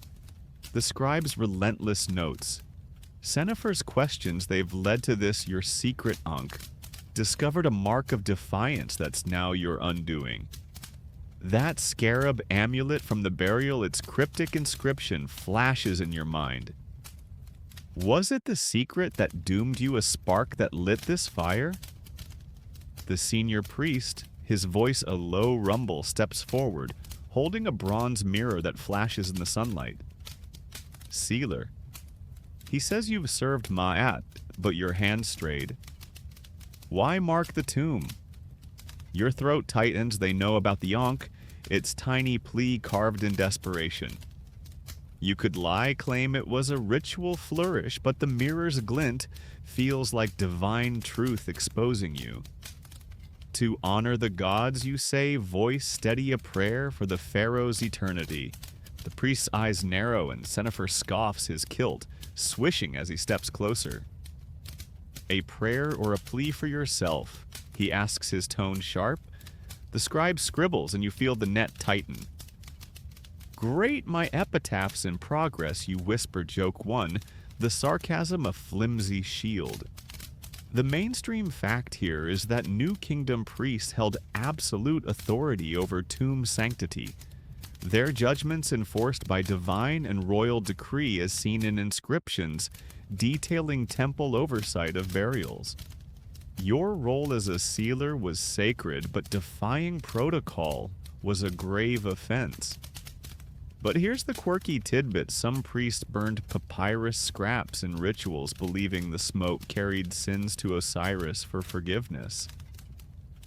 The scribe's relentless notes. Senefer's questions, they've led to this, your secret Ankh. Discovered a mark of defiance that's now your undoing. That scarab amulet from the burial, its cryptic inscription flashes in your mind. Was it the secret that doomed you, a spark that lit this fire? The senior priest, his voice a low rumble, steps forward, holding a bronze mirror that flashes in the sunlight. Sealer. He says you've served Ma'at, but your hand strayed. Why mark the tomb? Your throat tightens, they know about the Ankh, its tiny plea carved in desperation. You could lie, claim it was a ritual flourish, but the mirror's glint feels like divine truth exposing you. To honor the gods, you say, voice steady a prayer for the pharaoh's eternity. The priest's eyes narrow and Senefer scoffs his kilt, swishing as he steps closer. A prayer or a plea for yourself? He asks, his tone sharp. The scribe scribbles and you feel the net tighten. Great, my epitaph's in progress, you whisper joke one, the sarcasm a flimsy shield. The mainstream fact here is that New Kingdom priests held absolute authority over tomb sanctity. Their judgments enforced by divine and royal decree as seen in inscriptions detailing temple oversight of burials. Your role as a sealer was sacred, but defying protocol was a grave offense. But here's the quirky tidbit. Some priests burned papyrus scraps in rituals, believing the smoke carried sins to Osiris for forgiveness.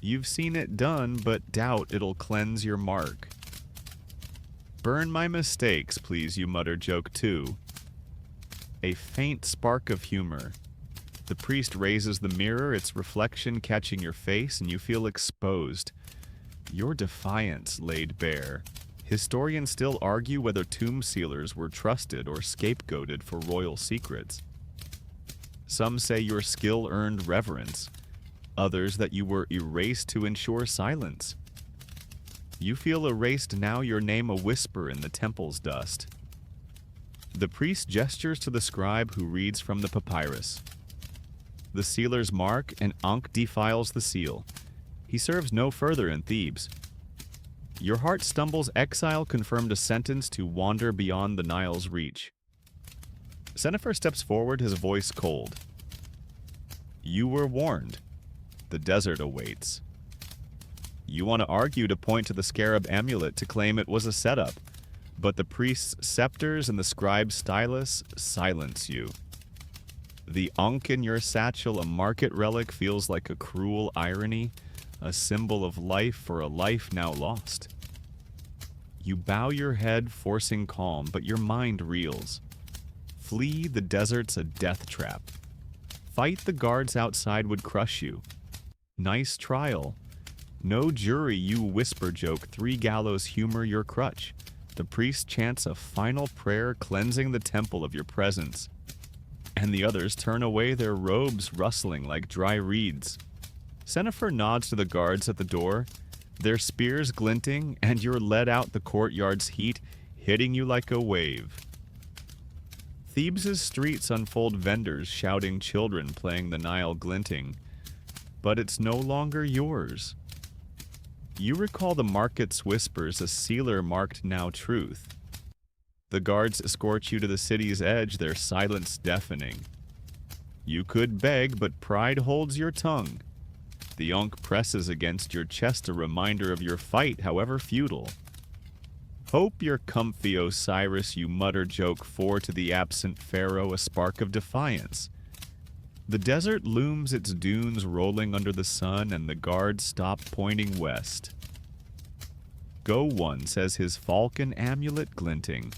You've seen it done, but doubt it'll cleanse your mark. Burn my mistakes, please, you mutter joke too. A faint spark of humor. The priest raises the mirror, its reflection catching your face, and you feel exposed. Your defiance laid bare. Historians still argue whether tomb sealers were trusted or scapegoated for royal secrets. Some say your skill earned reverence, others that you were erased to ensure silence. You feel erased now, your name a whisper in the temple's dust. The priest gestures to the scribe who reads from the papyrus. The sealer's mark, and Ankh defiles the seal. He serves no further in Thebes. Your heart stumbles. Exile confirmed a sentence to wander beyond the Nile's reach. Senefer steps forward, his voice cold. You were warned. The desert awaits. You want to argue to point to the scarab amulet to claim it was a setup, but the priest's scepters and the scribe's stylus silence you. The Ankh in your satchel, a market relic, feels like a cruel irony, a symbol of life for a life now lost. You bow your head, forcing calm, but your mind reels. Flee, the desert's a death trap. Fight, the guards outside would crush you. Nice trial. No jury, you whisper joke, 3 gallows humor your crutch. The priest chants a final prayer, cleansing the temple of your presence. And the others turn away, their robes rustling like dry reeds. Senefer nods to the guards at the door, their spears glinting, and you're led out the courtyard's heat, hitting you like a wave. Thebes' streets unfold, vendors shouting, children playing the Nile glinting. But it's no longer yours. You recall the market's whispers, a sealer marked now truth. The guards escort you to the city's edge, their silence deafening. You could beg, but pride holds your tongue. The Ankh presses against your chest, a reminder of your fight, however futile. Hope you're comfy, Osiris, you mutter joke, for to the absent pharaoh a spark of defiance. The desert looms, its dunes rolling under the sun, and the guards stop pointing west. Go one, says his falcon amulet glinting.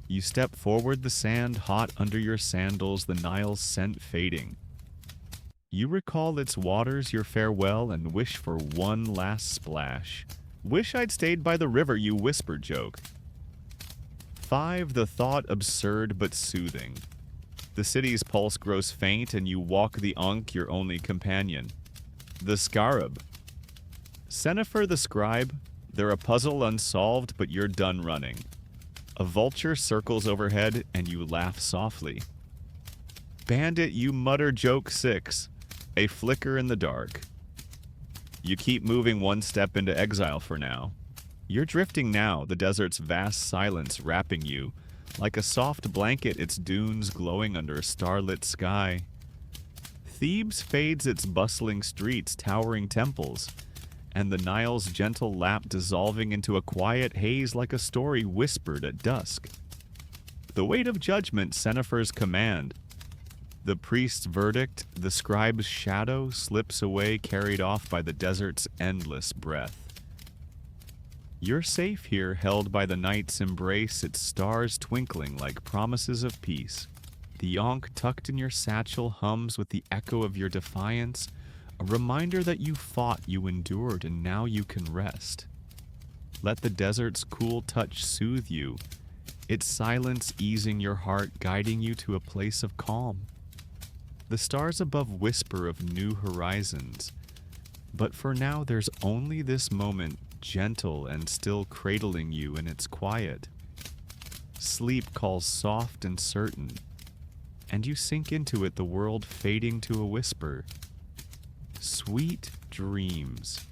You step forward, the sand hot under your sandals, the Nile's scent fading. You recall its waters, your farewell, and wish for one last splash. Wish I'd stayed by the river, you whisper joke. 5, the thought absurd but soothing. The city's pulse grows faint, and you walk the Ankh, your only companion. The scarab. Senefer the scribe, they're a puzzle unsolved, but you're done running. A vulture circles overhead, and you laugh softly. Bandit, you mutter joke 6, a flicker in the dark. You keep moving one step into exile for now. You're drifting now, the desert's vast silence wrapping you. Like a soft blanket, its dunes glowing under a starlit sky. Thebes fades, its bustling streets, towering temples, and the Nile's gentle lap dissolving into a quiet haze like a story whispered at dusk. The weight of judgment, Senefer's command. The priest's verdict, the scribe's shadow, slips away, carried off by the desert's endless breath. You're safe here, held by the night's embrace, its stars twinkling like promises of peace. The Ankh tucked in your satchel hums with the echo of your defiance, a reminder that you fought, you endured, and now you can rest. Let the desert's cool touch soothe you, its silence easing your heart, guiding you to a place of calm. The stars above whisper of new horizons, but for now there's only this moment, gentle and still cradling you in its quiet. Sleep calls soft and certain, and you sink into it, the world fading to a whisper. Sweet dreams.